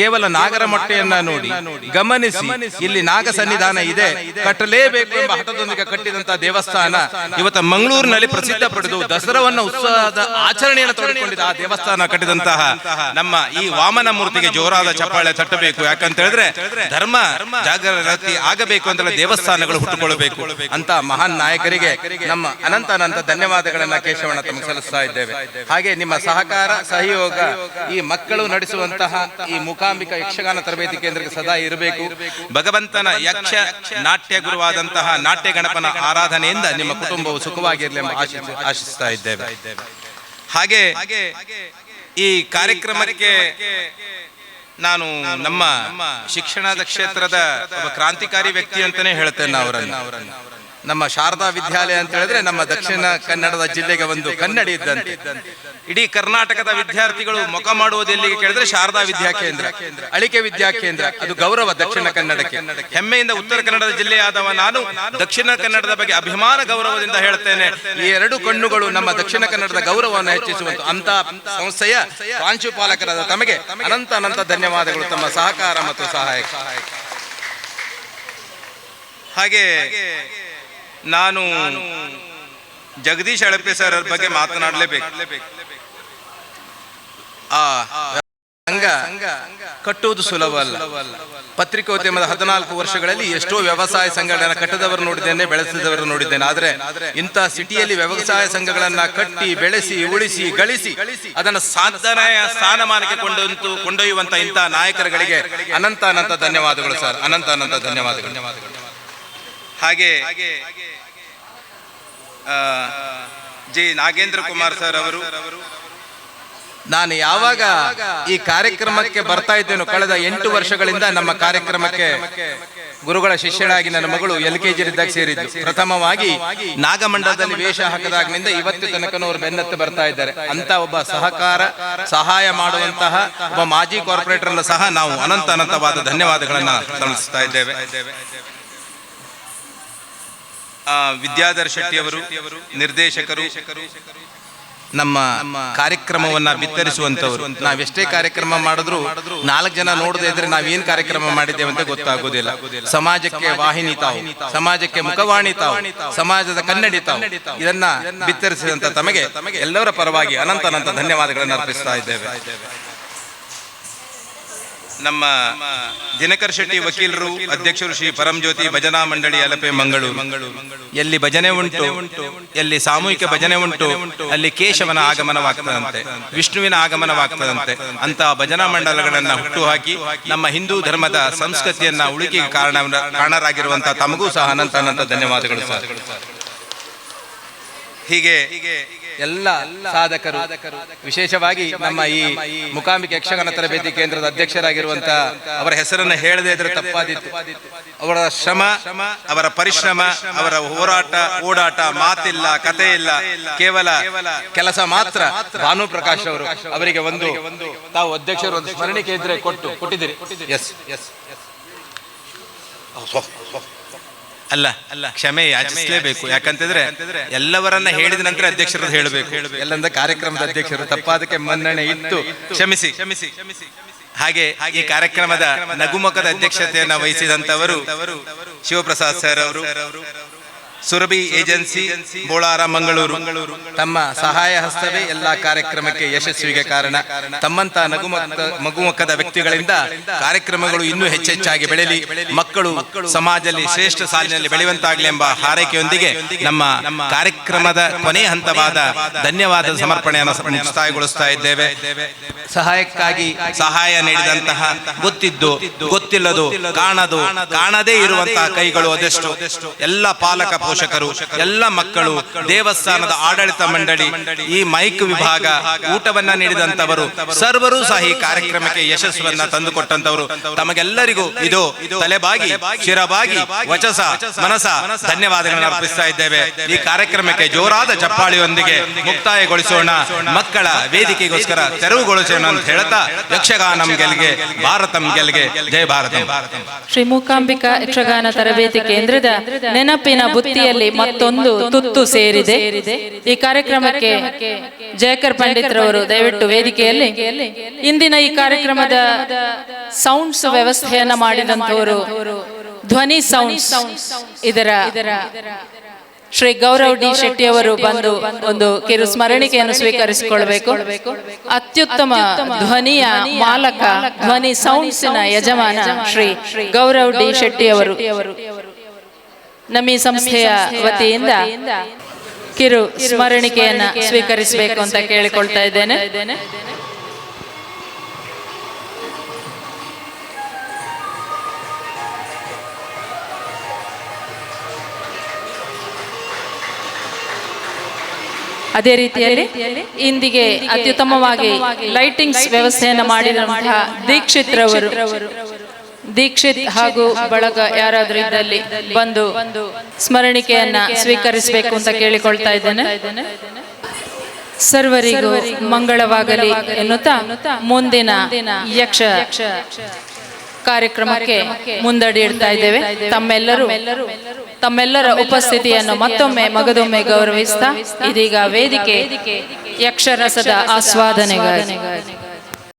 ಕೇವಲ ನಾಗರ ಮೊಟ್ಟೆಯನ್ನ ನೋಡಿ ಗಮನಿಸಿ ಇಲ್ಲಿ ನಾಗ ಸನ್ನಿಧಾನ ಇದೆ, ಕಟ್ಟಲೇಬೇಕು ಎಂಬ ಹಠದೊಂದಿಗೆ ಕಟ್ಟಿದಂತಹ ದೇವಸ್ಥಾನ ಇವತ್ತು ಮಂಗಳೂರಿನಲ್ಲಿ ಪ್ರಸಿದ್ಧ ಪಡೆದು ದಸರಾವನ್ನ ಉತ್ಸವದ ಆಚರಣೆಯನ್ನು ತೊಡಕೊಂಡಿದ್ದ ಆ ದೇವಸ್ಥಾನ ಕಟ್ಟಿದಂತಹ ನಮ್ಮ ಈ ವಾಮನ ಮೂರ್ತಿಗೆ ಜೋರಾದ ಚಪ್ಪಾಳೆ ತಟ್ಟಬೇಕು. ಯಾಕಂತ ಹೇಳಿದ್ರೆ ಧರ್ಮ ಜಾಗೃತಿ ಆಗಬೇಕು ಅಂದ್ರೆ ದೇವಸ್ಥಾನಗಳು ಹುಟ್ಟುಕೊಳ್ಳಬೇಕು ಅಂತ ಮಹಾನ್ ನಾಯಕರಿಗೆ ನಮ್ಮ ಅನಂತ ಅನಂತ ಧನ್ಯವಾದಗಳನ್ನ ಕೇಶವಣ್ಣ ತಮಗೆ ಸಲ್ಲಿಸ್ತಾ ಇದ್ದೇವೆ. ಹಾಗೆ ನಿಮ್ಮ ಸಹಕಾರ ಸಹಯೋಗ ಈ ಮಕ್ಕಳು ನಡೆಸುವಂತಹ ಈ ಮೂಕಾಂಬಿಕಾ ಯಕ್ಷಗಾನ ತರಬೇತಿ ಕೇಂದ್ರಕ್ಕೆ ಸದಾ ಇರಬೇಕು. ಭಗವಂತನ ಯಕ್ಷ ನಾಟ್ಯ ಗುರುವಾದಂತಹ ನಾಟ್ಯ ಗಣಪನ ಆರಾಧನೆಯಿಂದ ನಿಮ್ಮ ಕುಟುಂಬವು ಸುಖವಾಗಿರಲಿ ಎಂಬ ಆಶಿಸ್ತಾ ಇದ್ದೇವೆ. ಹಾಗೆ ಈ ಕಾರ್ಯಕ್ರಮಕ್ಕೆ ನಾನು ನಮ್ಮ ಶಿಕ್ಷಣದ ಕ್ಷೇತ್ರದ ಒಬ್ಬ ಕ್ರಾಂತಿಕಾರಿ ವ್ಯಕ್ತಿ ಅಂತಾನೆ ಹೇಳ್ತೇನೆ ಅವರನ್ನು. ನಮ್ಮ ಶಾರದಾ ವಿದ್ಯಾಲಯ ಅಂತ ಹೇಳಿದ್ರೆ ನಮ್ಮ ದಕ್ಷಿಣ ಕನ್ನಡದ ಜಿಲ್ಲೆಗೆ ಒಂದು ಕನ್ನಡಿ ಇದ್ದಂತೆ. ಇಡೀ ಕರ್ನಾಟಕದ ವಿದ್ಯಾರ್ಥಿಗಳು ಮುಖ ಮಾಡುವುದು ಎಲ್ಲಿಗೆ ಕೇಳಿದ್ರೆ ಶಾರದಾ ವಿದ್ಯಾಕೇಂದ್ರ, ಅಳಿಕೆ ವಿದ್ಯಾಕೇಂದ್ರ. ಅದು ಗೌರವ ದಕ್ಷಿಣ ಕನ್ನಡಕ್ಕೆ. ಹೆಮ್ಮೆಯಿಂದ ಉತ್ತರ ಕನ್ನಡದ ಜಿಲ್ಲೆಯಾದವ ನಾನು ದಕ್ಷಿಣ ಕನ್ನಡದ ಬಗ್ಗೆ ಅಭಿಮಾನ ಗೌರವದಿಂದ ಹೇಳ್ತೇನೆ. ಈ ಎರಡು ಕಣ್ಣುಗಳು ನಮ್ಮ ದಕ್ಷಿಣ ಕನ್ನಡದ ಗೌರವವನ್ನು ಹೆಚ್ಚಿಸುವಂತ ಅಂತ ಸಂಸ್ಥೆಯ ಪ್ರಾಂಶುಪಾಲಕರಾದ ತಮಗೆ ಅನಂತ ಅನಂತ ಧನ್ಯವಾದಗಳು, ತಮ್ಮ ಸಹಕಾರ ಮತ್ತು ಸಹಾಯ. ಹಾಗೆ ನಾನು ಜಗದೀಶ್ ಅಳಪೆ ಸರ್ ಬಗ್ಗೆ ಮಾತನಾಡಲೇಬೇಕು. ಆ ಸಂಘ ಕಟ್ಟುವುದು ಸುಲಭ ಅಲ್ಲ. ಪತ್ರಿಕೋದ್ಯಮದ 14 ವರ್ಷಗಳಲ್ಲಿ ಎಷ್ಟೋ ವ್ಯವಸಾಯ ಸಂಘಗಳನ್ನ ಕಟ್ಟದವರು ನೋಡಿದ್ದೇನೆ, ಬೆಳೆಸಿದವರು ನೋಡಿದ್ದೇನೆ. ಆದ್ರೆ ಇಂಥ ಸಿಟಿಯಲ್ಲಿ ವ್ಯವಸಾಯ ಸಂಘಗಳನ್ನ ಕಟ್ಟಿ ಬೆಳೆಸಿ ಉಳಿಸಿ ಗಳಿಸಿ ಅದನ್ನ ಸಾಧನೆಯ ಸ್ಥಾನಮಾನಕ್ಕೆ ಕೊಂಡೊಯ್ಯುವಂತ ಇಂಥ ನಾಯಕರುಗಳಿಗೆ ಅನಂತ ಅನಂತ ಧನ್ಯವಾದಗಳು ಸರ್, ಅನಂತ ಅನಂತ ಧನ್ಯವಾದಗಳು. ಹಾಗೆ ಜಿ ನಾಗೇಂದ್ರ ಕುಮಾರ್ ಸರ್ ಅವರು, ನಾನು ಯಾವಾಗ ಈ ಕಾರ್ಯಕ್ರಮಕ್ಕೆ ಬರ್ತಾ ಇದ್ದೇನೋ ಕಳೆದ 8 ವರ್ಷಗಳಿಂದ ನಮ್ಮ ಕಾರ್ಯಕ್ರಮಕ್ಕೆ ಗುರುಗಳ ಶಿಷ್ಯಳಾಗಿ ನನ್ನ ಮಗಳು LKG ಇದ್ದಾಗ ಸೇರಿದ್ದು. ಪ್ರಥಮವಾಗಿ ನಾಗಮಂಡಲದಲ್ಲಿ ವೇಷ ಹಾಕದಾಗಿನಿಂದ ಇವತ್ತು ತನಕನೂ ಅವರು ಬೆನ್ನತ್ತು ಬರ್ತಾ ಇದ್ದಾರೆ. ಅಂತ ಒಬ್ಬ ಸಹಕಾರ ಸಹಾಯ ಮಾಡುವಂತಹ ಒಬ್ಬ ಮಾಜಿ ಕಾರ್ಪೊರೇಟರ್ ಅನ್ನು ಸಹ ನಾವು ಅನಂತ ಅನಂತವಾದ ಧನ್ಯವಾದಗಳನ್ನ ಸಲ್ಲಿಸ್ತಾ ಇದ್ದೇವೆ. ವಿದ್ಯಾಧರ್ ಶೆಟ್ಟಿ ಅವರು ನಿರ್ದೇಶಕರು, ನಮ್ಮ ಕಾರ್ಯಕ್ರಮವನ್ನ ಬಿತ್ತರಿಸುವಂತವರು. ನಾವೆಷ್ಟೇ ಕಾರ್ಯಕ್ರಮ ಮಾಡಿದ್ರು 4 ಜನ ನೋಡದೇ ಇದ್ರೆ ನಾವೇನ್ ಕಾರ್ಯಕ್ರಮ ಮಾಡಿದ್ದೇವೆ ಅಂತ ಗೊತ್ತಾಗೋದಿಲ್ಲ. ಸಮಾಜಕ್ಕೆ ವಾಹಿನಿ ತಾವು, ಸಮಾಜಕ್ಕೆ ಮುಖವಾಣಿ ತಾವು, ಸಮಾಜದ ಕನ್ನಡಿ ತಾವು. ಇದನ್ನ ಬಿತ್ತರಿಸಿದಂತ ತಮಗೆ ಎಲ್ಲರ ಪರವಾಗಿ ಅನಂತ ಧನ್ಯವಾದಗಳನ್ನು ಅರ್ಪಿಸ್ತಾ ಇದ್ದೇವೆ. ನಮ್ಮ ದಿನಕರ್ ಶೆಟ್ಟಿ ವಕೀಲರು, ಅಧ್ಯಕ್ಷರು ಶ್ರೀ ಪರಂಜ್ಯೋತಿ ಭಜನಾ ಮಂಡಳಿ ಅಲಪೆ ಮಂಗಳೂರು. ಎಲ್ಲಿ ಭಜನೆ ಉಂಟು, ಎಲ್ಲಿ ಸಾಮೂಹಿಕ ಭಜನೆ ಉಂಟು, ಅಲ್ಲಿ ಕೇಶವನ ಆಗಮನವಾಗ್ತದಂತೆ, ವಿಷ್ಣುವಿನ ಆಗಮನವಾಗ್ತದಂತೆ. ಅಂತ ಭಜನಾ ಮಂಡಲಗಳನ್ನ ಹುಟ್ಟುಹಾಕಿ ನಮ್ಮ ಹಿಂದೂ ಧರ್ಮದ ಸಂಸ್ಕೃತಿಯನ್ನ ಉಳಿಕೆಗೆ ಕಾರಣರಾಗಿರುವಂತಹ ತಮಗೂ ಸಹ ಅನಂತ ಧನ್ಯವಾದಗಳು ಸರ್. ಹೀಗೆ ಎಲ್ಲ ಸಾಧಕರು, ವಿಶೇಷವಾಗಿ ನಮ್ಮ ಈ ಮೂಕಾಂಬಿಕೆ ಯಕ್ಷಗಾನ ತರಬೇತಿ ಕೇಂದ್ರದ ಅಧ್ಯಕ್ಷರಾಗಿರುವಂತಹ ಅವರ ಹೆಸರನ್ನು ಹೇಳದೇ ಇದ್ರೆ ತಪ್ಪಾದಿತ್ತು. ಅವರ ಶ್ರಮ, ಅವರ ಪರಿಶ್ರಮ, ಅವರ ಹೋರಾಟ, ಓಡಾಟ, ಮಾತಿಲ್ಲ, ಕತೆ ಇಲ್ಲ, ಕೇವಲ ಕೆಲಸ ಮಾತ್ರ. ಭಾನು ಪ್ರಕಾಶ್ ಅವರು, ಅವರಿಗೆ ಒಂದು ತಾವು ಅಧ್ಯಕ್ಷರು ಒಂದು ಸ್ಮರಣಿಕೆ ಇದ್ರೆ ಕೊಟ್ಟಿದ್ದೀರಿ. ಎಸ್ ಅಲ್ಲ ಕ್ಷಮೆ ಯಾಚಿಸಲೇಬೇಕು. ಯಾಕಂತಂದ್ರೆ ಎಲ್ಲವರನ್ನ ಹೇಳಿದ ನಂತರ ಅಧ್ಯಕ್ಷರು ಹೇಳಬೇಕು. ಎಲ್ಲಂದ ಕಾರ್ಯಕ್ರಮದ ಅಧ್ಯಕ್ಷರು ತಪ್ಪಾದಕ್ಕೆ ಮನ್ನಣೆ ಇತ್ತು, ಕ್ಷಮಿಸಿ. ಹಾಗೆ ಈ ಕಾರ್ಯಕ್ರಮದ ನಗುಮುಖದ ಅಧ್ಯಕ್ಷತೆಯನ್ನು ವಹಿಸಿದಂತವರು ಶಿವಪ್ರಸಾದ್ ಸರ್ ಅವರು, ಸುರಭಿ ಏಜೆನ್ಸಿ ಬೋಳಾರ ಮಂಗಳೂರು. ತಮ್ಮ ಸಹಾಯ ಹಸ್ತವೇ ಎಲ್ಲಾ ಕಾರ್ಯಕ್ರಮಕ್ಕೆ ಯಶಸ್ವಿಗೆ ಕಾರಣ. ತಮ್ಮಂತ ಮಗುಮುಖದ ವ್ಯಕ್ತಿಗಳಿಂದ ಕಾರ್ಯಕ್ರಮಗಳು ಇನ್ನೂ ಹೆಚ್ಚೆಚ್ಚಾಗಿ ಬೆಳೆಯಲಿ, ಮಕ್ಕಳು ಸಮಾಜದಲ್ಲಿ ಶ್ರೇಷ್ಠ ಸಾಲಿನಲ್ಲಿ ಬೆಳೆಯುವಂತಾಗಲಿ ಎಂಬ ಹಾರೈಕೆಯೊಂದಿಗೆ ನಮ್ಮ ಕಾರ್ಯಕ್ರಮದ ಕೊನೆಯ ಹಂತವಾದ ಧನ್ಯವಾದ ಸಮರ್ಪಣೆಯನ್ನು ಮುಕ್ತಾಯಗೊಳಿಸ್ತಾ ಇದ್ದೇವೆ. ಸಹಾಯಕ್ಕಾಗಿ ಸಹಾಯ ನೀಡಿದಂತಹ ಗೊತ್ತಿದ್ದು ಗೊತ್ತಿಲ್ಲದು ಕಾಣದೇ ಇರುವಂತಹ ಕೈಗಳು ಅದೆಷ್ಟು. ಎಲ್ಲ ಪಾಲಕ ಪೋಷಕರು, ಎಲ್ಲ ಮಕ್ಕಳು, ದೇವಸ್ಥಾನದ ಆಡಳಿತ ಮಂಡಳಿ, ಈ ಮೈಕ್ ವಿಭಾಗ, ಊಟವನ್ನ ನೀಡಿದಂತವರು ಸರ್ವರು ಸಹ ಈ ಕಾರ್ಯಕ್ರಮಕ್ಕೆ ಯಶಸ್ಸನ್ನ ತಂದುಕೊಟ್ಟಂತವರು. ತಮಗೆಲ್ಲರಿಗೂ ಇದು ತಲೆಬಾಗಿ ಶಿರಬಾಗಿ ವಚಸ ಮನಸ ಧನ್ಯವಾದಗಳನ್ನು ಅರ್ಪಿಸ್ತಾ ಇದ್ದೇವೆ. ಈ ಕಾರ್ಯಕ್ರಮಕ್ಕೆ ಜೋರಾದ ಚಪ್ಪಾಳಿಯೊಂದಿಗೆ ಮುಕ್ತಾಯಗೊಳಿಸೋಣ, ಮಕ್ಕಳ ವೇದಿಕೆಗೋಸ್ಕರ ತೆರವುಗೊಳಿಸೋಣ ಅಂತ ಹೇಳ್ತಾ, ಯಕ್ಷಗಾನಂ ಗೆಲ್ಗೆ ಭಾರತಂ ಗೆಲ್ಗೆ, ಜಯ ಭಾರತಂ. ಶ್ರೀ ಮೂಕಾಂಬಿಕಾ ಯಕ್ಷಗಾನ ತರಬೇತಿ ಕೇಂದ್ರದ ನೆನಪಿನ ಬುತ್ತಿಯಲ್ಲಿ ಮತ್ತೊಂದು ತುತ್ತು ಸೇರಿದೆ. ಈ ಕಾರ್ಯಕ್ರಮಕ್ಕೆ ಜಯಕರ್ ಪಂಡಿತ್ರವರು ದಯವಿಟ್ಟು ವೇದಿಕೆಯಲ್ಲಿ. ಇಂದಿನ ಈ ಕಾರ್ಯಕ್ರಮದ ಸೌಂಡ್ಸ್ ವ್ಯವಸ್ಥೆಯನ್ನ ಮಾಡಿದಂತವರು ಧ್ವನಿ ಸೌಂಡ್ಸ್, ಇದರ ಶ್ರೀ ಗೌರವ್ ಡಿ ಶೆಟ್ಟಿ ಅವರು ಬಂದು ಒಂದು ಕಿರು ಸ್ಮರಣಿಕೆಯನ್ನು ಸ್ವೀಕರಿಸಿಕೊಳ್ಬೇಕು. ಅತ್ಯುತ್ತಮ ಧ್ವನಿಯ ಮಾಲಕ, ಧ್ವನಿ ಸೌಂಡ್ಸ್ನ ಯಜಮಾನ ಶ್ರೀ ಗೌರವ್ ಡಿ ಶೆಟ್ಟಿ ಅವರು ನಮ್ಮ ಈ ಸಂಸ್ಥೆಯ ವತಿಯಿಂದ ಕಿರು ಸ್ಮರಣಿಕೆಯನ್ನ ಸ್ವೀಕರಿಸಬೇಕು ಅಂತ ಕೇಳಿಕೊಳ್ತಾ ಇದ್ದೇನೆ. ಅದೇ ರೀತಿಯಲ್ಲಿ ಇಂದಿಗೆ ಅತ್ಯುತ್ತಮವಾಗಿ ಲೈಟಿಂಗ್ಸ್ ವ್ಯವಸ್ಥೆಯನ್ನು ಮಾಡಿದಂತಹ ದೀಕ್ಷಿತ್ ಹಾಗೂ ಬಳಗ ಯಾರಾದ್ರೂ ಇದ್ದಲ್ಲಿ ಬಂದು ಸ್ಮರಣಿಕೆಯನ್ನ ಸ್ವೀಕರಿಸಬೇಕು ಅಂತ ಕೇಳಿಕೊಳ್ತಾ ಇದ್ದೇನೆ. ಸರ್ವರಿಗೂ ಮಂಗಳವಾಗಲಿ ಎನ್ನುತ್ತಾ ಮುಂದಿನ ಯಕ್ಷ ಕಾರ್ಯಕ್ರಮಕ್ಕೆ ಮುಂದಡಿ ಇಡ್ತಾ ಇದ್ದೇವೆ. ತಮ್ಮೆಲ್ಲರ ಉಪಸ್ಥಿತಿಯನ್ನು ಮತ್ತೊಮ್ಮೆ ಮಗದೊಮ್ಮೆ ಗೌರವಿಸ್ತಾ ಇದೀಗ ವೇದಿಕೆ ಯಕ್ಷರಸದ ಆಸ್ವಾದನೆಗಾಗಿ